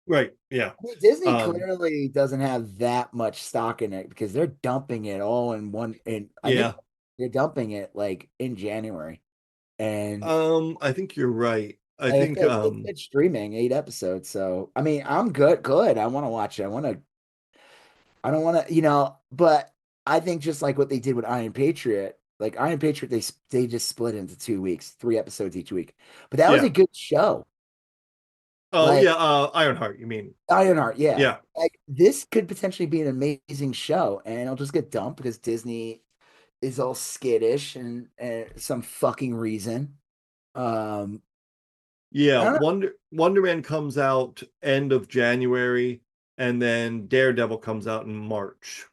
Right. Yeah. I mean, Disney clearly doesn't have that much stock in it because they're dumping it all in one. And I think they're dumping it like in January. And I think you're right. I think it's streaming 8 episodes. So I mean, I'm good. I want to watch it. I don't want to, but I think just like what they did with Iron Patriot, like Iron Patriot, they just split into 2 weeks, 3 episodes each week. But that was a good show. Oh, like, yeah, Ironheart, you mean? Ironheart, yeah. Yeah. Like this could potentially be an amazing show, and it'll just get dumped because Disney is all skittish and some fucking reason. Yeah, Wonder Man comes out end of January, and then Daredevil comes out in March.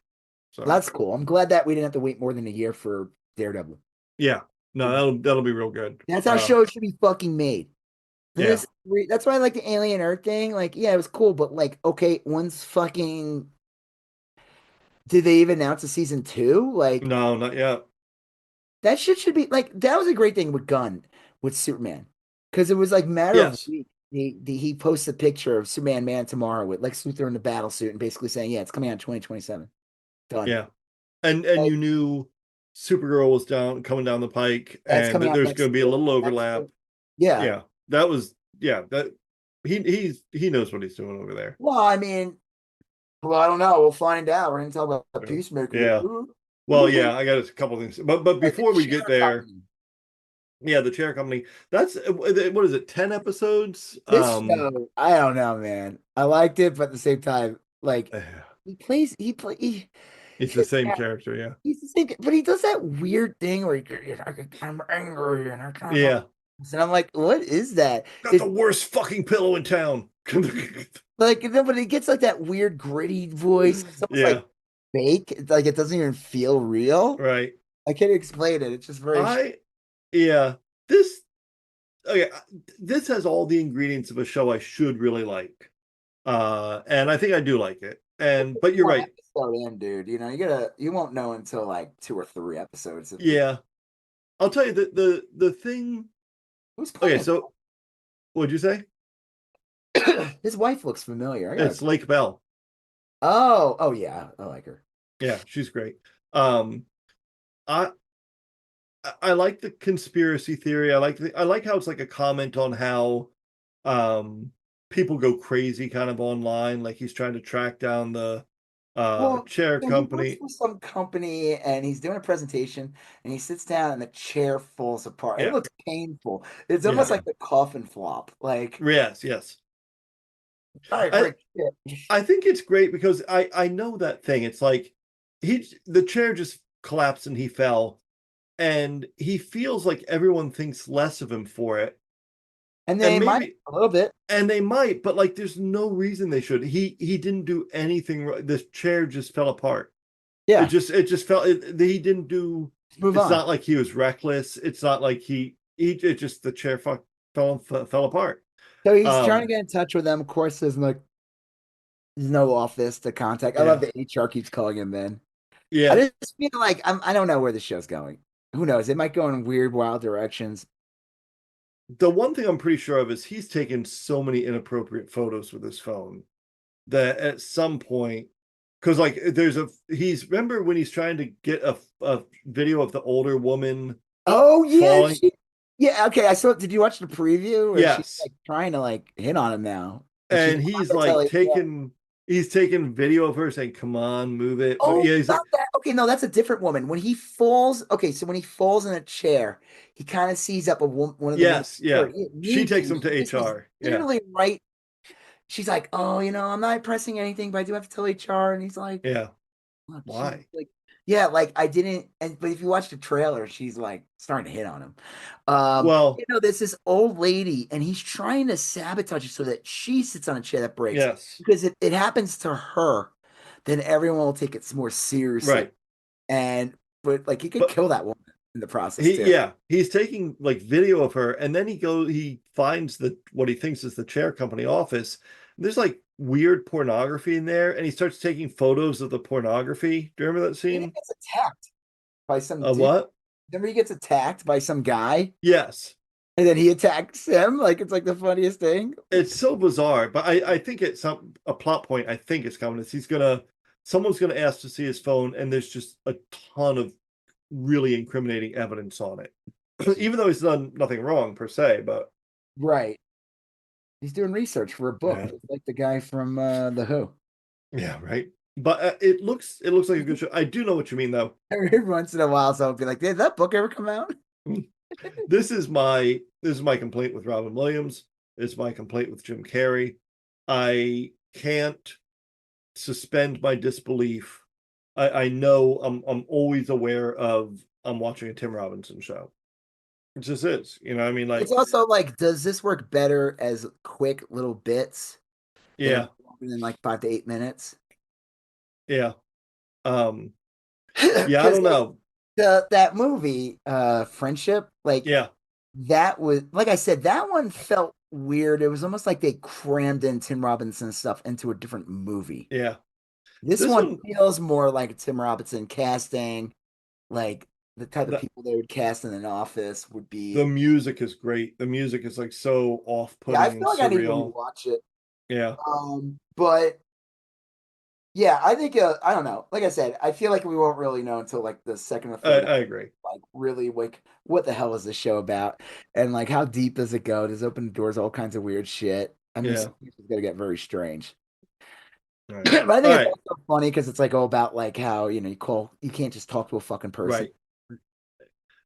So that's cool. I'm glad that we didn't have to wait more than a year for Daredevil. Yeah, no, that'll be real good. That's how shows should be fucking made. Yeah. That's why I like the Alien Earth thing. Like, yeah, it was cool, but like, okay, when's fucking did they even announce a season 2? Like, no, not yet. That shit should be like that was a great thing with Gunn with Superman. Because it was like matter of a week. He posts a picture of Superman Man tomorrow with Lex Luthor in the battle suit and basically saying, yeah, it's coming out in 2027. Done. Yeah. And you knew Supergirl was coming down the pike and that there's going to be a little overlap. Yeah. Yeah. That he knows what he's doing over there. Well, I mean, I don't know. We'll find out. We're going to talk about Peacemaker. Yeah. Well, yeah, I got a couple things. But before we get there, yeah, the Chair Company. That's what is it? 10 episodes. This show, I don't know, man. I liked it, but at the same time, like he's the same character. Yeah, he's the same, but he does that weird thing where I'm angry and I kind of and I'm like, what is that? Got the worst fucking pillow in town. Like, no, but he gets like that weird gritty voice. It's almost like fake. It's like it doesn't even feel real. Right. I can't explain it. It's just very. This has all the ingredients of a show I should really like, and I think I do like it. But you're right. In, dude. You won't know until like 2 or 3 episodes. Yeah, I'll tell you the thing. Who's playing? So what'd you say? His wife looks familiar. It's Lake Bell. Oh yeah, I like her. Yeah, she's great. I like the conspiracy theory. I like how it's like a comment on how people go crazy kind of online. Like he's trying to track down the chair company. He works for some company and he's doing a presentation and he sits down and the chair falls apart. It looks painful. It's almost like the coffin flop. Like yes. I think it's great because I know that thing. It's like the chair just collapsed and he fell. And he feels like everyone thinks less of him for it. And they might a little bit. And they might, but like there's no reason they should. He didn't do anything wrong. This chair just fell apart. Yeah. It just fell. He didn't do. It's not like he was reckless. It's not like it just the chair fell apart. So he's trying to get in touch with them. Of course, there's no office to contact. I love the HR keeps calling him in. Yeah. I just feel like I don't know where the show's going. Who knows? It might go in weird, wild directions. The one thing I'm pretty sure of is he's taken so many inappropriate photos with his phone that at some point, because like remember when he's trying to get a video of the older woman Oh yeah, falling? yeah. Okay, I saw. Did you watch the preview where she's Yes. like trying to like hit on him now, and she's And he's not like telling. Yeah. he's taking video of her saying, "Come on, move it." But Oh, yeah, he's not like, that. Okay, no, that's a different woman. When he falls, okay, so when he falls in a chair, he kind of sees up one of the women. yes, yeah. Me She takes too. him to This was HR. Yeah, literally right. She's like, "Oh, I'm not pressing anything, but I do have to tell HR." And he's like, yeah. "Oh, cute." Why? Like, yeah, like I didn't. But if you watch the trailer, she's like starting to hit on him. Well, There's this old lady, and he's trying to sabotage it so that she sits on a chair that breaks. yes, Because if it happens to her, then everyone will take it more seriously. right. And but like he could But kill that woman in the process too. he's taking like video of her, and then he finds what he thinks is the chair company office. There's like weird pornography in there, and he starts taking photos of the pornography. Do you remember that And he scene? gets attacked by some A dude. what? Remember he gets attacked by some guy, Yes. and then he attacks him. Like it's like the funniest thing. It's so bizarre, but I think it's a plot point. I think it's coming. Someone's gonna ask to see his phone, and there's just a ton of really incriminating evidence on it. Even though he's done nothing wrong per se, but Right. He's doing research for a book, yeah, just like the guy from The Who. yeah, right. But it looks like a good show. I do know what you mean though. Every once in a while, someone will be like, "Did that book ever come out?" This is my complaint with Robin Williams. It's my complaint with Jim Carrey. I can't suspend my disbelief. I know I'm always aware of I'm watching a Tim Robinson show. It just is. I mean, It's like, also like, does this work better as quick little bits than yeah, longer than like 5 to 8 minutes? yeah. Um, yeah, I Because don't like know. that movie, Friendship, like Yeah, that was like I said, that one felt weird. It was almost like they crammed in Tim Robinson stuff into a different movie. yeah. This This one one, feels more like Tim Robinson casting, like the type of the people they would cast in an office would the be. music is great. The music is like so Yeah, I off-putting and feel like I need to surreal. rewatch it. Yeah, But yeah, I think I don't know. Like I said, I feel like we won't really know until like the second or I, third, I agree. like really like what the hell is this show about? And like how deep does it go? Does it open the doors to all kinds of weird shit? I mean, Yeah. some things are gonna get very strange. All right. But I All think it's right. also funny because it's like all about like how you can't just talk to a fucking person. Right.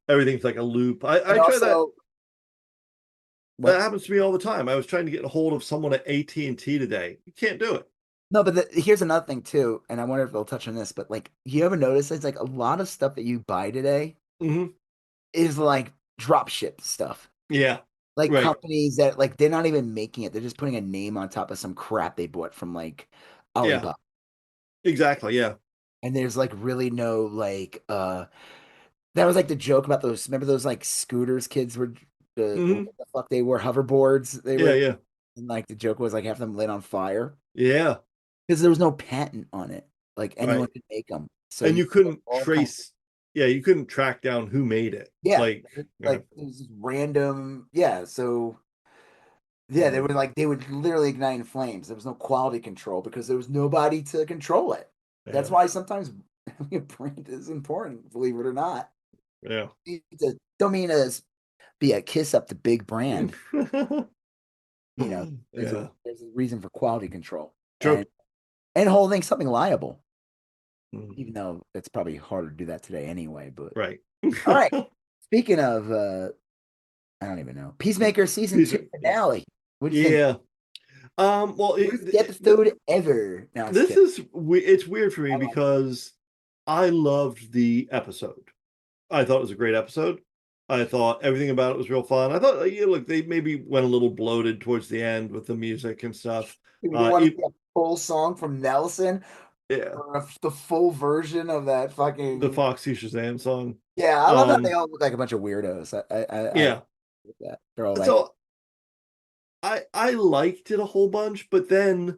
Everything's like a loop. I And try that. also That what? happens to me all the time. I was trying to get a hold of someone at AT&T today. You can't do it. No, but here's another thing too, and I wonder if they'll touch on this, but like you ever notice it's like a lot of stuff that you buy today Hmm. is like drop ship stuff. Yeah. Like Right. companies that like they're not even making it. They're just putting a name on top of some crap they bought from like Yeah. Alibaba. Exactly. Yeah. And there's like really no like that was like the joke about those, remember those like scooters kids were what Hmm. the fuck they were, hoverboards they Yeah. were, Yeah. and like the joke was like half of them lit on fire Yeah. because there was no patent on it. Like anyone Right. could make them. So And you you get, like, couldn't all kinds of, trace. Yeah, you couldn't track down who made it. yeah, Like, yeah. like it was just random, yeah. So yeah, they Yeah. were like they would literally ignite in flames. There was no quality control because there was nobody to control it. That's Yeah. why sometimes having a brand is important, believe it or not. Yeah. Don't mean to be a kiss up the big brand. There's a Yeah. there's a reason for quality control True. and holding something liable, Mhm. even though it's probably harder to do that today anyway. But Right. all right, speaking of, I don't even know, Peacemaker season These 2 are- finale. What do you think? Yeah. Well, Worst episode ever. No, I'm just this kidding. is it's weird for me I like because I loved the episode. I thought it was a great episode. I thought everything about it was real fun. I thought, look, they maybe went a little bloated towards the end with the music and stuff. We didn't want to It, see a full song from Nelson yeah, or the full version of that the fucking. Foxy Shazam song. Yeah, I love how they Um, all look like a bunch of weirdos. I yeah. like that. They're all like, So I liked it a whole bunch, but then,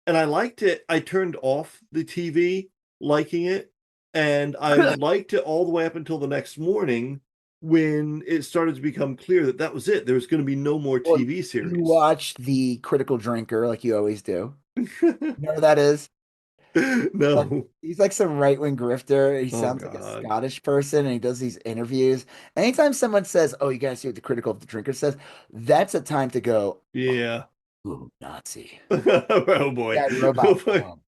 and I liked it. I turned off the TV liking it, and I liked it all the way up until the next morning when it started to become clear that that was it. There was going to be no more Well, TV you series. watched the Critical Drinker like you always do. You know what that is? Like, No. he's like some right-wing grifter. He Oh sounds like a God. Scottish person, and he does these interviews. Anytime someone says, "Oh, you guys see what the Critical Drinker says," that's a time to go, Yeah. "Ooh, Nazi." Oh boy. Yeah, Oh robot. boy. Oh,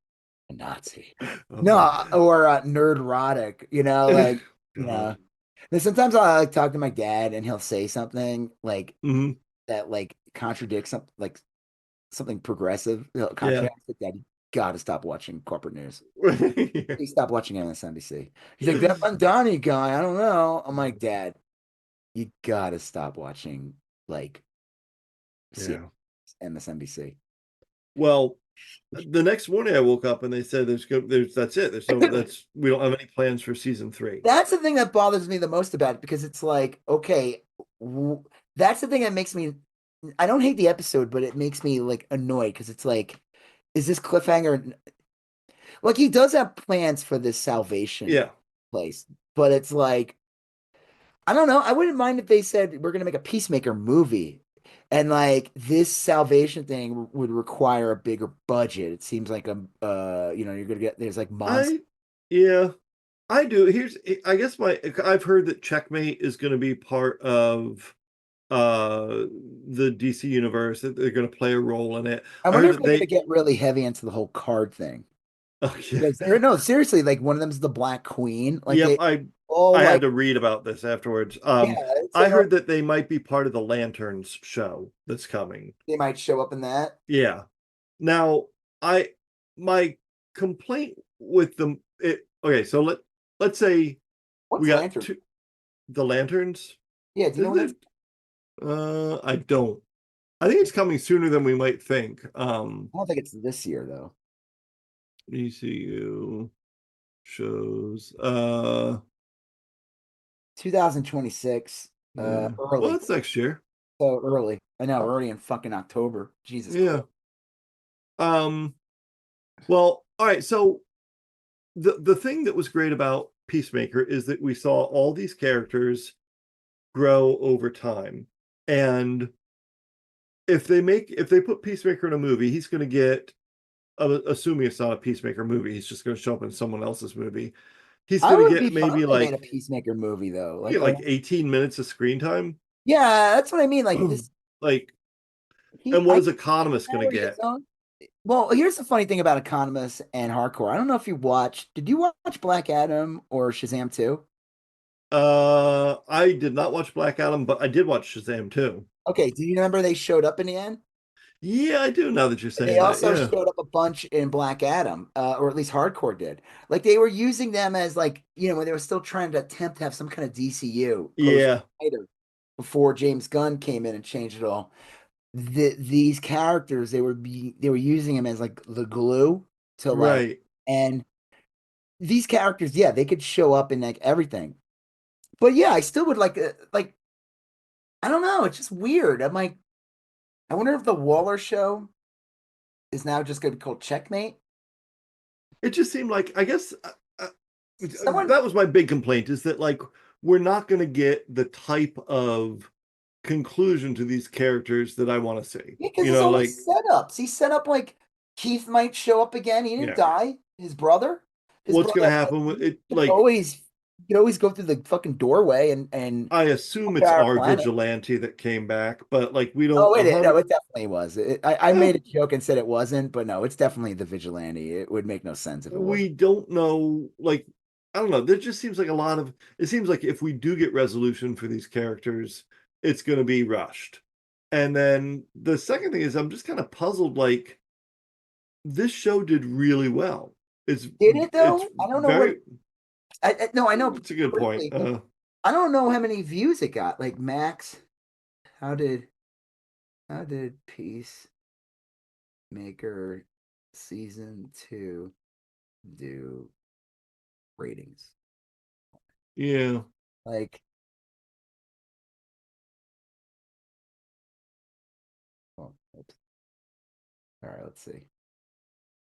a Nazi. Oh No, boy. or nerdrotic, like, God. and sometimes I like talk to my dad and he'll say something like Hmm. that, like contradicts something, like something progressive. He'll Yeah. contradict it, Dad, you gotta stop watching corporate news. Yeah. Please stop watching MSNBC. He's like, that Mondani guy, I don't know. I'm like, Dad, you gotta stop watching like Yeah. MSNBC. Well, the next morning I woke up and they said there's that's it. There's no that's we don't have any plans for season three. That's the thing that bothers me the most about it because it's like, okay, that's the thing that makes me. I don't hate the episode, but it makes me like annoyed because it's like, is this cliffhanger? Like he does have plans for this salvation Yeah. place, but it's like, I don't know. I wouldn't mind if they said we're gonna make a Peacemaker movie, and like this salvation thing would require a bigger budget. It seems like you're gonna get there's like monsters. I yeah, I do. Here's I guess my I've heard that Checkmate is going to be part of uh the DC universe, that they're going to play a role in it. I I wonder heard if that they're gonna they get really heavy into the whole card thing. oh yeah. Because no, seriously, like one of them's the Black Queen. Like Yep, they all I had like, to read about this afterwards. yeah, it's I like, oh, heard that they might be part of the Lanterns show that's coming. they might show up in that. Yeah. Now, I my complaint with them it okay, so let's say we What's got Lantern? two the Lanterns. Yeah, do you know Isn't when that's? it I don't. I think it's coming sooner than we might think. I don't think it's this year though. ECU shows 2026, yeah. Well, early. it's next year. So early. I know, we're already in fucking October. Jesus Yeah. Christ. Um well, all right, so the thing that was great about Peacemaker is that we saw all these characters grow over time. And if they put Peacemaker in a movie, he's going to get assuming it's not a Peacemaker movie, he's just going to show up in someone else's movie. He's I going to would be get fine maybe if they made a like Peacemaker movie though. we get like 18 minutes of screen time. Yeah, that's what I mean. Like this, Like, he, and what I is can see Economist going to where he is get? on. Well, here's the funny thing about Economist and Hardcore. I don't know if you watched. Did you watch Black Adam or Shazam 2? I did not watch Black Adam, but I did watch Shazam too. Okay, do you remember they showed up in the end? Yeah, I do now that you're They saying that. also Yeah. showed up a bunch in Black Adam, or at least Hardcore did. Like they were using them as like, when they were still trying to attempt to have some kind of DCU post Yeah. Snyder before James Gunn came in and changed it all. These characters, they were using them as like the glue to like, Right. and these characters, yeah, they could show up in like everything. But yeah, I still would like I don't know, it's just weird. I'm like, I wonder if the Waller show is now just going to be called Checkmate. It just seemed like I guess Someone, that was my big complaint is that like we're not going to get the type of conclusion to these characters that I want to see. yeah, because it's Like always setups. He set up like Keith might show up again. He didn't yeah, die. His brother, what's going to like, happen with he it? could Like always, he could always go through the fucking doorway and I assume to it's our our planet. vigilante that came back, but like we Oh, don't no, 100. it definitely was. I Yeah, made a joke and said it wasn't, but no, it's definitely the vigilante. It would make no sense if it we wasn't. don't know. Like I don't know. There just seems like a lot of. It seems like if we do get resolution for these characters, it's going to be rushed. And then the second thing is, I'm just kind of puzzled. Like this show did really well. It's Did it it's though? I don't know what. very. No, I know It's a good point. critically, but I don't know how many views it got. Like Max, how did Peacemaker season 2 do ratings? Yeah, Like, oh, oops. All right, let's see.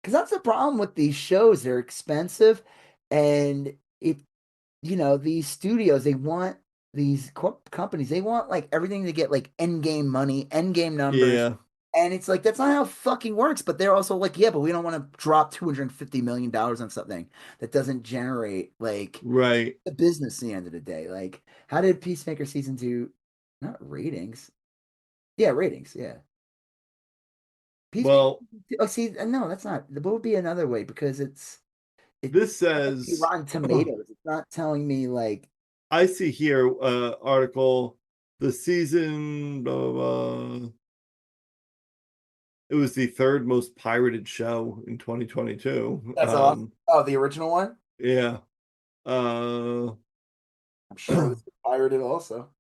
Because that's the problem with these shows. They're expensive, and these studios they want these companies, they want like everything to get like end game money, end game numbers. Yeah. And it's like that's not how it fucking works. But they're also like, yeah, but we don't want to drop $250 million on something that doesn't generate like Right. the business at the end of the day. Like, how did Peacemaker season two? Not ratings. Yeah, ratings. Yeah. Peacemaker. Well, Oh, see, no, that's not. What would be another way because it's this be says Rotten Tomatoes. It's not telling me like I see here article the season of it was the third most pirated show in 2022. that's awesome. Oh, the original one. Yeah. Uh I'm sure it was pirated also.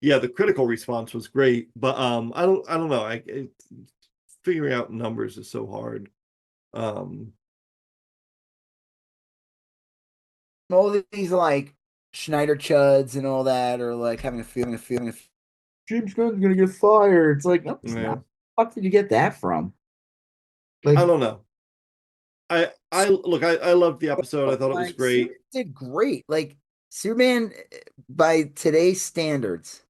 yeah, the critical response was great, but I don't know. Figuring out numbers is so hard. Um All these like Schneider Chuds and all that, or like having a feeling of James Gunn's gonna get fired. It's like, no, it's yeah. not. What the fuck did you get that from? I Like, don't know. I look, I loved the episode. I thought it was like Superman great. did great. Like Superman, by today's standards,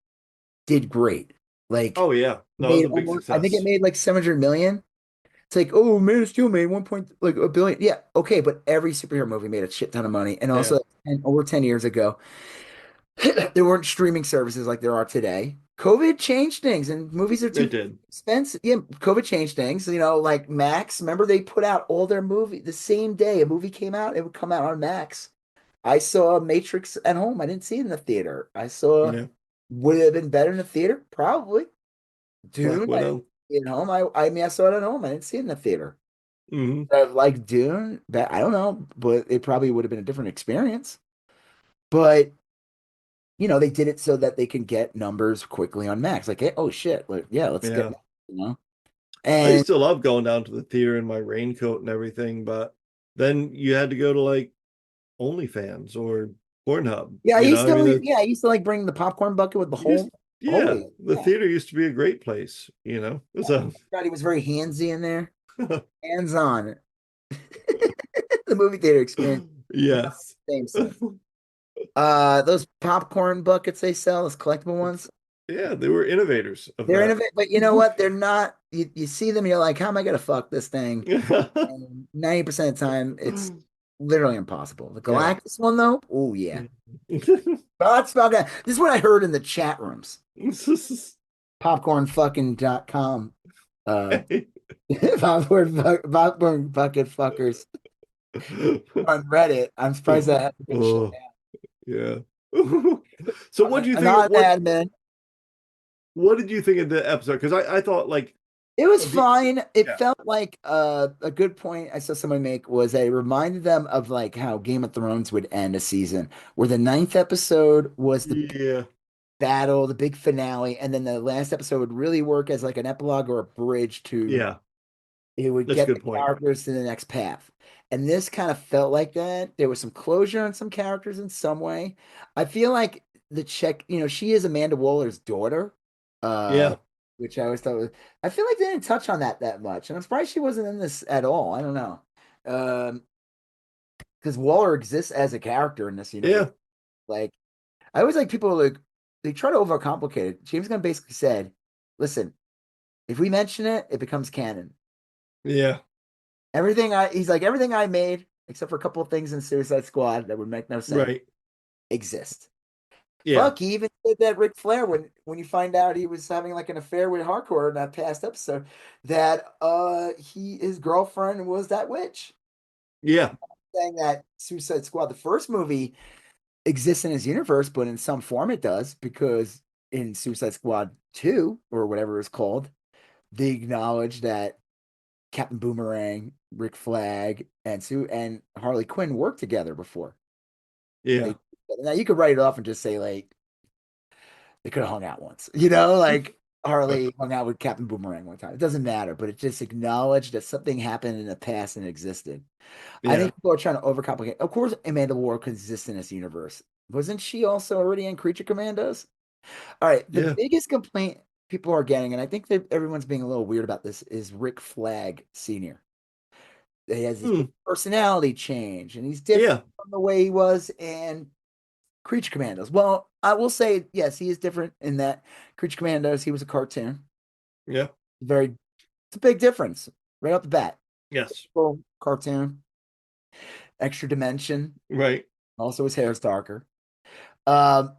did great. Like Oh yeah. No, it was made a big almost, I think it success. made like 700 million. It's like, oh, Man of Steel made one point like a billion. Yeah, okay, but every superhero movie made a shit ton of money. And Yeah, also, over 10 years ago, there weren't streaming services like there are today. COVID changed things, and movies are it too did. expensive. Yeah, COVID changed things. Like Max. Remember, they put out all their movie the same day a movie came out. It would come out on Max. I saw Matrix at home. I didn't see it in the theater. I saw. Yeah. Would it have been better in the theater? Probably. Black Dune. I didn't Widow. see it at home. I mean, I saw it at home. I didn't see it in the theater. Hmm. Like Dune, but I don't know, but it probably would have been a different experience. But they did it so that they can get numbers quickly on Max. Like, hey, oh shit, like, yeah, let's get, Yeah. you know. I And used to love going down to the theater in my raincoat and everything, but then you had to go to like OnlyFans or Pornhub. yeah, I mean, I used to like bring the popcorn bucket with the whole yeah, holy. the Yeah, theater used to be a great place, So God, he was very handsy in there, hands on. The movie theater experience, not yes. the same sense. Those popcorn buckets they sell, those collectible ones. Yeah, they were innovators of They're that. innovative, but you know what? They're not. You see them, you're like, how am I gonna fuck this thing? And 90% of the time, it's literally impossible. The Yeah. Galactus one, though, oh yeah. Thoughts about that? This is what I heard in the chat rooms. Popcornfucking.com. Popcorn bucket fuckers on Reddit. I'm surprised that hasn't been shut Oh, yeah. So what do you down. think Not an admin. what did you think of the episode? Because I thought like It was the fine. It yeah. felt like a good point I saw someone make was that it reminded them of like how Game of Thrones would end a season, where the ninth episode was the Yeah. battle, the big finale, and then the last episode would really work as like an epilogue or a bridge to Yeah. it would That's a get the good point. characters to the next path. And this kind of felt like that. There was some closure on some characters in some way. I feel like the check, she is Amanda Waller's daughter, uh, Yeah. which I always thought was, I feel like they didn't touch on that much. And I'm surprised she wasn't in this at all. I don't know. Because Waller exists as a character in this universe. Yeah. Like, I always like people like they try to overcomplicate it. James Gunn basically said, listen, if we mention it, it becomes canon. Yeah. He's like, everything I made, except for a couple of things in Suicide Squad that would make no sense, Right. exist. Yeah. Fuck, he even said that Ric Flair when you find out he was having like an affair with Hardcore in that past episode, that his girlfriend was that witch. Yeah. Saying that Suicide Squad, the first movie, exists in his universe, but in some form it does, because in Suicide Squad 2, or whatever it's called, they acknowledge that Captain Boomerang, Rick Flag, and Harley Quinn worked together before. Yeah. Now you could write it off and just say like they could have hung out once, like Harley hung out with Captain Boomerang one time. It doesn't matter, but it just acknowledged that something happened in the past and existed. I Yeah. think people are trying to overcomplicate. Of course, Amanda Waller could exist in this universe. Wasn't she also already in Creature Commandos? All right. The Yeah. biggest complaint people are getting, and I think that everyone's being a little weird about this, is Rick Flag Sr. He has this Hmm. big personality change, and he's different Yeah. from the way he was in Creature Commandos. Well, I will say, yes, he is different in that Creature Commandos, he was a cartoon. Yeah. It's a big difference right off the bat. Yes. Well, cartoon, extra dimension. Right. Also, his hair is darker. Um,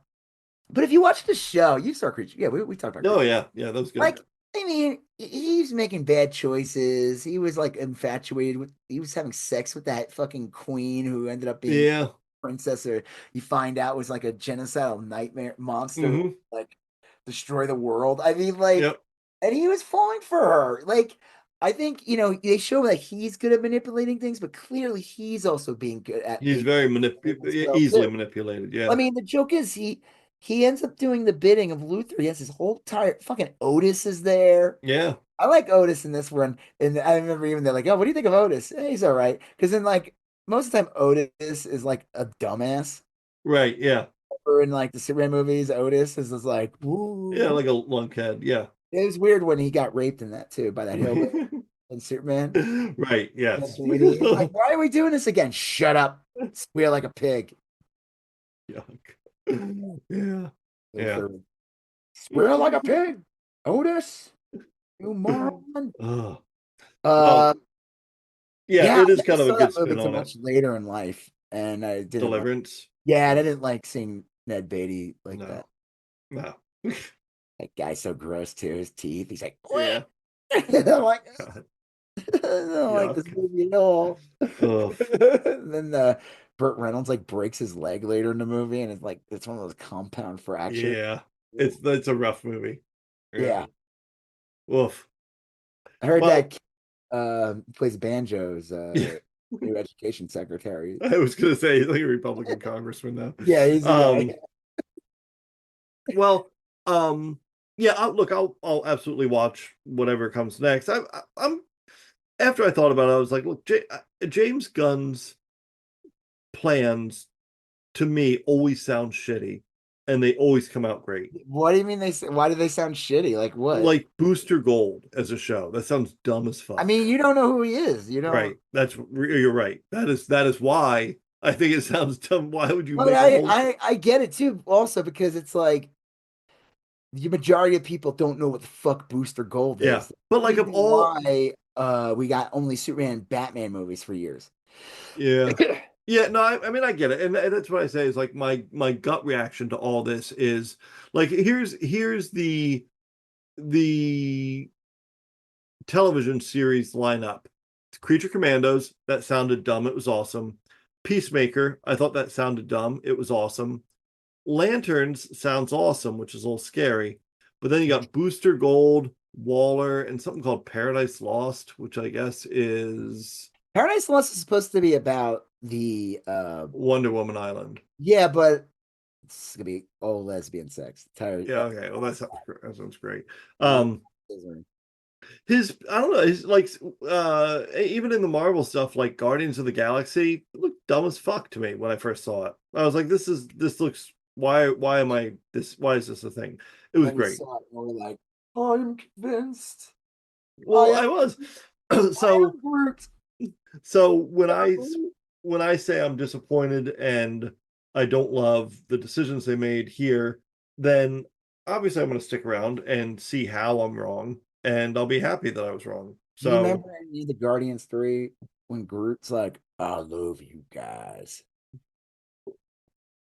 but if you watch the show, you saw Creature. Yeah, we talked about Oh Creature. yeah, yeah, that was good. Like, I mean, he's making bad choices. He was like infatuated with. He was having sex with that fucking queen who ended up being Yeah. princess, or you find out was like a genocidal nightmare monster, Mm-hmm. like destroy the world. I mean, like, Yep. and he was falling for her. Like, I think they show that he's good at manipulating things, but clearly he's also being good at He's being very as well easily too. manipulated. I Yeah. mean, the joke is he ends up doing the bidding of Luther. He has his whole entire fucking Otis is there. Yeah. I like Otis in this one, and I remember even they're like, "Oh, what do you think of Otis?" He's all right, because then like most of the time Otis is like a dumbass. Right. Yeah. Or in like the Superman movies, Otis is just like, Yeah, "Woo." like a lunkhead. Yeah. It was weird when he got raped in that too by that hillbilly in Superman. Right. That Yes. Beatty. He's like, "Why are we doing this again?" Shut up, squeal like a pig. Yuck. Yeah. Yeah. Luther, squeal like a pig. Otis, you moron. Oh. Uh, Well, yeah, yeah, I it is never kind of a saw that good movie spin until on it. much later in life, and I didn't like. Deliverance. Yeah, and I didn't like seeing Ned Beatty like that. No. No. That guy's so gross too. His teeth. He's like, Yeah. I'm like, God. I don't like this Yuck. movie at all. Ugh. Then Burt Reynolds like breaks his leg later in the movie, and it's like it's one of those compound fractures. Yeah. It's a rough movie. Yeah. Yeah, Woof. I heard Well, that plays banjos. yeah. New education secretary. I was gonna say he's like a Republican congressman now. Yeah, he's the guy. Well, yeah. Look, I'll absolutely watch whatever comes next. I'm after I thought about it, I was like, look, James Gunn's plans to me always sound shitty, and they always come out great. What do you mean why do they sound shitty? Like what? Like Booster Gold as a show, that sounds dumb as I fuck. mean, you don't know who he is. You Right. don't. You're right. That is why I think it sounds dumb. Why would you I mean, make a whole I get it too. Also, because it's like the majority of people don't know what the fuck Booster Gold yeah. is. But like of Reason all why we got only Superman and Batman movies for years. yeah. Yeah, no, I mean I get it, and that's what I say is like my gut reaction to all this is like here's the television series lineup. Creature Commandos, that sounded dumb. It was awesome. Peacemaker, I thought that sounded dumb. It was awesome. Lanterns sounds awesome, which is a little scary. But then you got Booster Gold, Waller, and something called Paradise Lost, which I guess is Paradise Lost is supposed to be about the Wonder Woman Island. yeah, but it's gonna be all lesbian sex. Tired. Yeah, okay. Well, that sounds great. Um, Scissoring. I don't know, his like even in the Marvel stuff, like Guardians of the Galaxy, it looked dumb as fuck to me when I first saw it. I was like, this looks why is this a thing? It was Then we great. saw it and we're like, I'm convinced. Well, I I was am Groot. so when I say I'm disappointed and I don't love the decisions they made here, then obviously I'm going to stick around and see how I'm wrong, and I'll be happy that I was wrong. Do you So remember in the Guardians 3 when Groot's like, I love you guys?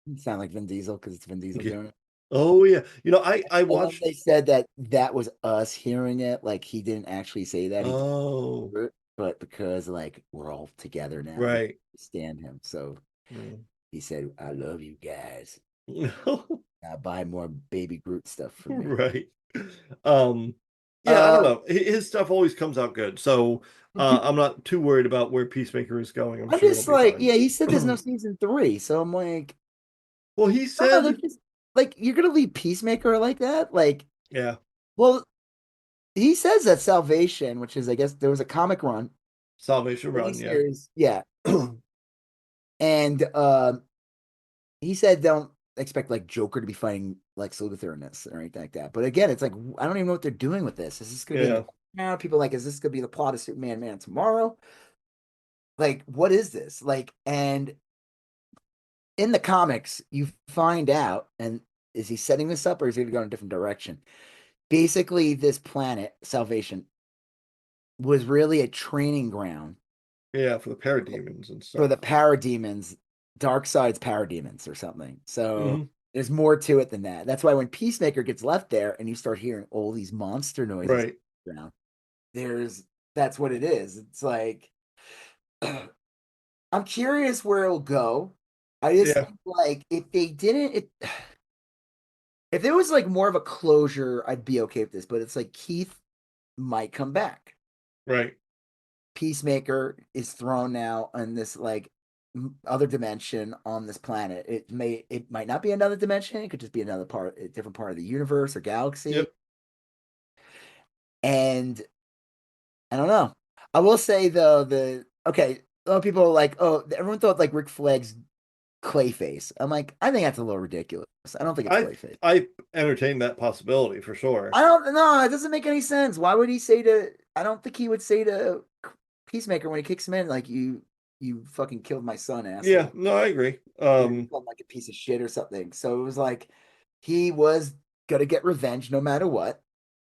You sound like Vin Diesel because it's Vin Diesel yeah. doing it. Oh yeah, I And then watched. they said that that was us hearing it. Like he didn't actually say that. He did Oh it, but because like we're all together now, we right. stand him. So Mm. he said, I love you guys. No. Now buy more baby Groot stuff for me. Right. Um, yeah, I don't Uh, know. His stuff always comes out good, so I'm not too worried about where Peacemaker is going. I'm I'm sure it'll just be like, fine. yeah, he said there's no season 3. So I'm like, Well, he I don't know, said, they're just like you're gonna leave Peacemaker like that? Like, yeah, well, he says that Salvation, which is I guess there was a comic run, Salvation Run, yeah. series, yeah. And he said don't expect like Joker to be fighting Lex Luthor in this or anything like that. But again, it's like I don't even know what they're doing with this. Is this gonna be in Yeah. the now? People are like, is this gonna be the plot of Superman Man tomorrow? Like, what is this? Like, and in the comics, you find out, and is he setting this up or is he going to go in a different direction? Basically, this planet, Salvation, was really a training ground Yeah, for the parademons and for stuff. the parademons, Darkseid's parademons or something. So Hmm. there's more to it than that. That's why when Peacemaker gets left there and you start hearing all these monster noises Right. around, there's that's what it is. It's like I'm curious where it'll go. I just Yeah. think like if they didn't if there was like more of a closure, I'd be okay with this. But it's like Keith might come back. Right. Peacemaker is thrown now in this like other dimension on this planet. It might not be another dimension. It could just be another part, a different part of the universe or galaxy. Yep. And I don't know. I will say though, the okay, a lot of people are like, oh, everyone thought like Rick Flagg's Clayface. I'm like, I think that's a little ridiculous. I don't think it's I Clayface. I entertain that possibility for sure. I don't know. It doesn't make any sense. Why would he say to? I don't think he would say to Peacemaker when he kicks him in like you fucking killed my son, Yeah, asshole. no, I agree. Or you called him like a piece of shit or something. So it was like he was gonna get revenge no matter what.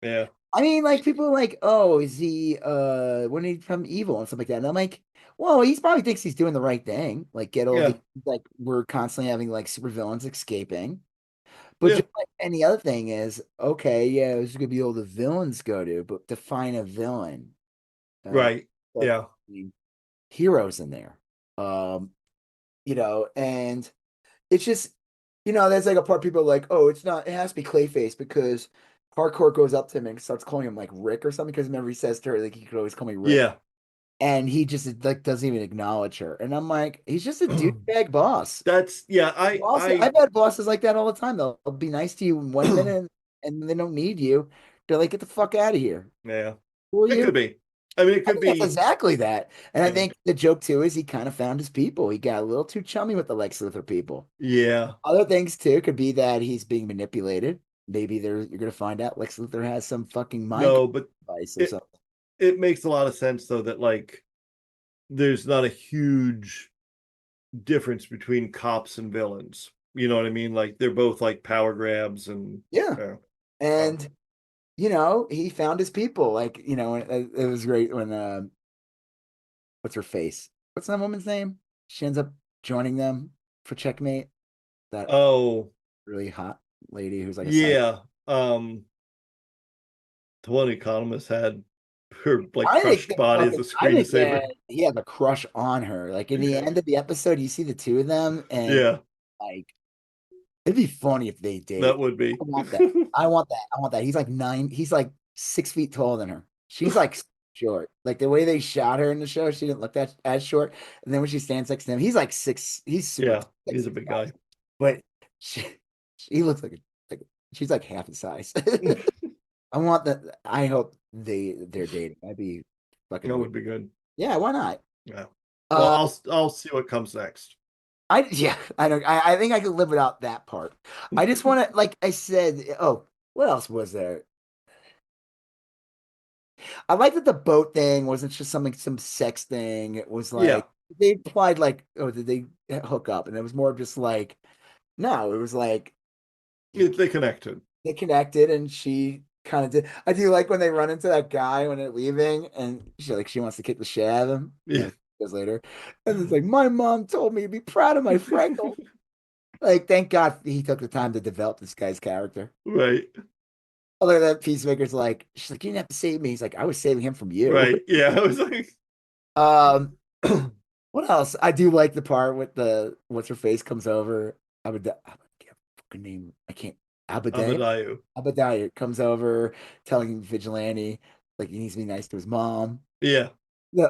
Yeah. I mean, like people are like, oh, is he when did he become evil and stuff like that? And I'm like, well, he's probably thinks he's doing the right thing. Like get all Yeah. the like we're constantly having like supervillains escaping. But Yeah. just like any other thing is, okay, yeah, this is gonna be all the villains go to, but define a villain. Right. Start Yeah. putting heroes in there. Um, and it's just, there's like a part people are like, oh, it's not, it has to be Clayface because Hardcore goes up to him and starts calling him like Rick or something because remember he says to her like he could always call me Rick, Yeah. and he just like doesn't even acknowledge her, and I'm like, he's just a douchebag boss. That's yeah, I've had bosses like that all the time. They'll be nice to you in 1 minute and they don't need you. They're like, get the fuck out of here. yeah. Who are It you? could be. I mean, it I could think that's be. exactly that. And I Yeah. think the joke too is he kind of found his people. He got a little too chummy with the Lex Luthor people. Yeah. Other things too could be that he's being manipulated. Maybe you're gonna find out Lex Luthor has some fucking mind No, but device or it something. it makes a lot of sense though that like there's not a huge difference between cops and villains. You know what I mean? Like they're both like power grabs and Yeah. um, And he found his people. Like, it was great when what's her face? What's that woman's name? She ends up joining them for Checkmate. That oh really hot lady who's like a side. yeah. The one economist had her like I think crushed that body as fucking. a I think screensaver. that he has a crush on her. Like in the Yeah. end of the episode, you see the two of them, and Yeah, like it'd be funny if they that date. would be. I want that. I want that. I want that. He's like 9. He's like 6 feet taller than her. She's like short. Like the way they shot her in the show, she didn't look that as short. And then when she stands next to him, he's like 6. He's super Yeah, like he's a six big five. guy. But she looks like she's like half the size. I want that. I hope they're dating. That'd be fucking That weird. would be good. Yeah, why not? Yeah. Well, Uh, I'll see what comes next. I don't. I think I could live without that part. I just want to, like I said. Oh, what else was there? I like that the boat thing wasn't just some sex thing. It was Yeah, like they implied like, oh, did they hook up? And it was more of just like, no, it was like they connected. they connected and she kind of did. I do like when they run into that guy when they're leaving and she wants to kick the shit out of him. Yeah. Years later, and it's like my mom told me to be proud of my freckle. Like, thank God he took the time to develop this guy's character. Right. Although that Peacemaker's like, she's like, you didn't have to save me. He's like, I was saving him from you. Right. Yeah. I was like, Um, what else? I do like the part with the what's her face comes over. I can't fucking name. I can't. Abadai. Abadayu. Abadai comes over, telling Vigilante like he needs to be nice to his mom. Yeah. Like,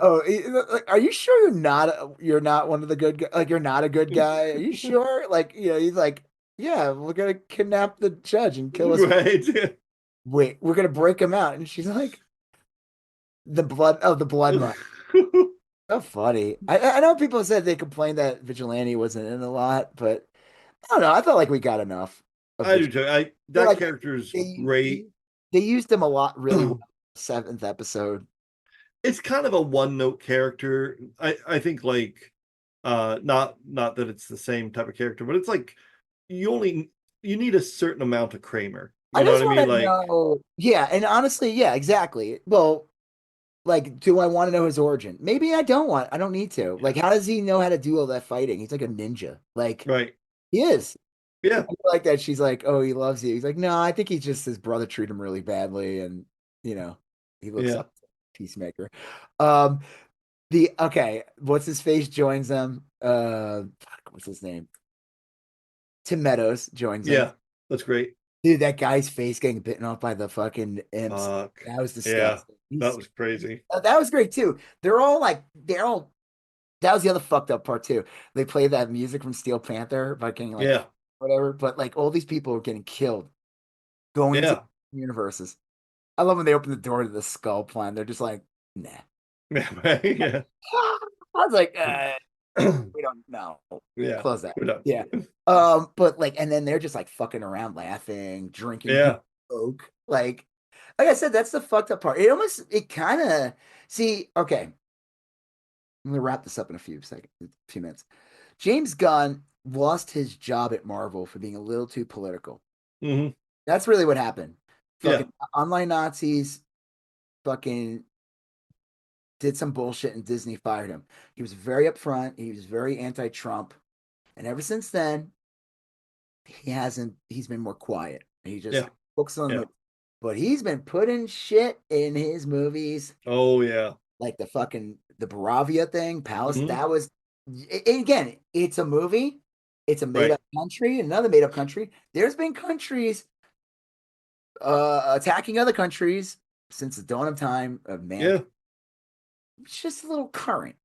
are you sure you're not one of the good like you're not a good guy? Are you sure? Like, he's like, yeah, we're gonna kidnap the judge and kill us. Right. Wait, we're gonna break him out, and she's like, the blood money. So funny. I know people said they complained that Vigilante wasn't in a lot, but I don't know. I felt like we got enough of I do Vigilante. too. I feel That like character is they great. they used him a lot really well. Seventh episode. It's kind of a one note character. I think like Not that it's the same type of character, but it's like you need a certain amount of Kramer. I You know what just I want mean? to Like, know. Yeah, and honestly, yeah, exactly. Well, like, do I want to know his origin? Maybe I don't want. I don't need to. yeah, Like, how does he know how to do all that fighting? He's like a ninja. Like, right. he is. Yeah, I like that. She's like, "Oh, he loves you." He's like, "No, I think he just his brother treated him really badly, and you know, he looks yeah, up to Peacemaker." Um, the okay, what's his face joins them. Fuck, what's his name? Tim Meadows joins them. yeah. That's great. Dude, that guy's face getting bitten off by the fucking imps. Fuck. That was Yeah, disgusting. that was crazy. That was great too. They're all that was the other fucked up part too. They play that music from Steel Panther, fucking like Yeah, whatever, but like all these people are getting killed going into yeah, universes. I love when they open the door to the skull planet. They're just like, nah. yeah, right, yeah. I was like, we don't know. Yeah, Close that. who knows? Yeah. But like, and then they're just like fucking around, laughing, drinking Yeah. Coke. Like I said, that's the fucked up part. It kind of, see, okay. I'm gonna wrap this up in a few minutes. James Gunn lost his job at Marvel for being a little too political. Hmm. That's really what happened. Yeah. Fucking online Nazis fucking did some bullshit and Disney fired him. He was very upfront. He was very anti-Trump. And ever since then, he's been more quiet. He just Yeah. focuses on the Yeah. movie. But he's been putting shit in his movies, Oh yeah. like the Baravia thing, Palace. Hmm. That was again, it's a movie. It's a made Right. up country, another made up country. There's been countries attacking other countries since the dawn of time of man. Yeah. It's just a little current.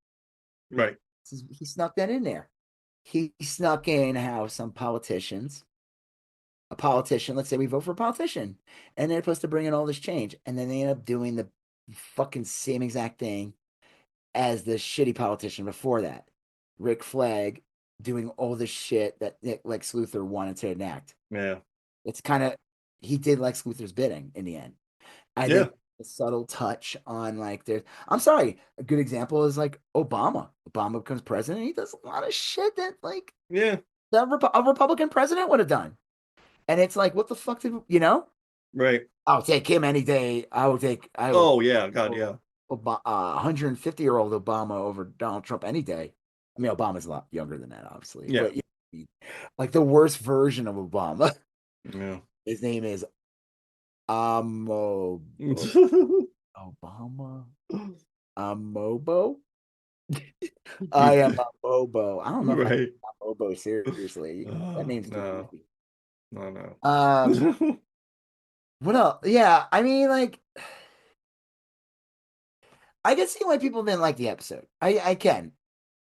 Right. He snuck that in there. He snuck in how a politician, let's say we vote for a politician, and they're supposed to bring in all this change, and then they end up doing the fucking same exact thing as the shitty politician before that, Rick Flag, doing all this shit that Lex Luthor wanted to enact. Yeah. It's kind of he did Lex Luthor's bidding in the end. I Yeah. think a subtle touch on like there's I'm sorry, a good example is like Obama. Obama becomes president, he does a lot of shit that like Yeah. a Republican president would have done. And it's like, what the fuck did you know? Right. I'll take him any day. I will Oh yeah. God. Yeah. 150-year-old Obama over Donald Trump any day. I mean, Obama's a lot younger than that, obviously, Yeah. but like the worst version of Obama. Yeah. His name is Amo Obama Amobo. I am Amobo. I don't know if I Right. Amobo seriously. That Oh, name's too no. creepy. No. No. Um, what else? Yeah, I mean, like, I can see why people didn't like the episode. I can.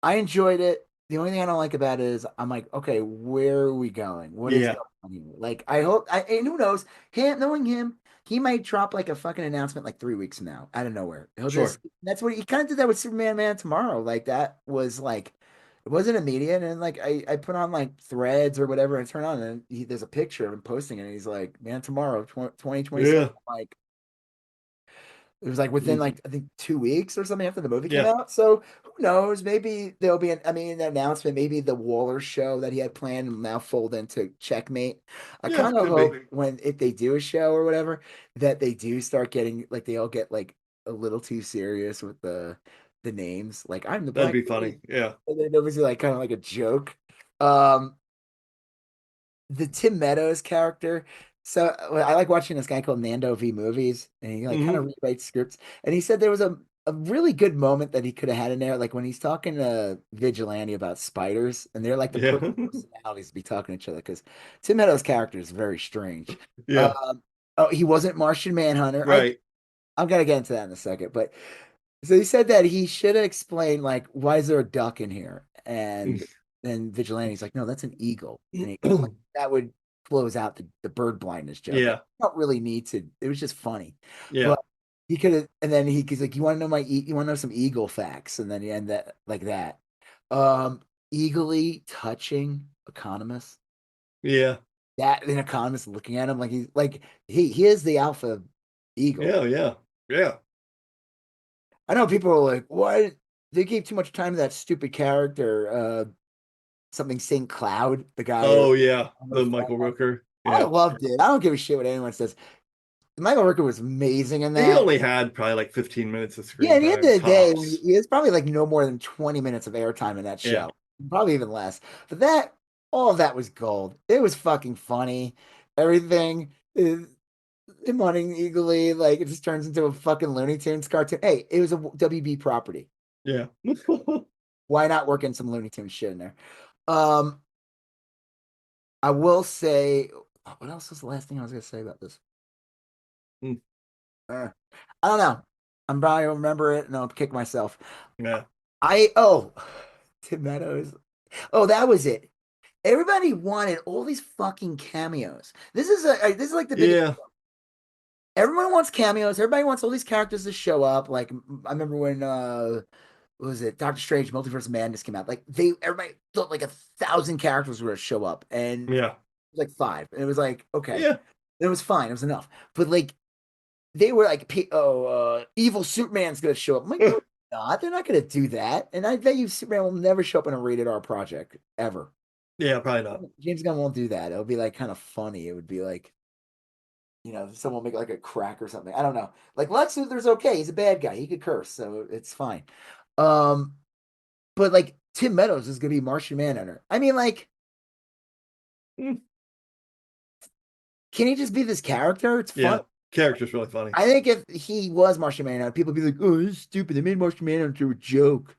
I enjoyed it. The only thing I don't like about it is I'm like, okay, where are we going? What is Yeah. going on here? Like, and who knows? Knowing him, he might drop like a fucking announcement like 3 weeks from now out of nowhere. Sure. That's what he kind of did that with Superman Man Tomorrow. Like, that was like, it wasn't immediate. And like, I put on like threads or whatever and turn on and there's a picture of him posting it. And he's like, Man Tomorrow, 2027. Yeah. Like, it was like within Mm. like I think 2 weeks or something after the movie came Yeah. out. So who knows? Maybe there'll be an announcement. Maybe the Waller show that he had planned will now fold into Checkmate. I Yeah. kind of Could be. hope if they do a show or whatever that they do start getting like they all get like a little too serious with the names. Like I'm the That'd Black be Widow. funny. Yeah. And then obviously like kind of like a joke. Um, the Tim Meadows character. So I like watching this guy called Nando V Movies, and he like kind of Hmm. rewrites scripts. And he said there was a really good moment that he could have had in there, like when he's talking to Vigilante about spiders, and they're like the Yeah. perfect personalities to be talking to each other because Tim Meadows' character is very strange. Yeah. Um, oh, he wasn't Martian Manhunter. Right. I'm gonna get into that in a second, but so he said that he should have explained like why is there a duck in here? And then Vigilante's like, no, that's an eagle. And he goes, like, that would close out the bird blindness joke. I Yeah. don't really need to. It was just funny. Yeah. But he could have and then he's like, you want to know you want to know some eagle facts? And then he end that like that. Eagerly touching economist. Yeah. That an economist looking at him like he is the alpha eagle. Yeah. Yeah. Yeah. I know people are like, what? they gave too much time to that stupid character, something St. Cloud, the guy who Oh yeah, the almost died. Michael Rooker. I Yeah. loved it. I don't give a shit what anyone says. Michael Rooker was amazing in He that. only had probably like 15 minutes of Yeah, screen at the end time of the day, tops. he was probably like no more than 20 minutes of airtime in that Yeah. show. Probably even less. But that, all of that was gold. It was fucking funny. Everything is running eagerly. Like it just turns into a fucking Looney Tunes cartoon. Hey, it was a WB property. Yeah. Why not work in some Looney Tunes shit in there? Um, I will say, what else was the last thing I was going to say about this? Hmm. I don't know. I'm probably gonna remember it and I'll kick myself. Yeah. Tim Meadows. Oh, that was it. Everybody wanted all these fucking cameos. This is like the biggest. Yeah. Everyone wants cameos. Everybody wants all these characters to show up. Like I remember when what was it? Doctor Strange Multiverse of Madness came out. Like everybody thought like 1,000 characters were gonna show up, and it Yeah. was like 5. And it was like, okay. Yeah. It was fine. It was enough. But like they were like, evil Superman's gonna show up. I'm like, no, not. They're not gonna do that. And I bet you Superman will never show up in a rated R project ever. Yeah, probably not. James Gunn won't do that. It'll be like kind of funny. It would be like, someone will make like a crack or something. I don't know. Like Lex Luthor's okay. He's a bad guy. He could curse, so it's fine. Um, but like Tim Meadows is gonna be Martian Manhunter. I mean, like, Mm. can he just be this character? It's fun. Yeah. Character's really funny. I think if he was Martian Manhunter, people would be like, "Oh, this is stupid. They made Martian Manhunter a joke."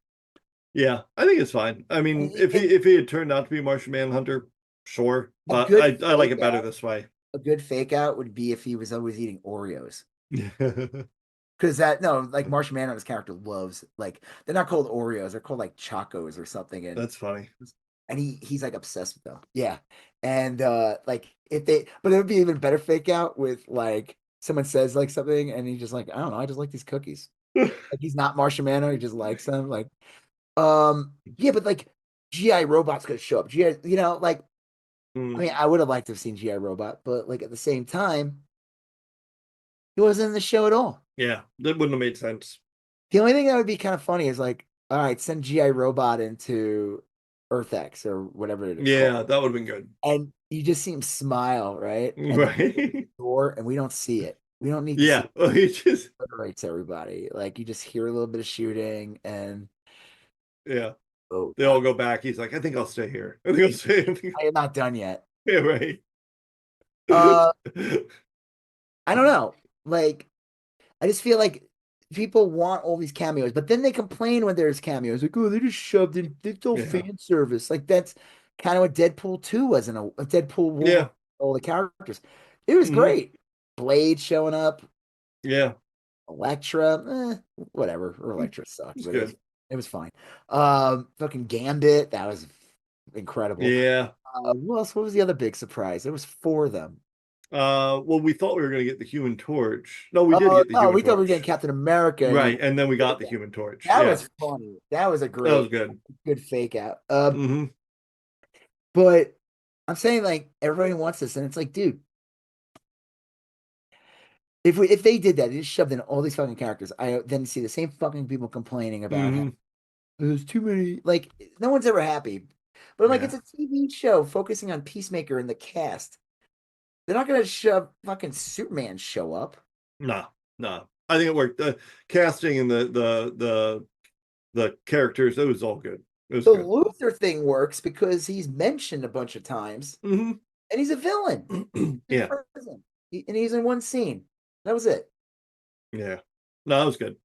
Yeah, I think it's fine. I mean, And if he had turned out to be Martian Manhunter, sure, a but good I like it fake better out, this way. a good fake out would be if he was always eating Oreos. Because like Martian Manhunter's character loves, like, they're not called Oreos, they're called like Chacos or something, and That's funny. he's like obsessed with them. Yeah, and like but it would be even better fake out with like someone says like something, and he's just like, I don't know, I just like these cookies. Like he's not Martian Manhunter, he just likes them. Like, yeah, but like GI Robot's gonna show up. GI, like, I Mm, mean, I would have liked to have seen GI Robot, but like at the same time, he wasn't in the show at all. yeah, that wouldn't have made sense. The only thing that would be kind of funny is like, all right, send GI Robot into Earth X or whatever it's Yeah, called, that would have been good. and you just see him smile, right? And then Right. door, and we don't see it. We don't need to see Yeah. Well, he just it rates everybody. Like you just hear a little bit of shooting, and yeah. oh They god, all go back. He's like, I think I'll stay here. I think I'll stay. I am not done yet. Yeah, right. Uh, I don't know. Like I just feel like people want all these cameos, but then they complain when there's cameos. Like, oh, they just shoved in. It's all Yeah. fan service. Like that's kind of what Deadpool 2 was in a Deadpool Wolverine, Yeah. all the characters. It was Hmm. great. Blade showing up, Yeah. Elektra, whatever. Or Elektra sucked, It's but good. it was fine. Fucking Gambit, that was incredible. Yeah. What else? What was the other big surprise? There was 4 of them. Well, we thought we were gonna get the Human Torch. No, we did get the No, Human we thought we were getting Torch. Captain America, and Right, and then we got the Human Torch. that Yeah. was funny. That was a That was great, good. good fake out. Hmm. But I'm saying like everybody wants this, and it's like, dude, if they did that, they just shoved in all these fucking characters, I then see the same fucking people complaining about how Hmm. there's too many. Like no one's ever happy. But I'm like, Yeah. it's a TV show focusing on Peacemaker and the cast. They're not gonna shove fucking Superman show up. No, no. I think it worked. The casting and the characters, it was all good. It was The good. Luther thing works because he's mentioned a bunch of times, Hmm. and he's a villain. He's Yeah. present. And he's in one scene. That was it. Yeah. No, it was good.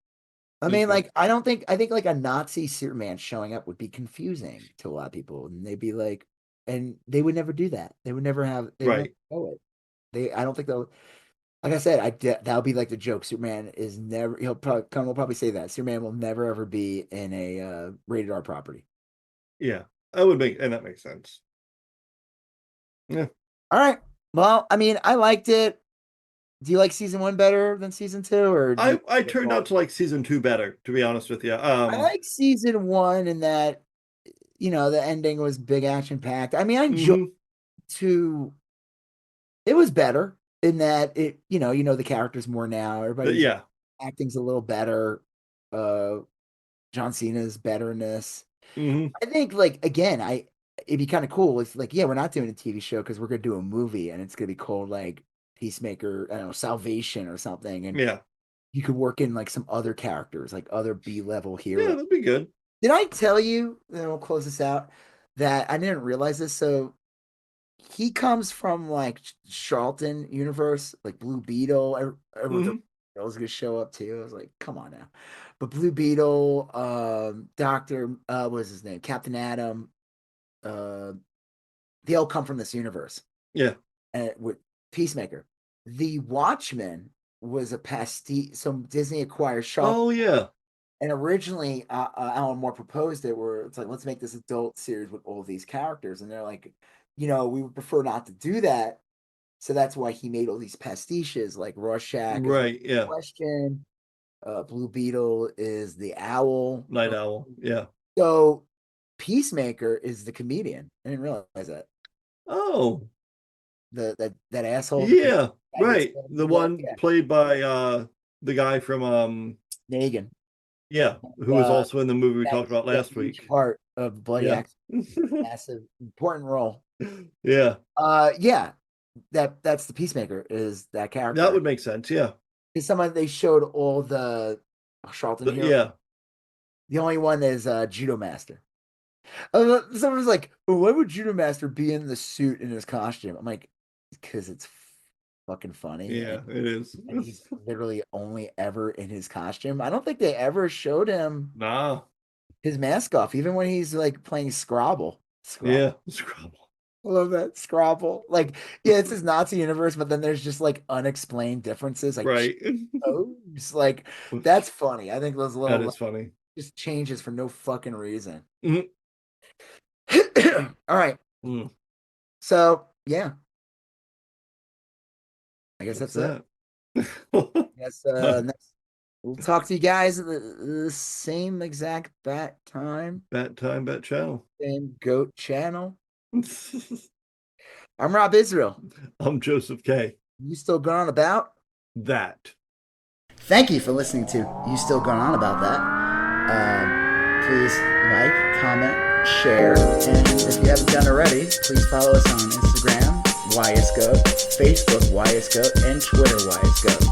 I It was mean, good. like, I think like a Nazi Superman showing up would be confusing to a lot of people, and they'd be like, and they would never do that. They would never they would never Right. show it. I don't think they'll. Like I said, that'll be like the joke. Superman is never. Will probably say that Superman will never ever be in a rated R property. Yeah. That would make, and that makes sense. Yeah. All right. Well, I mean, I liked it. Do you like season 1 better than season 2, or do I turned out to like season 2 better, to be honest with you. I like season 1 in that the ending was big action packed. I mean, I enjoyed mhm. 2. It was better in that the characters more now. Everybody's Yeah. acting's a little better. John Cena's better in this. Hmm. I think, like, again, it'd be kind of cool. It's like, yeah, we're not doing a TV show because we're gonna do a movie, and it's gonna be called like Peacemaker, I don't know, Salvation or something, and Yeah. you could work in like some other characters, like other B-level Yeah, heroes. that'd be good. Did I tell you, and we'll close this out, that I didn't realize this? So he comes from like Charlton universe, like Blue Beetle. Everyone thought Hmm. was gonna show up too. I was like, come on now. But Blue Beetle, Doctor, what was his name? Captain Atom, uh, they all come from this universe. Yeah. And with Peacemaker, the Watchmen was a pastiche. So Disney acquired Charlton. Oh yeah. And originally, Alan Moore proposed it where it's like, let's make this adult series with all these characters. And they're like, we would prefer not to do that. So that's why he made all these pastiches, like Rorschach is Right. Yeah. Question. Blue Beetle is the owl. Night Owl. Yeah. So Peacemaker is the comedian. I didn't realize that. Oh. That asshole. Yeah. Right. Gets- The one yeah. played by the guy from Negan. yeah, who was also in the movie we talked about last huge week. Part of Bloody Yeah. Accident. Massive, important role. Yeah. Yeah. That's the Peacemaker is that character. That would make sense. Yeah. Because they showed all the Charlton heroes. Yeah. The only one is Judo Master. Someone was like, why would Judo Master be in the suit in his costume? I'm like, because it's fucking funny. Yeah, it is. And he's literally only ever in his costume. I don't think they ever showed him his mask off, even when he's like playing Scrabble. Yeah, Scrabble. I love that Scrabble. Like, yeah, it's his Nazi universe, but then there's just like unexplained differences. Like, right. Like that's funny. I think those little that is funny. Just changes for no fucking reason. Mhm. All right. So yeah, I guess that's it. Yes. We'll talk to you guys at the same exact bat time. Bat time, bat channel. Same goat channel. I'm Rob Israel. I'm Joseph K. You still going on about that? Thank you for listening to You Still Going On About That. Please like, comment, share, and if you haven't done already, please follow us on Instagram, YSGOAT, Facebook, YSGOAT, and Twitter, YSGOAT.